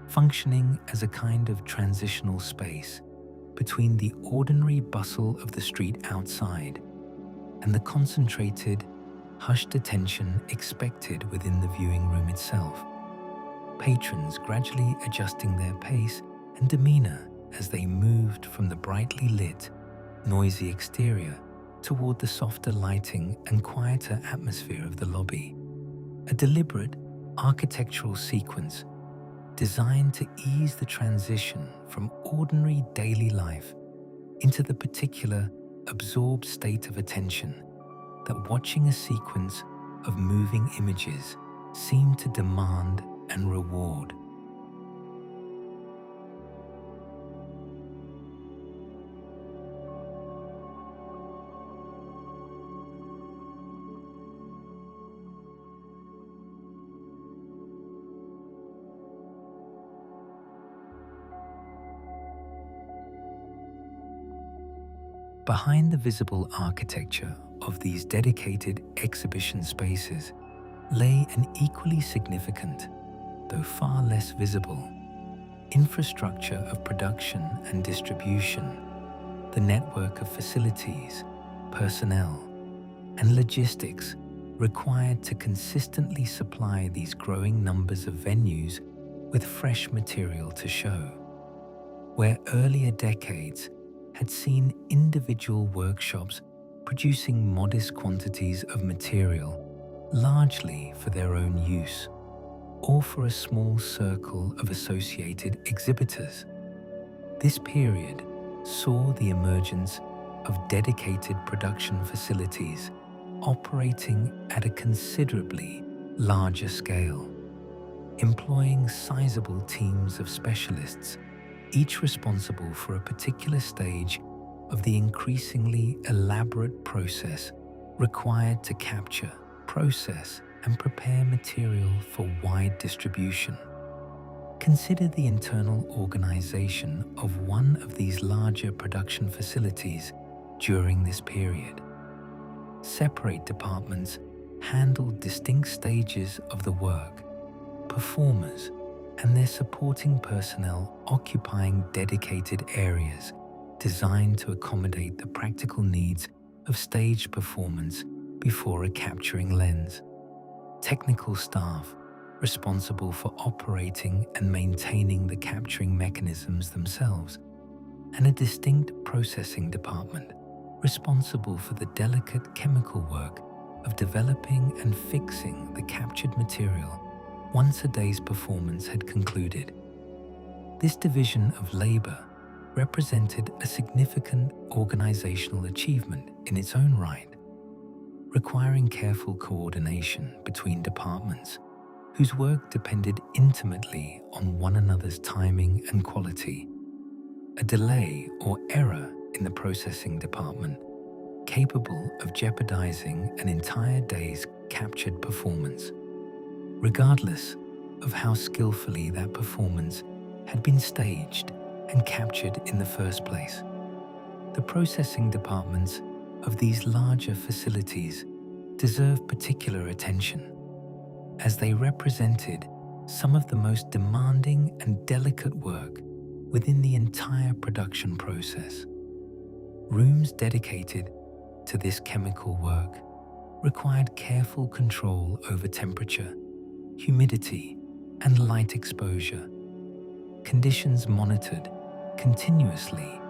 Speaker 1: functioning as a kind of transitional space between the ordinary bustle of the street outside and the concentrated, hushed attention expected within the viewing room itself. Patrons gradually adjusting their pace and demeanor as they moved from the brightly lit, noisy exterior toward the softer lighting and quieter atmosphere of the lobby. A deliberate architectural sequence designed to ease the transition from ordinary daily life into the particular absorbed state of attention that watching a sequence of moving images seemed to demand and reward. Behind the visible architecture of these dedicated exhibition spaces lay an equally significant, though far less visible, infrastructure of production and distribution, the network of facilities, personnel, and logistics required to consistently supply these growing numbers of venues with fresh material to show. Where earlier decades had seen individual workshops producing modest quantities of material, largely for their own use, or for a small circle of associated exhibitors, this period saw the emergence of dedicated production facilities operating at a considerably larger scale, employing sizable teams of specialists, each responsible for a particular stage of the increasingly elaborate process required to capture, process, and prepare material for wide distribution. Consider the internal organization of one of these larger production facilities during this period. Separate departments handled distinct stages of the work, performers and their supporting personnel occupying dedicated areas designed to accommodate the practical needs of staged performance before a capturing lens. Technical staff responsible for operating and maintaining the capturing mechanisms themselves, and a distinct processing department responsible for the delicate chemical work of developing and fixing the captured material once a day's performance had concluded. This division of labor represented a significant organizational achievement in its own right, requiring careful coordination between departments whose work depended intimately on one another's timing and quality. A delay or error in the processing department capable of jeopardizing an entire day's captured performance, regardless of how skillfully that performance had been staged and captured in the first place. The processing departments of these larger facilities deserve particular attention, as they represented some of the most demanding and delicate work within the entire production process. Rooms dedicated to this chemical work required careful control over temperature, humidity, and light exposure, conditions monitored continuously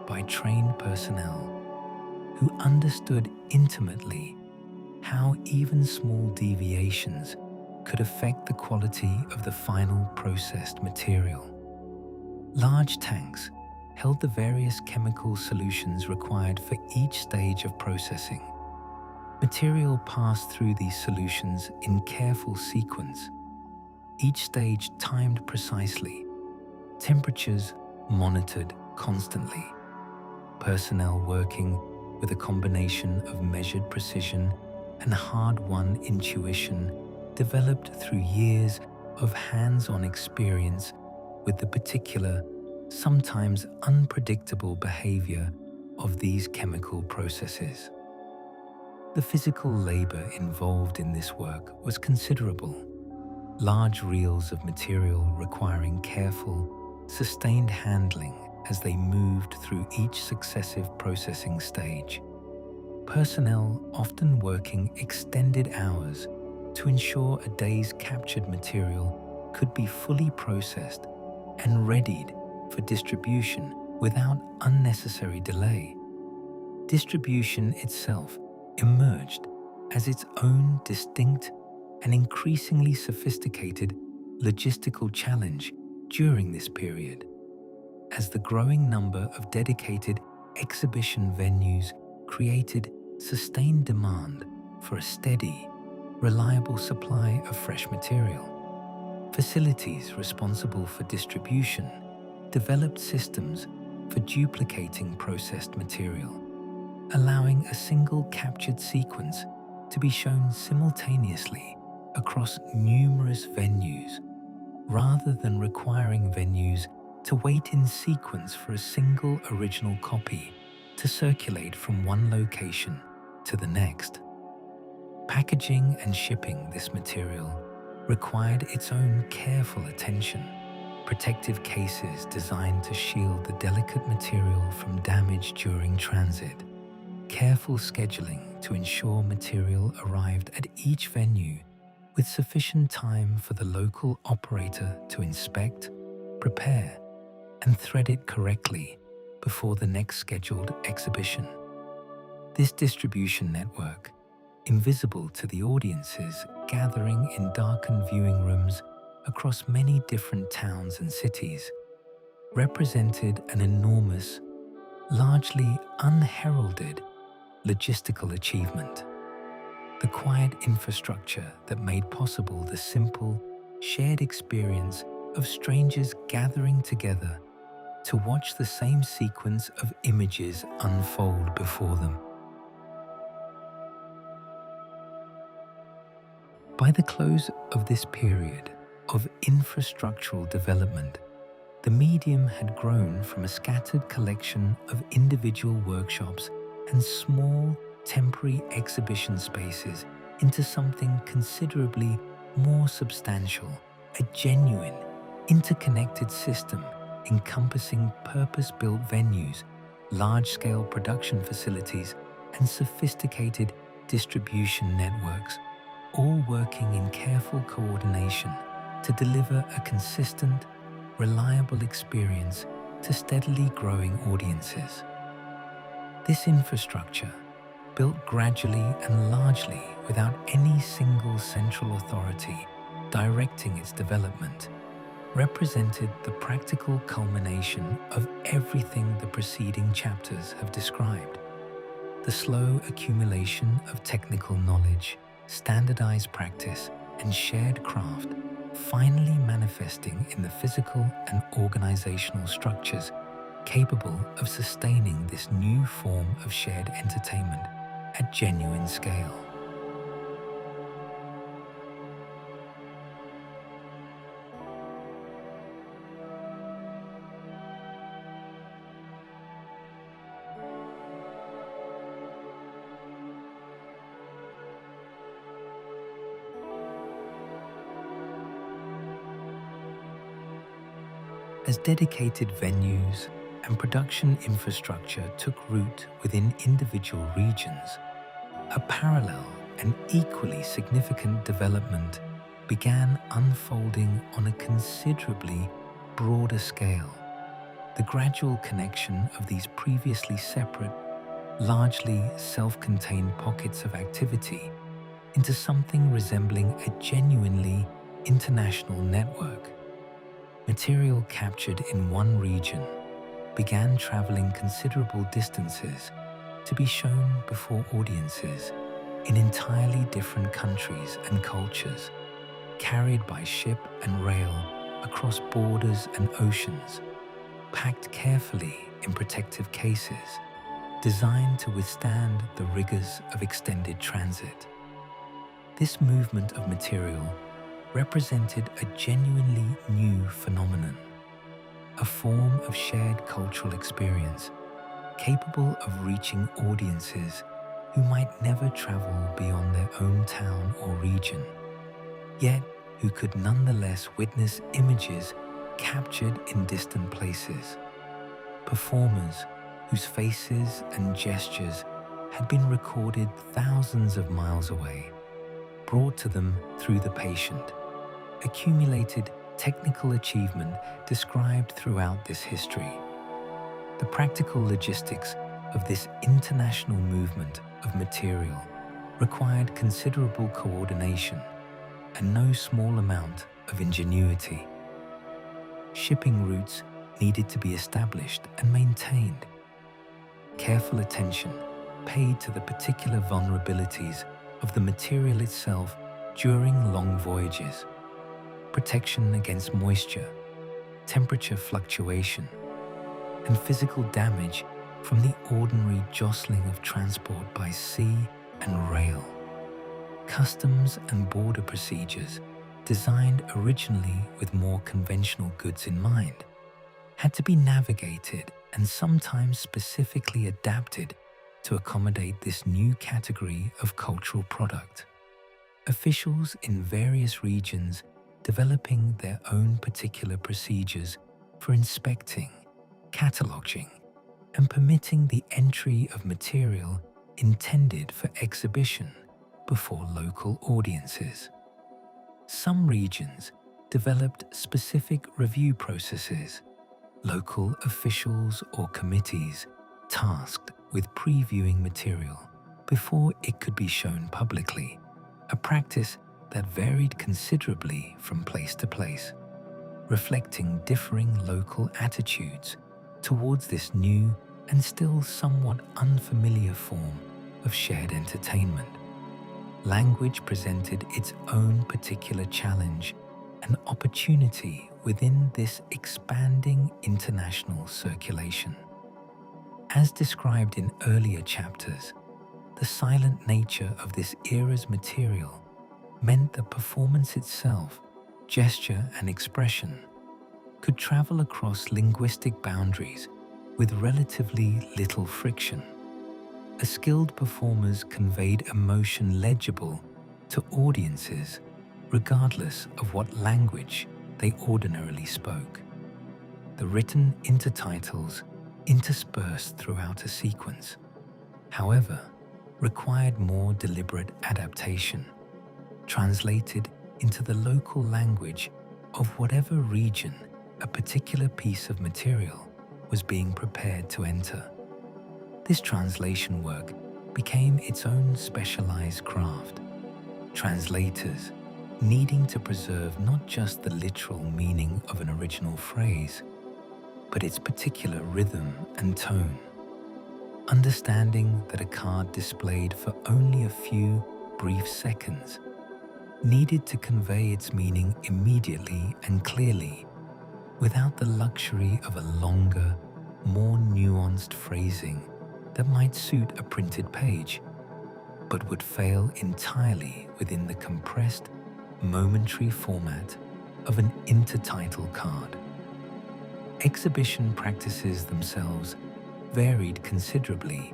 Speaker 1: by trained personnel who understood intimately how even small deviations could affect the quality of the final processed material. Large tanks held the various chemical solutions required for each stage of processing. Material passed through these solutions in careful sequence, each stage timed precisely, temperatures monitored constantly, personnel working with a combination of measured precision and hard-won intuition developed through years of hands-on experience with the particular, sometimes unpredictable behavior of these chemical processes. The physical labor involved in this work was considerable. Large reels of material requiring careful, sustained handling as they moved through each successive processing stage. Personnel often working extended hours to ensure a day's captured material could be fully processed and readied for distribution without unnecessary delay. Distribution itself emerged as its own distinct and increasingly sophisticated logistical challenge during this period, as the growing number of dedicated exhibition venues created sustained demand for a steady, reliable supply of fresh material. Facilities responsible for distribution developed systems for duplicating processed material, allowing a single captured sequence to be shown simultaneously across numerous venues, rather than requiring venues to wait in sequence for a single original copy to circulate from one location to the next. Packaging and shipping this material required its own careful attention. Protective cases designed to shield the delicate material from damage during transit. Careful scheduling to ensure material arrived at each venue with sufficient time for the local operator to inspect, prepare, and thread it correctly before the next scheduled exhibition. This distribution network, invisible to the audiences gathering in darkened viewing rooms across many different towns and cities, represented an enormous, largely unheralded logistical achievement. The quiet infrastructure that made possible the simple, shared experience of strangers gathering together to watch the same sequence of images unfold before them. By the close of this period of infrastructural development, the medium had grown from a scattered collection of individual workshops and small, temporary exhibition spaces into something considerably more substantial, a genuine, interconnected system encompassing purpose-built venues, large-scale production facilities, and sophisticated distribution networks, all working in careful coordination to deliver a consistent, reliable experience to steadily growing audiences. This infrastructure, built gradually and largely without any single central authority directing its development, represented the practical culmination of everything the preceding chapters have described. The slow accumulation of technical knowledge, standardized practice, and shared craft, finally manifesting in the physical and organizational structures capable of sustaining this new form of shared entertainment at genuine scale. As dedicated venues and production infrastructure took root within individual regions, a parallel and equally significant development began unfolding on a considerably broader scale. The gradual connection of these previously separate, largely self-contained pockets of activity into something resembling a genuinely international network. Material captured in one region began traveling considerable distances to be shown before audiences in entirely different countries and cultures, carried by ship and rail across borders and oceans, packed carefully in protective cases, designed to withstand the rigors of extended transit. This movement of material represented a genuinely new phenomenon, a form of shared cultural experience capable of reaching audiences who might never travel beyond their own town or region, yet who could nonetheless witness images captured in distant places. Performers whose faces and gestures had been recorded thousands of miles away, brought to them through the patient, accumulated technical achievement described throughout this history. The practical logistics of this international movement of material required considerable coordination and no small amount of ingenuity. Shipping routes needed to be established and maintained. Careful attention paid to the particular vulnerabilities of the material itself during long voyages. Protection against moisture, temperature fluctuation, and physical damage from the ordinary jostling of transport by sea and rail. Customs and border procedures, designed originally with more conventional goods in mind, had to be navigated and sometimes specifically adapted to accommodate this new category of cultural product. Officials in various regions developing their own particular procedures for inspecting, cataloging, and permitting the entry of material intended for exhibition before local audiences. Some regions developed specific review processes, local officials or committees tasked with previewing material before it could be shown publicly, a practice that varied considerably from place to place, reflecting differing local attitudes towards this new and still somewhat unfamiliar form of shared entertainment. Language presented its own particular challenge and opportunity within this expanding international circulation. As described in earlier chapters, the silent nature of this era's material meant that performance itself, gesture and expression, could travel across linguistic boundaries with relatively little friction. As skilled performers conveyed emotion legible to audiences regardless of what language they ordinarily spoke. The written intertitles interspersed throughout a sequence, however, required more deliberate adaptation, translated into the local language of whatever region a particular piece of material was being prepared to enter. This translation work became its own specialized craft. Translators needing to preserve not just the literal meaning of an original phrase, but its particular rhythm and tone. Understanding that a card displayed for only a few brief seconds needed to convey its meaning immediately and clearly, without the luxury of a longer, more nuanced phrasing that might suit a printed page, but would fail entirely within the compressed, momentary format of an intertitle card. Exhibition practices themselves varied considerably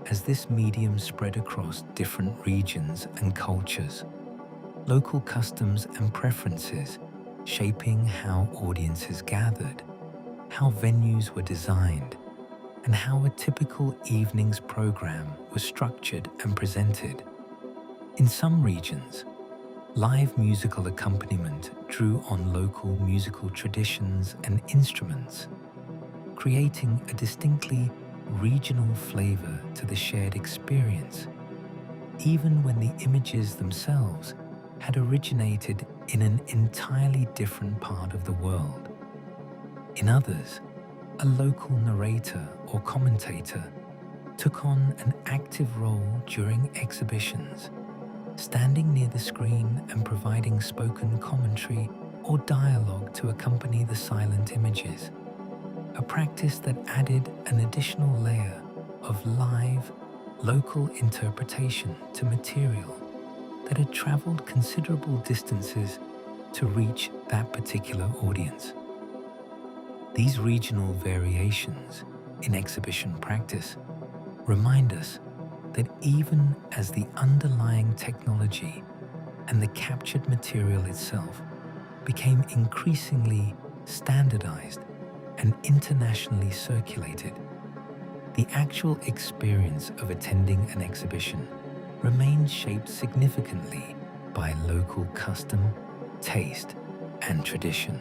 Speaker 1: as this medium spread across different regions and cultures, local customs and preferences shaping how audiences gathered, how venues were designed, and how a typical evening's program was structured and presented. In some regions, live musical accompaniment drew on local musical traditions and instruments, creating a distinctly regional flavor to the shared experience, even when the images themselves had originated in an entirely different part of the world. In others, a local narrator or commentator took on an active role during exhibitions, standing near the screen and providing spoken commentary or dialogue to accompany the silent images, a practice that added an additional layer of live, local interpretation to material that had traveled considerable distances to reach that particular audience. These regional variations in exhibition practice remind us that even as the underlying technology and the captured material itself became increasingly standardized and internationally circulated, the actual experience of attending an exhibition remained shaped significantly by local custom, taste, and tradition.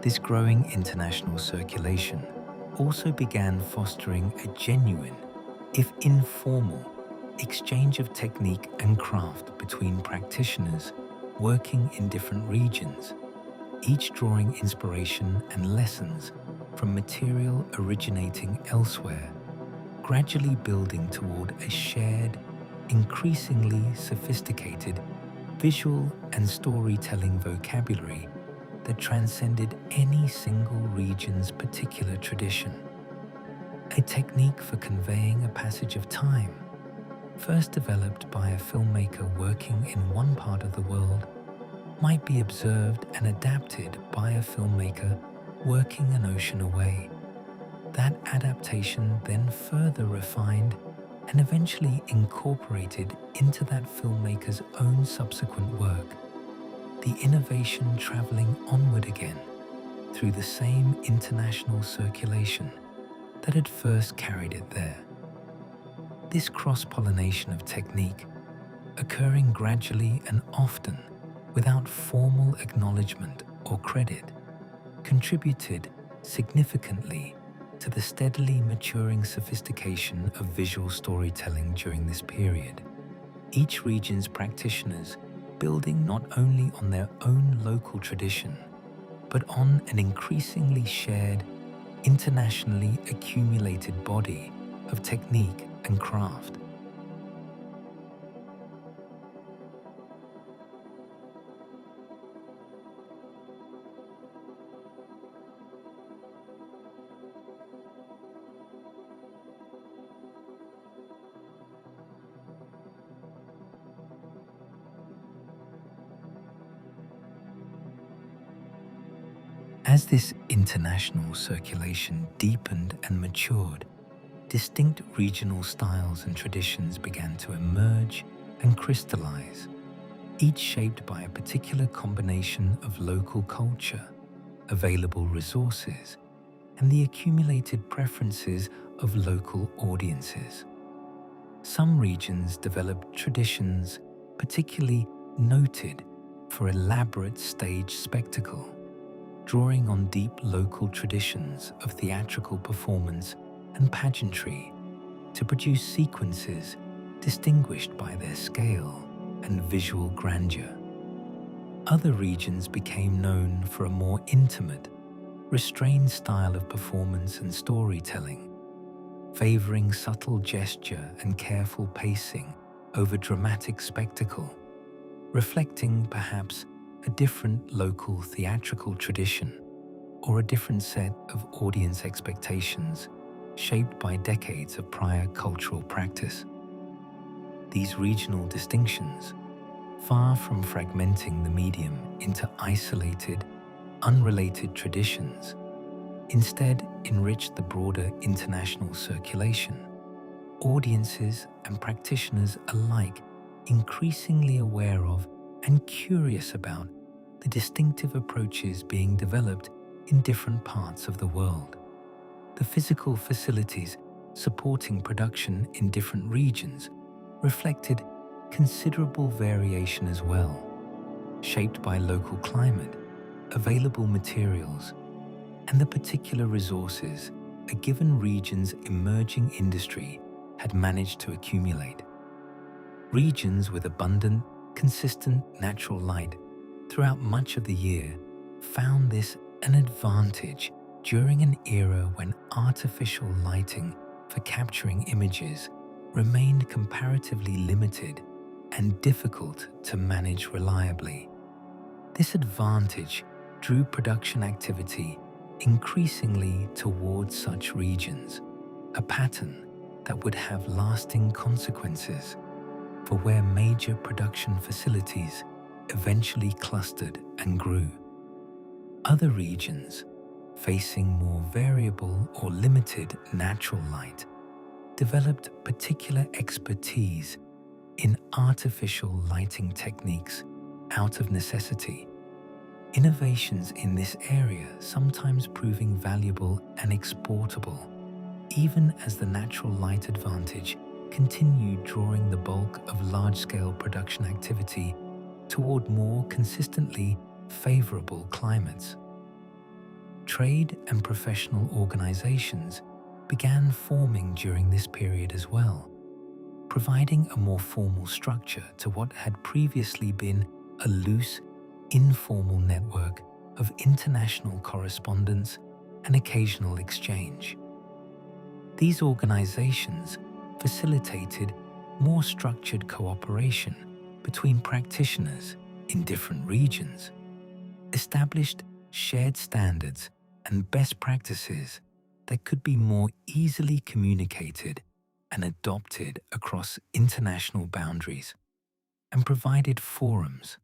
Speaker 1: This growing international circulation also began fostering a genuine, if informal, exchange of technique and craft between practitioners working in different regions, each drawing inspiration and lessons from material originating elsewhere, gradually building toward a shared, increasingly sophisticated visual and storytelling vocabulary that transcended any single region's particular tradition. A technique for conveying a passage of time, first developed by a filmmaker working in one part of the world, might be observed and adapted by a filmmaker working an ocean away. That adaptation then further refined and eventually incorporated into that filmmaker's own subsequent work, the innovation traveling onward again through the same international circulation that had first carried it there. This cross-pollination of technique, occurring gradually and often without formal acknowledgement or credit, contributed significantly to the steadily maturing sophistication of visual storytelling during this period. Each region's practitioners building not only on their own local tradition, but on an increasingly shared, internationally accumulated body of technique and craft. As this international circulation deepened and matured, distinct regional styles and traditions began to emerge and crystallize, each shaped by a particular combination of local culture, available resources, and the accumulated preferences of local audiences. Some regions developed traditions particularly noted for elaborate stage spectacle, drawing on deep local traditions of theatrical performance and pageantry to produce sequences distinguished by their scale and visual grandeur. Other regions became known for a more intimate, restrained style of performance and storytelling, favoring subtle gesture and careful pacing over dramatic spectacle, reflecting perhaps a different local theatrical tradition or a different set of audience expectations shaped by decades of prior cultural practice. These regional distinctions, far from fragmenting the medium into isolated, unrelated traditions, instead enriched the broader international circulation. Audiences and practitioners alike increasingly aware of and curious about the distinctive approaches being developed in different parts of the world. The physical facilities supporting production in different regions reflected considerable variation as well, shaped by local climate, available materials, and the particular resources a given region's emerging industry had managed to accumulate. Regions with abundant, consistent natural light throughout much of the year found this an advantage during an era when artificial lighting for capturing images remained comparatively limited and difficult to manage reliably. This advantage drew production activity increasingly towards such regions, a pattern that would have lasting consequences for where major production facilities eventually clustered and grew. Other regions, facing more variable or limited natural light, developed particular expertise in artificial lighting techniques out of necessity. Innovations in this area sometimes proving valuable and exportable, even as the natural light advantage continued drawing the bulk of large-scale production activity toward more consistently favorable climates. Trade and professional organizations began forming during this period as well, providing a more formal structure to what had previously been a loose, informal network of international correspondence and occasional exchange. These organizations facilitated more structured cooperation between practitioners in different regions, established shared standards and best practices that could be more easily communicated and adopted across international boundaries, and provided forums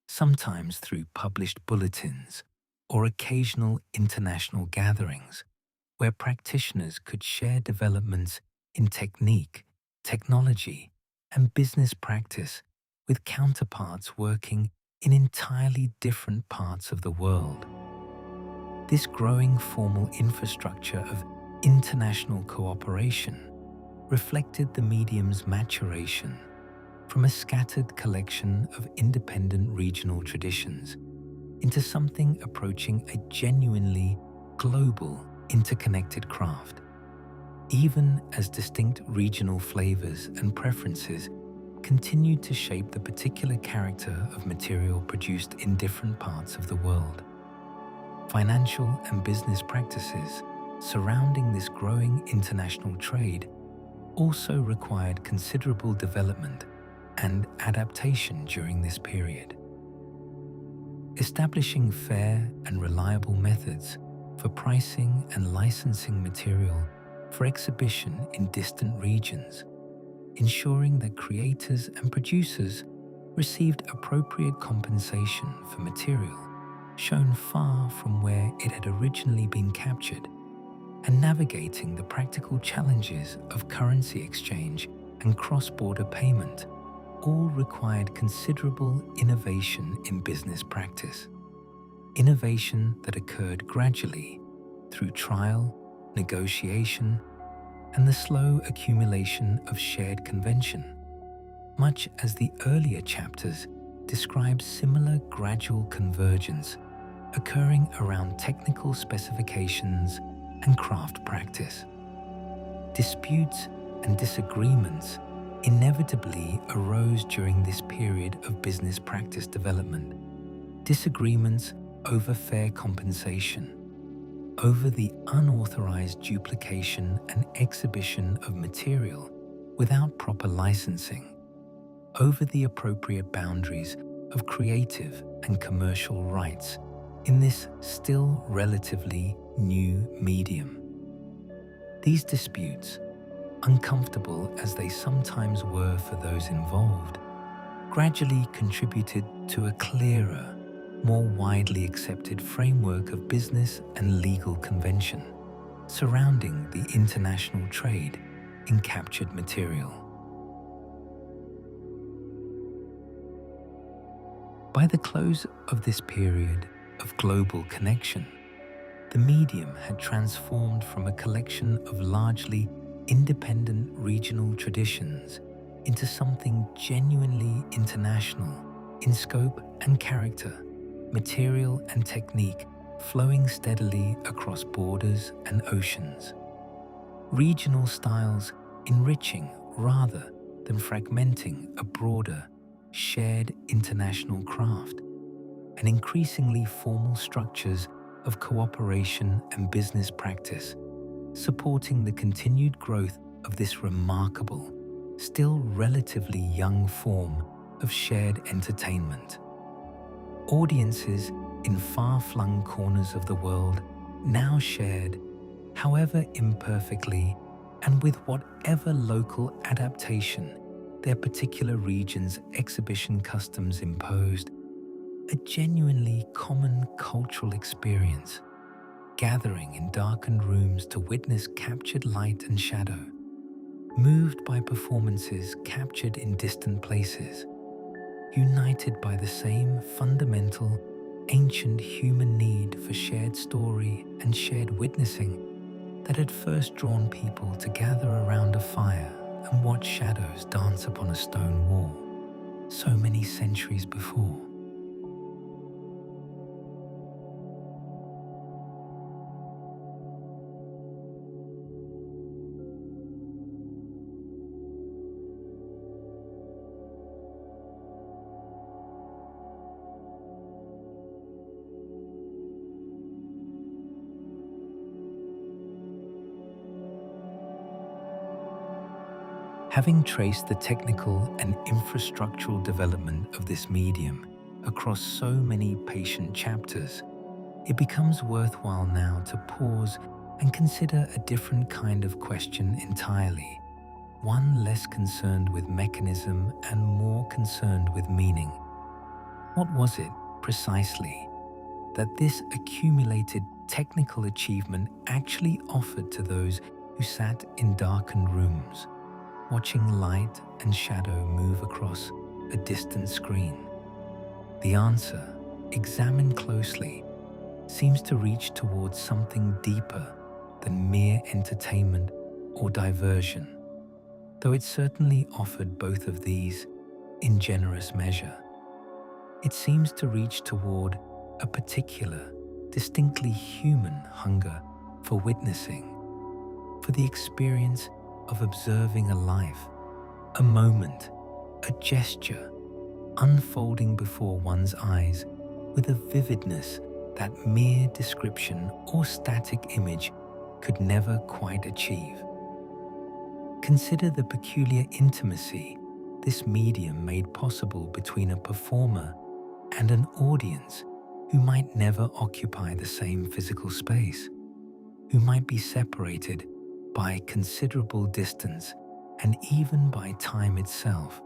Speaker 1: sometimes through published bulletins or occasional international gatherings where practitioners could share developments in technique, technology, and business practice with counterparts working in entirely different parts of the world. This growing formal infrastructure of international cooperation reflected the medium's maturation from a scattered collection of independent regional traditions into something approaching a genuinely global, interconnected craft. Even as distinct regional flavors and preferences continued to shape the particular character of material produced in different parts of the world. Financial and business practices surrounding this growing international trade also required considerable development and adaptation during this period. Establishing fair and reliable methods for pricing and licensing material for exhibition in distant regions, ensuring that creators and producers received appropriate compensation for material shown far from where it had originally been captured, and navigating the practical challenges of currency exchange and cross-border payment all required considerable innovation in business practice. Innovation that occurred gradually through trial, negotiation, and the slow accumulation of shared convention, much as the earlier chapters describe similar gradual convergence occurring around technical specifications and craft practice. Disputes and disagreements inevitably arose during this period of business practice development. Disagreements over fair compensation, over the unauthorized duplication and exhibition of material without proper licensing, over the appropriate boundaries of creative and commercial rights in this still relatively new medium. These disputes, uncomfortable as they sometimes were for those involved, gradually contributed to a clearer, more widely accepted framework of business and legal convention surrounding the international trade in captured material. By the close of this period of global connection, the medium had transformed from a collection of largely independent regional traditions into something genuinely international in scope and character, material and technique flowing steadily across borders and oceans. Regional styles enriching rather than fragmenting a broader, shared international craft, and increasingly formal structures of cooperation and business practice, supporting the continued growth of this remarkable, still relatively young form of shared entertainment. Audiences in far-flung corners of the world now shared, however imperfectly and with whatever local adaptation their particular region's exhibition customs imposed, a genuinely common cultural experience, gathering in darkened rooms to witness captured light and shadow, moved by performances captured in distant places, united by the same fundamental, ancient human need for shared story and shared witnessing that had first drawn people to gather around a fire and watch shadows dance upon a stone wall so many centuries before. Having traced the technical and infrastructural development of this medium across so many patient chapters, it becomes worthwhile now to pause and consider a different kind of question entirely, one less concerned with mechanism and more concerned with meaning. What was it, precisely, that this accumulated technical achievement actually offered to those who sat in darkened rooms, watching light and shadow move across a distant screen? The answer, examined closely, seems to reach towards something deeper than mere entertainment or diversion, though it certainly offered both of these in generous measure. It seems to reach toward a particular, distinctly human hunger for witnessing, for the experience of observing a life, a moment, a gesture, unfolding before one's eyes with a vividness that mere description or static image could never quite achieve. Consider the peculiar intimacy this medium made possible between a performer and an audience who might never occupy the same physical space, who might be separated by considerable distance and even by time itself,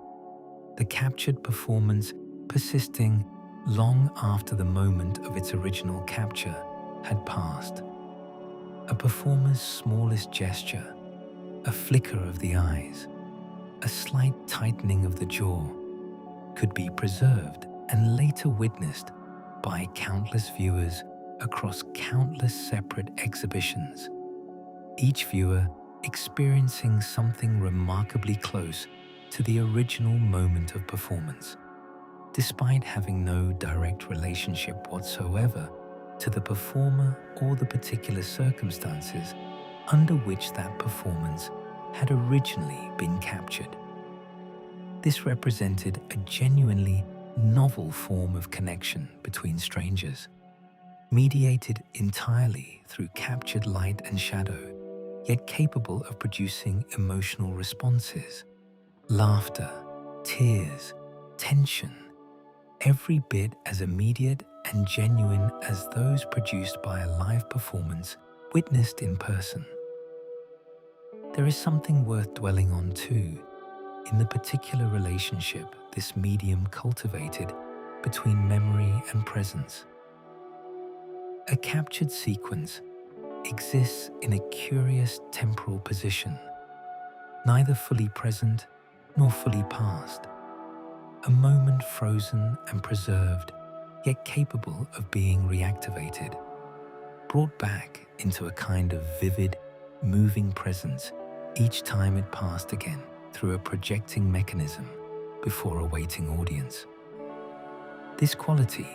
Speaker 1: the captured performance persisting long after the moment of its original capture had passed. A performer's smallest gesture, a flicker of the eyes, a slight tightening of the jaw, could be preserved and later witnessed by countless viewers across countless separate exhibitions, each viewer experiencing something remarkably close to the original moment of performance, despite having no direct relationship whatsoever to the performer or the particular circumstances under which that performance had originally been captured. This represented a genuinely novel form of connection between strangers, mediated entirely through captured light and shadow, yet capable of producing emotional responses, laughter, tears, tension, every bit as immediate and genuine as those produced by a live performance witnessed in person. There is something worth dwelling on too, in the particular relationship this medium cultivated between memory and presence. A captured sequence exists in a curious temporal position, neither fully present nor fully past, a moment frozen and preserved, yet capable of being reactivated, brought back into a kind of vivid, moving presence each time it passed again through a projecting mechanism before a waiting audience. This quality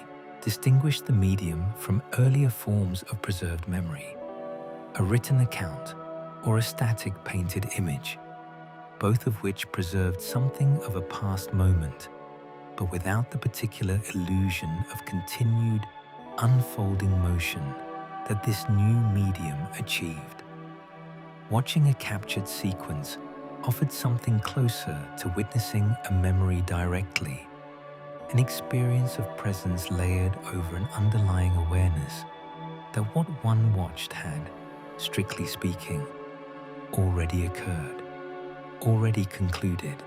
Speaker 1: distinguished the medium from earlier forms of preserved memory, a written account or a static painted image, both of which preserved something of a past moment, but without the particular illusion of continued, unfolding motion that this new medium achieved. Watching a captured sequence offered something closer to witnessing a memory directly, an experience of presence layered over an underlying awareness that what one watched had, strictly speaking, already occurred, already concluded,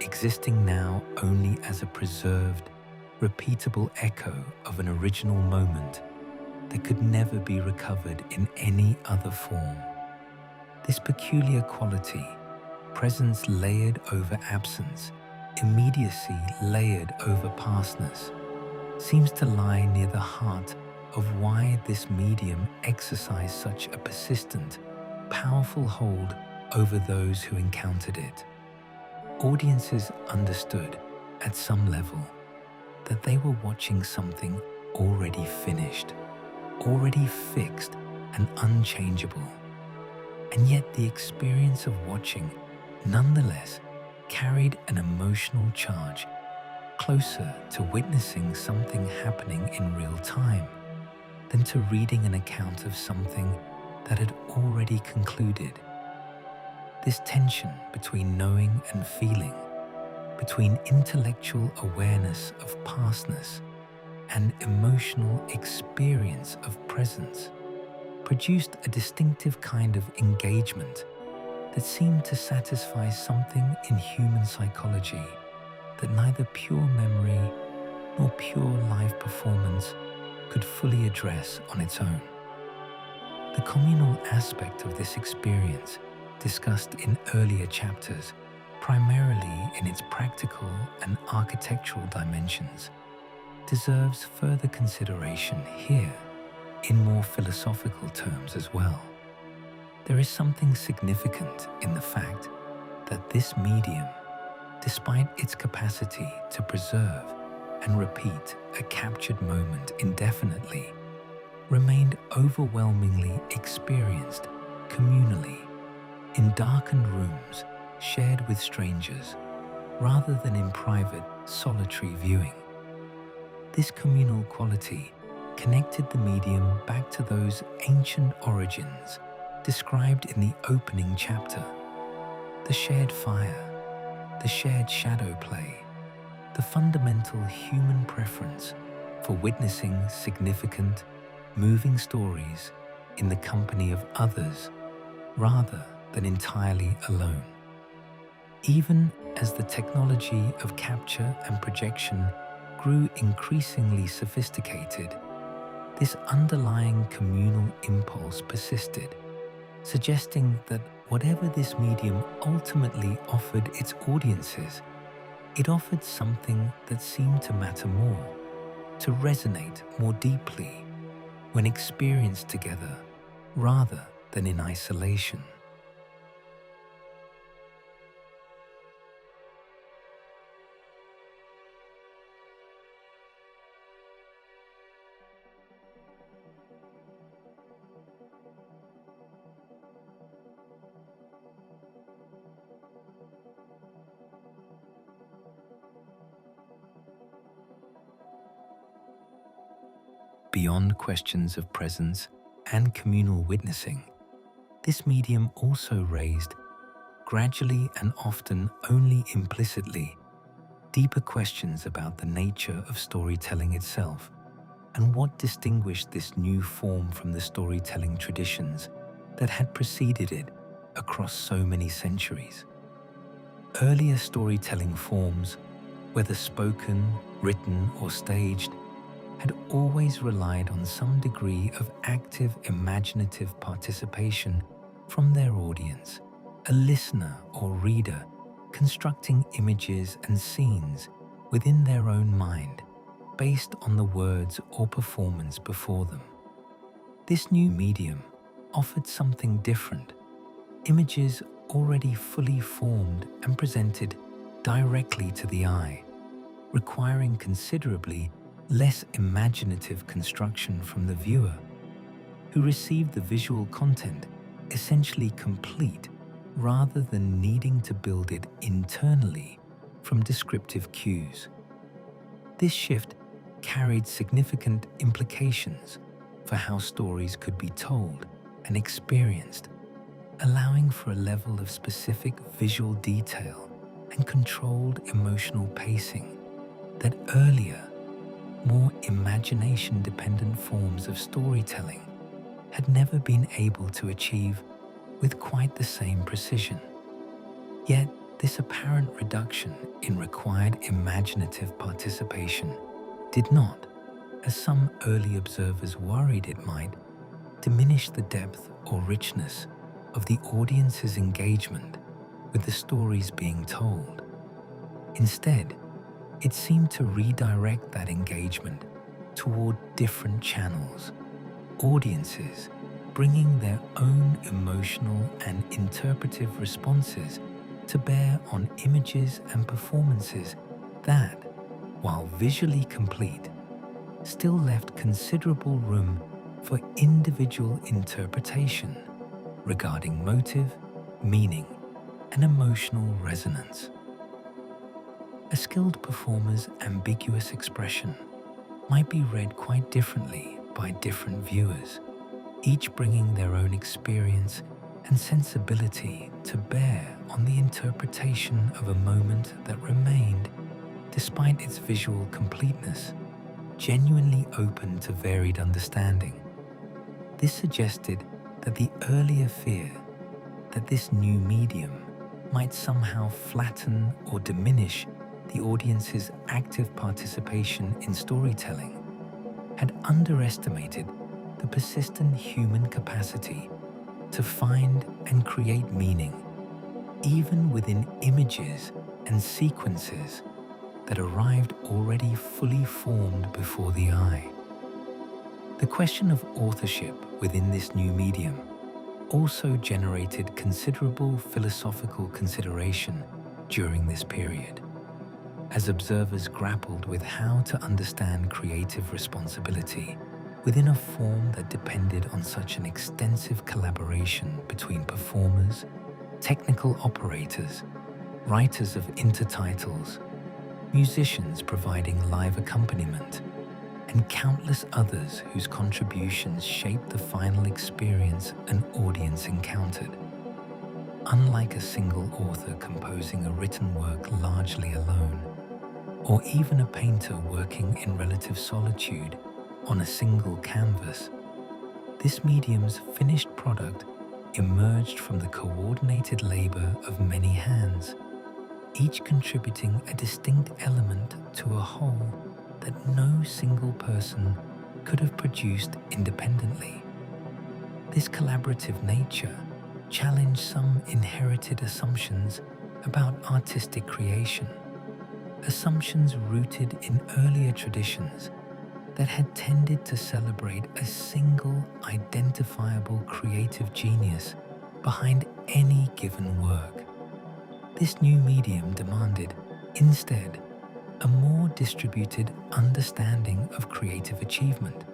Speaker 1: existing now only as a preserved, repeatable echo of an original moment that could never be recovered in any other form. This peculiar quality, presence layered over absence, immediacy layered over pastness, seems to lie near the heart of why this medium exercised such a persistent, powerful hold over those who encountered it. Audiences understood, at some level, that they were watching something already finished, already fixed and unchangeable. And yet the experience of watching, nonetheless, carried an emotional charge, closer to witnessing something happening in real time than to reading an account of something that had already concluded. This tension between knowing and feeling, between intellectual awareness of pastness and emotional experience of presence, produced a distinctive kind of engagement that seemed to satisfy something in human psychology that neither pure memory nor pure live performance could fully address on its own. The communal aspect of this experience, discussed in earlier chapters, primarily in its practical and architectural dimensions, deserves further consideration here in more philosophical terms as well. There is something significant in the fact that this medium, despite its capacity to preserve and repeat a captured moment indefinitely, remained overwhelmingly experienced communally in darkened rooms shared with strangers rather than in private, solitary viewing. This communal quality connected the medium back to those ancient origins described in the opening chapter: the shared fire, the shared shadow play, the fundamental human preference for witnessing significant, moving stories in the company of others rather than entirely alone. Even as the technology of capture and projection grew increasingly sophisticated, this underlying communal impulse persisted, suggesting that whatever this medium ultimately offered its audiences, it offered something that seemed to matter more, to resonate more deeply when experienced together rather than in isolation. Beyond questions of presence and communal witnessing, this medium also raised, gradually and often only implicitly, deeper questions about the nature of storytelling itself and what distinguished this new form from the storytelling traditions that had preceded it across so many centuries. Earlier storytelling forms, whether spoken, written, or staged, had always relied on some degree of active imaginative participation from their audience, a listener or reader constructing images and scenes within their own mind based on the words or performance before them. This new medium offered something different, images already fully formed and presented directly to the eye, requiring considerably less imaginative construction from the viewer, who received the visual content essentially complete rather than needing to build it internally from descriptive cues. This shift carried significant implications for how stories could be told and experienced, allowing for a level of specific visual detail and controlled emotional pacing that earlier, more imagination-dependent forms of storytelling had never been able to achieve with quite the same precision. Yet, this apparent reduction in required imaginative participation did not, as some early observers worried it might, diminish the depth or richness of the audience's engagement with the stories being told. Instead, it seemed to redirect that engagement toward different channels, audiences bringing their own emotional and interpretive responses to bear on images and performances that, while visually complete, still left considerable room for individual interpretation regarding motive, meaning, and emotional resonance. A skilled performer's ambiguous expression might be read quite differently by different viewers, each bringing their own experience and sensibility to bear on the interpretation of a moment that remained, despite its visual completeness, genuinely open to varied understanding. This suggested that the earlier fear that this new medium might somehow flatten or diminish the the audience's active participation in storytelling, had underestimated the persistent human capacity to find and create meaning, even within images and sequences that arrived already fully formed before the eye. The question of authorship within this new medium also generated considerable philosophical consideration during this period, as observers grappled with how to understand creative responsibility within a form that depended on such an extensive collaboration between performers, technical operators, writers of intertitles, musicians providing live accompaniment, and countless others whose contributions shaped the final experience an audience encountered. Unlike a single author composing a written work largely alone, or even a painter working in relative solitude on a single canvas, this medium's finished product emerged from the coordinated labor of many hands, each contributing a distinct element to a whole that no single person could have produced independently. This collaborative nature challenged some inherited assumptions about artistic creation, assumptions rooted in earlier traditions that had tended to celebrate a single identifiable creative genius behind any given work. This new medium demanded, instead, a more distributed understanding of creative achievement,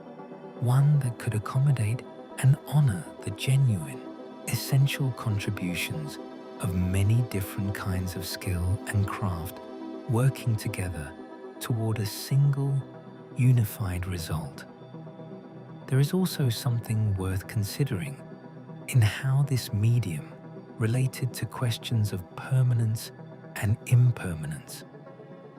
Speaker 1: one that could accommodate and honor the genuine, essential contributions of many different kinds of skill and craft working together toward a single, unified result. There is also something worth considering in how this medium related to questions of permanence and impermanence,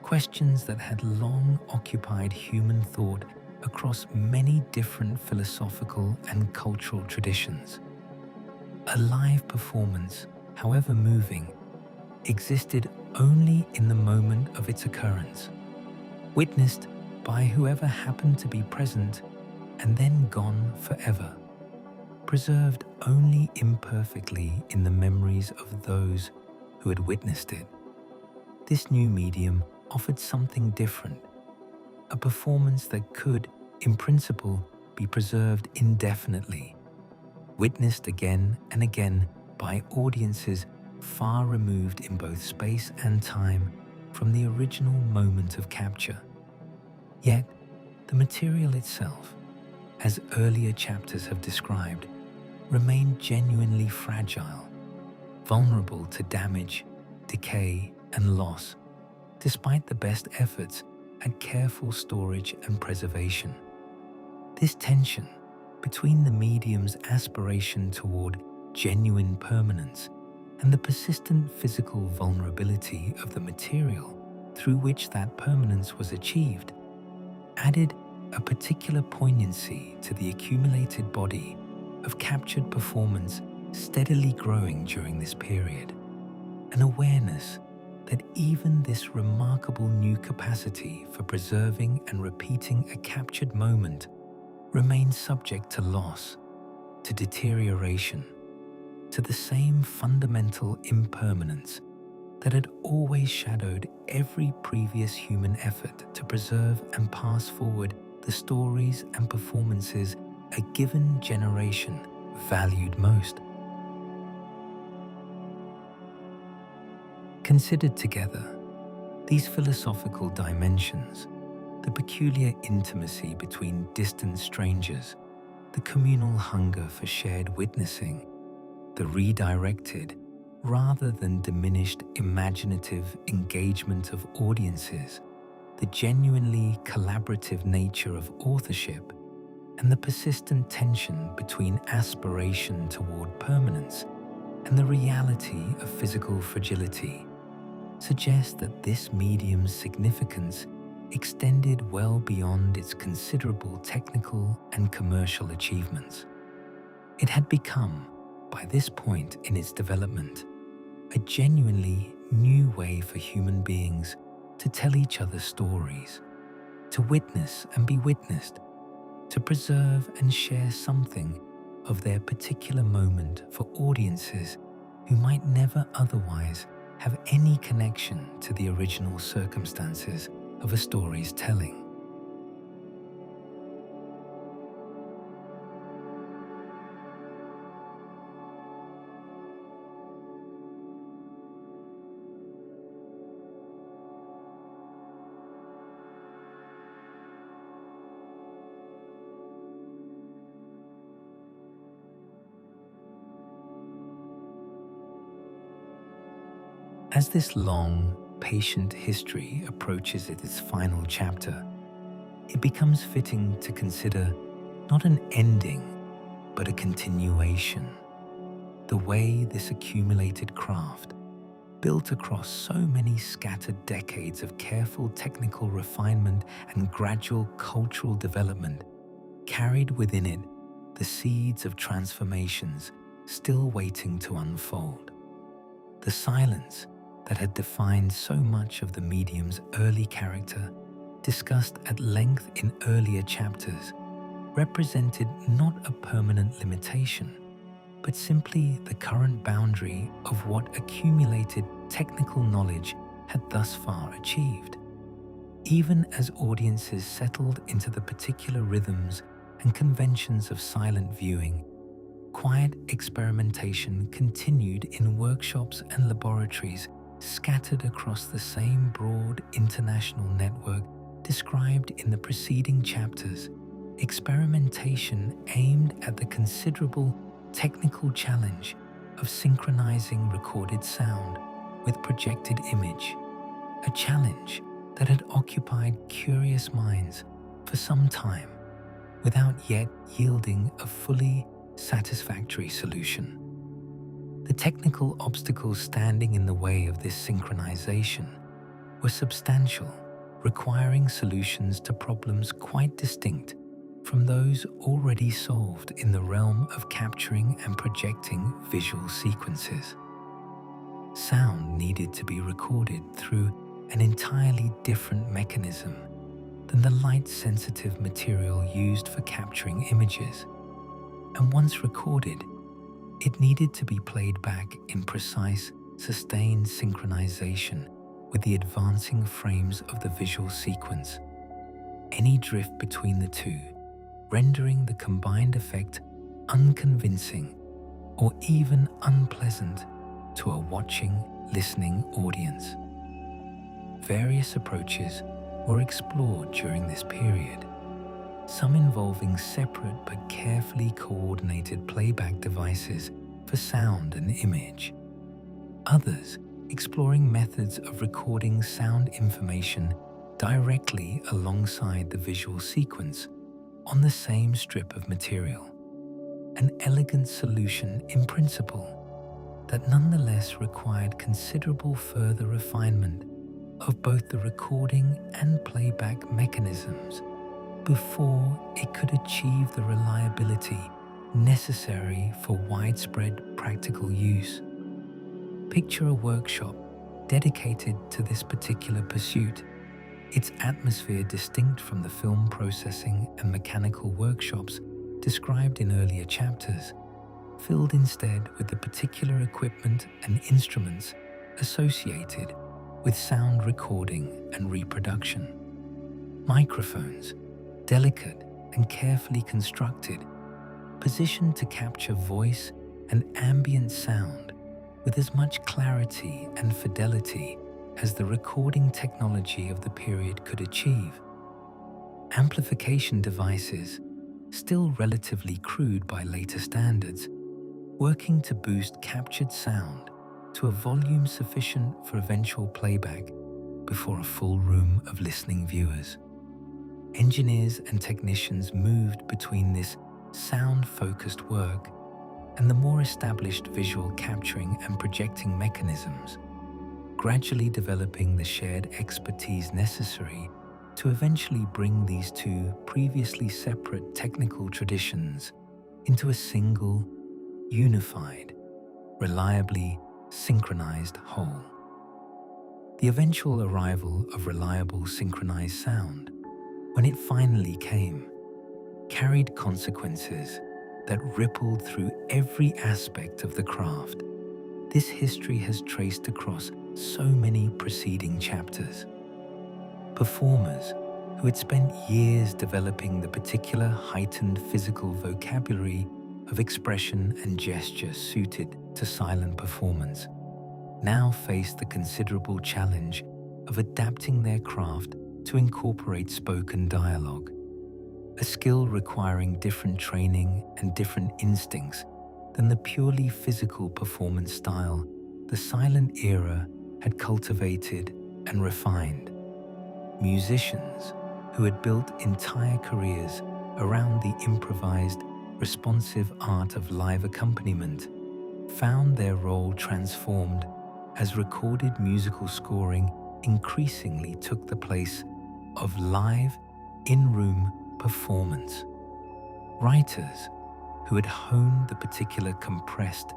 Speaker 1: questions that had long occupied human thought across many different philosophical and cultural traditions. A live performance, however moving, existed only in the moment of its occurrence, witnessed by whoever happened to be present and then gone forever, preserved only imperfectly in the memories of those who had witnessed it. This new medium offered something different, a performance that could, in principle, be preserved indefinitely, witnessed again and again by audiences far removed in both space and time from the original moment of capture. Yet, the material itself, as earlier chapters have described, remained genuinely fragile, vulnerable to damage, decay, and loss, despite the best efforts at careful storage and preservation. This tension between the medium's aspiration toward genuine permanence and the persistent physical vulnerability of the material through which that permanence was achieved added a particular poignancy to the accumulated body of captured performance steadily growing during this period, an awareness that even this remarkable new capacity for preserving and repeating a captured moment remained subject to loss, to deterioration, to the same fundamental impermanence that had always shadowed every previous human effort to preserve and pass forward the stories and performances a given generation valued most. Considered together, these philosophical dimensions, the peculiar intimacy between distant strangers, the communal hunger for shared witnessing, the redirected rather than diminished imaginative engagement of audiences, the genuinely collaborative nature of authorship, and the persistent tension between aspiration toward permanence and the reality of physical fragility, suggest that this medium's significance extended well beyond its considerable technical and commercial achievements. It had become, by this point in its development, a genuinely new way for human beings to tell each other stories, to witness and be witnessed, to preserve and share something of their particular moment for audiences who might never otherwise have any connection to the original circumstances of a story's telling. As this long, patient history approaches its final chapter, it becomes fitting to consider not an ending, but a continuation. The way this accumulated craft, built across so many scattered decades of careful technical refinement and gradual cultural development, carried within it the seeds of transformations still waiting to unfold. The silence that had defined so much of the medium's early character, discussed at length in earlier chapters, represented not a permanent limitation, but simply the current boundary of what accumulated technical knowledge had thus far achieved. Even as audiences settled into the particular rhythms and conventions of silent viewing, quiet experimentation continued in workshops and laboratories scattered across the same broad international network described in the preceding chapters. Experimentation aimed at the considerable technical challenge of synchronizing recorded sound with projected image, a challenge that had occupied curious minds for some time without yet yielding a fully satisfactory solution. The technical obstacles standing in the way of this synchronization were substantial, requiring solutions to problems quite distinct from those already solved in the realm of capturing and projecting visual sequences. Sound needed to be recorded through an entirely different mechanism than the light-sensitive material used for capturing images, and once recorded, it needed to be played back in precise, sustained synchronization with the advancing frames of the visual sequence. Any drift between the two, rendering the combined effect unconvincing or even unpleasant to a watching, listening audience. Various approaches were explored during this period, some involving separate but carefully coordinated playback devices for sound and image. Others exploring methods of recording sound information directly alongside the visual sequence on the same strip of material. An elegant solution in principle that nonetheless required considerable further refinement of both the recording and playback mechanisms before it could achieve the reliability necessary for widespread practical use. Picture a workshop dedicated to this particular pursuit, its atmosphere distinct from the film processing and mechanical workshops described in earlier chapters, filled instead with the particular equipment and instruments associated with sound recording and reproduction. Microphones, delicate and carefully constructed, positioned to capture voice and ambient sound with as much clarity and fidelity as the recording technology of the period could achieve. Amplification devices, still relatively crude by later standards, working to boost captured sound to a volume sufficient for eventual playback before a full room of listening viewers. Engineers and technicians moved between this sound-focused work and the more established visual capturing and projecting mechanisms, gradually developing the shared expertise necessary to eventually bring these two previously separate technical traditions into a single, unified, reliably synchronized whole. The eventual arrival of reliable synchronized sound, when it finally came, carried consequences that rippled through every aspect of the craft. This history has traced across so many preceding chapters. Performers who had spent years developing the particular heightened physical vocabulary of expression and gesture suited to silent performance now faced the considerable challenge of adapting their craft to incorporate spoken dialogue, a skill requiring different training and different instincts than the purely physical performance style the silent era had cultivated and refined. Musicians who had built entire careers around the improvised, responsive art of live accompaniment found their role transformed as recorded musical scoring increasingly took the place of live, in-room performance. Writers who had honed the particular compressed,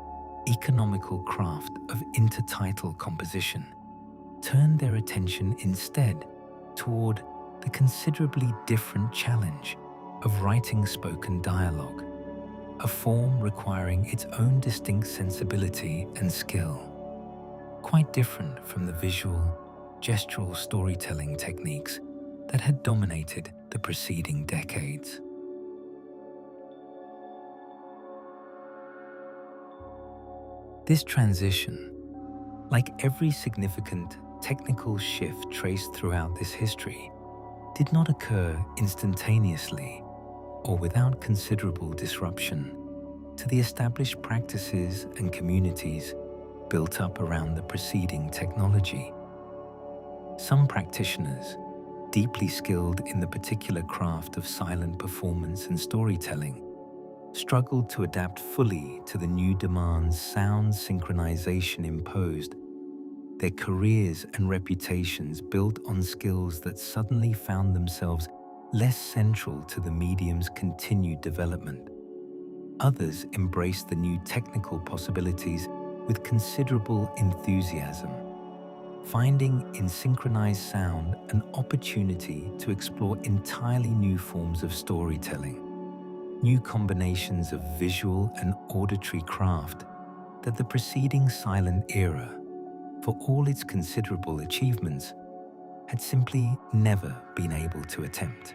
Speaker 1: economical craft of intertitle composition turned their attention instead toward the considerably different challenge of writing spoken dialogue, a form requiring its own distinct sensibility and skill, quite different from the visual, gestural storytelling techniques that had dominated the preceding decades. This transition, like every significant technical shift traced throughout this history, did not occur instantaneously or without considerable disruption to the established practices and communities built up around the preceding technology. Some practitioners, deeply skilled in the particular craft of silent performance and storytelling, struggled to adapt fully to the new demands sound synchronization imposed. Their careers and reputations built on skills that suddenly found themselves less central to the medium's continued development. Others embraced the new technical possibilities with considerable enthusiasm, finding in synchronized sound an opportunity to explore entirely new forms of storytelling, new combinations of visual and auditory craft that the preceding silent era, for all its considerable achievements, had simply never been able to attempt.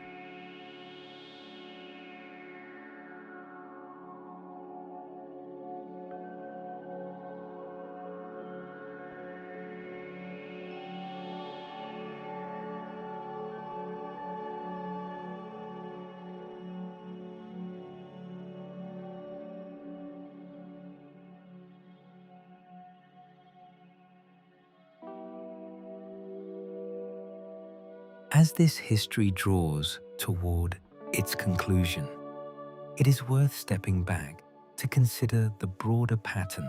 Speaker 1: As this history draws toward its conclusion, it is worth stepping back to consider the broader pattern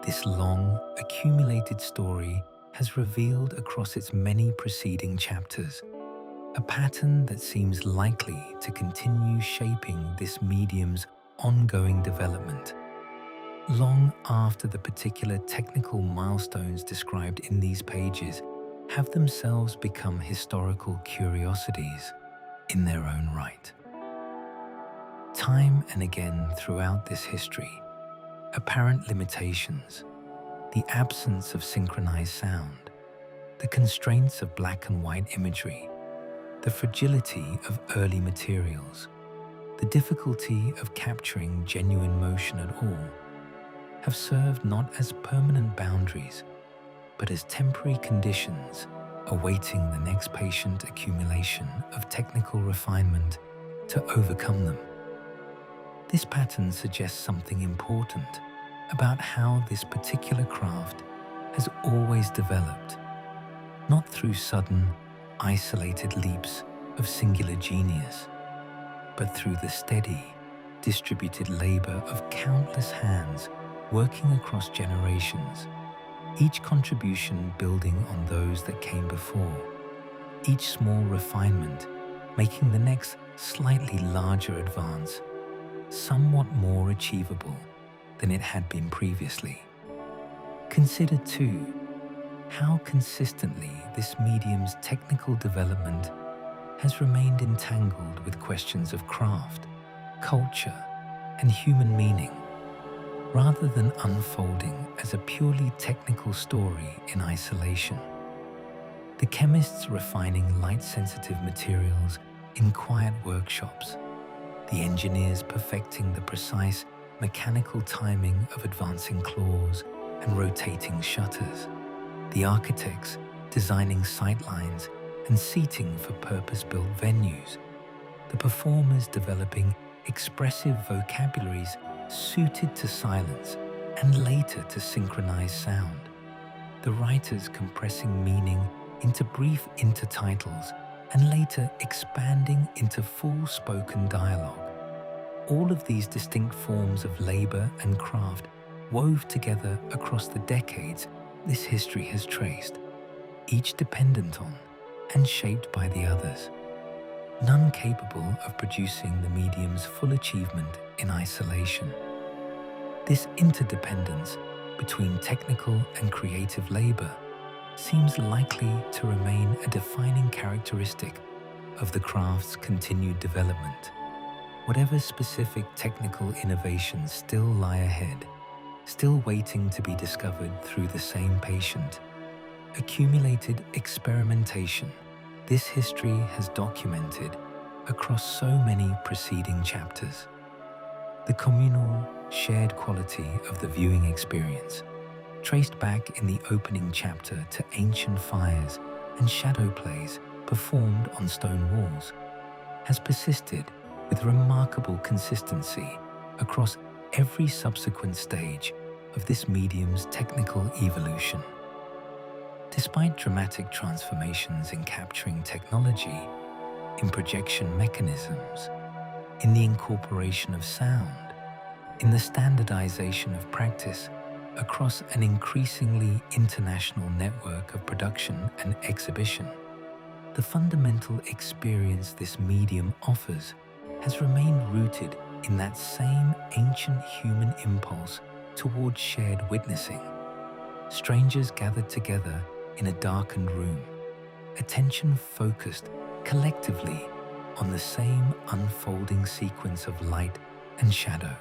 Speaker 1: this long, accumulated story has revealed across its many preceding chapters, a pattern that seems likely to continue shaping this medium's ongoing development. Long after the particular technical milestones described in these pages have themselves become historical curiosities in their own right. Time and again throughout this history, apparent limitations, the absence of synchronized sound, the constraints of black and white imagery, the fragility of early materials, the difficulty of capturing genuine motion at all, have served not as permanent boundaries, but as temporary conditions awaiting the next patient accumulation of technical refinement to overcome them. This pattern suggests something important about how this particular craft has always developed, not through sudden, isolated leaps of singular genius, but through the steady, distributed labor of countless hands working across generations, each contribution building on those that came before, each small refinement making the next slightly larger advance somewhat more achievable than it had been previously. Consider, too, how consistently this medium's technical development has remained entangled with questions of craft, culture, and human meaning, rather than unfolding as a purely technical story in isolation. The chemists refining light-sensitive materials in quiet workshops, the engineers perfecting the precise mechanical timing of advancing claws and rotating shutters, the architects designing sightlines and seating for purpose-built venues, the performers developing expressive vocabularies suited to silence and later to synchronize sound, the writers compressing meaning into brief intertitles and later expanding into full spoken dialogue. All of these distinct forms of labor and craft wove together across the decades this history has traced, each dependent on and shaped by the others, none capable of producing the medium's full achievement in isolation. This interdependence between technical and creative labor seems likely to remain a defining characteristic of the craft's continued development. Whatever specific technical innovations still lie ahead, still waiting to be discovered through the same patient, accumulated experimentation, this history has documented across so many preceding chapters. The communal, shared quality of the viewing experience, traced back in the opening chapter to ancient fires and shadow plays performed on stone walls, has persisted with remarkable consistency across every subsequent stage of this medium's technical evolution. Despite dramatic transformations in capturing technology, in projection mechanisms, in the incorporation of sound, in the standardization of practice across an increasingly international network of production and exhibition, the fundamental experience this medium offers has remained rooted in that same ancient human impulse towards shared witnessing. Strangers gathered together in a darkened room, attention focused collectively on the same unfolding sequence of light and shadow.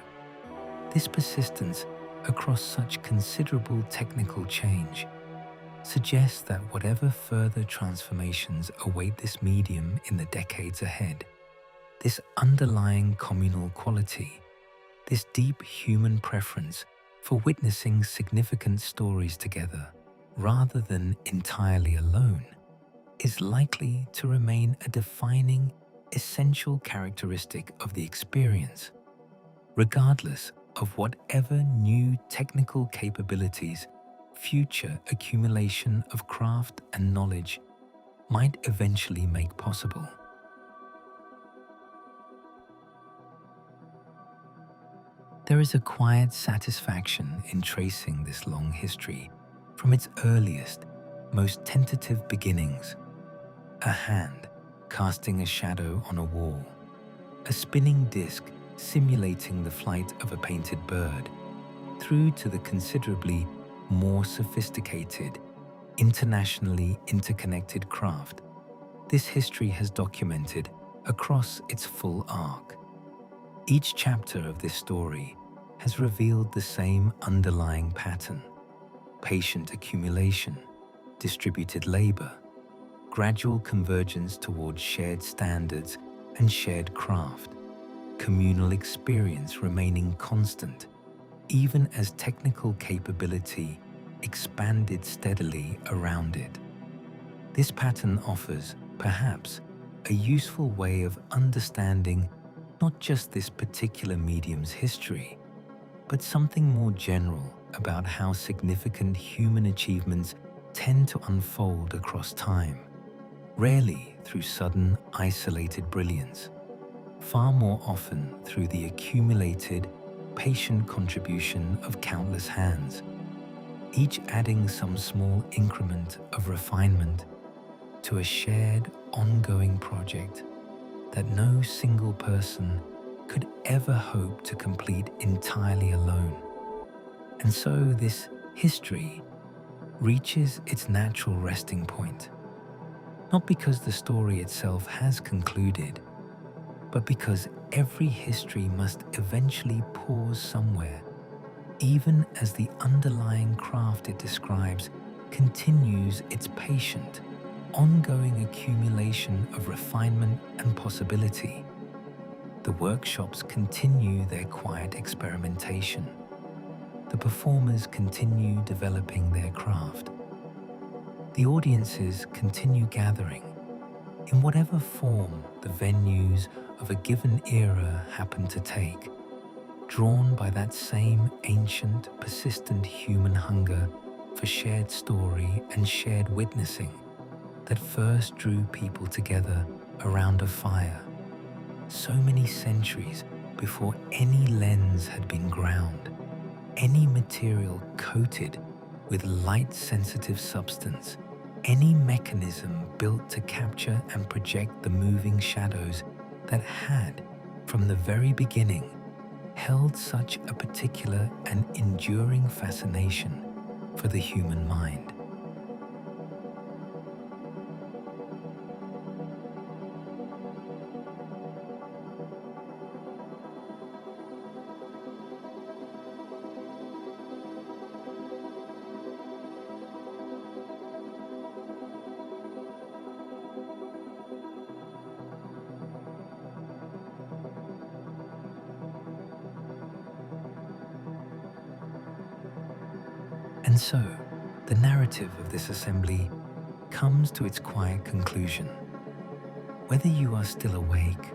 Speaker 1: This persistence across such considerable technical change suggests that whatever further transformations await this medium in the decades ahead, this underlying communal quality, this deep human preference for witnessing significant stories together rather than entirely alone, is likely to remain a defining, essential characteristic of the experience, regardless of whatever new technical capabilities future accumulation of craft and knowledge might eventually make possible. There is a quiet satisfaction in tracing this long history from its earliest, most tentative beginnings. A hand casting a shadow on a wall, a spinning disc simulating the flight of a painted bird, through to the considerably more sophisticated, internationally interconnected craft this history has documented across its full arc. Each chapter of this story has revealed the same underlying pattern: patient accumulation, distributed labor, gradual convergence towards shared standards and shared craft, communal experience remaining constant, even as technical capability expanded steadily around it. This pattern offers, perhaps, a useful way of understanding not just this particular medium's history, but something more general about how significant human achievements tend to unfold across time, rarely through sudden, isolated brilliance, far more often through the accumulated, patient contribution of countless hands, each adding some small increment of refinement to a shared, ongoing project that no single person could ever hope to complete entirely alone. And so this history, reaches its natural resting point, not because the story itself has concluded, but because every history must eventually pause somewhere, even as the underlying craft it describes continues its patient, ongoing accumulation of refinement and possibility. The workshops continue their quiet experimentation. The performers continue developing their craft. The audiences continue gathering. In whatever form the venues of a given era happen to take, drawn by that same ancient, persistent human hunger for shared story and shared witnessing that first drew people together around a fire so many centuries before any lens had been ground, any material coated with light-sensitive substance, any mechanism built to capture and project the moving shadows that had, from the very beginning, held such a particular and enduring fascination for the human mind. And so, the narrative of this assembly comes to its quiet conclusion. Whether you are still awake,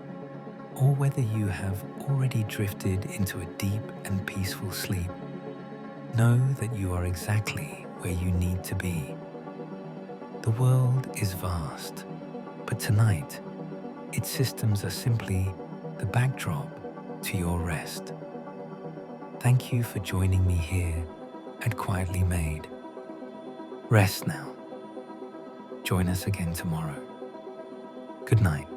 Speaker 1: or whether you have already drifted into a deep and peaceful sleep, know that you are exactly where you need to be. The world is vast, but tonight, its systems are simply the backdrop to your rest. Thank you for joining me here at Quietly Made. Rest now. Join us again tomorrow. Good night.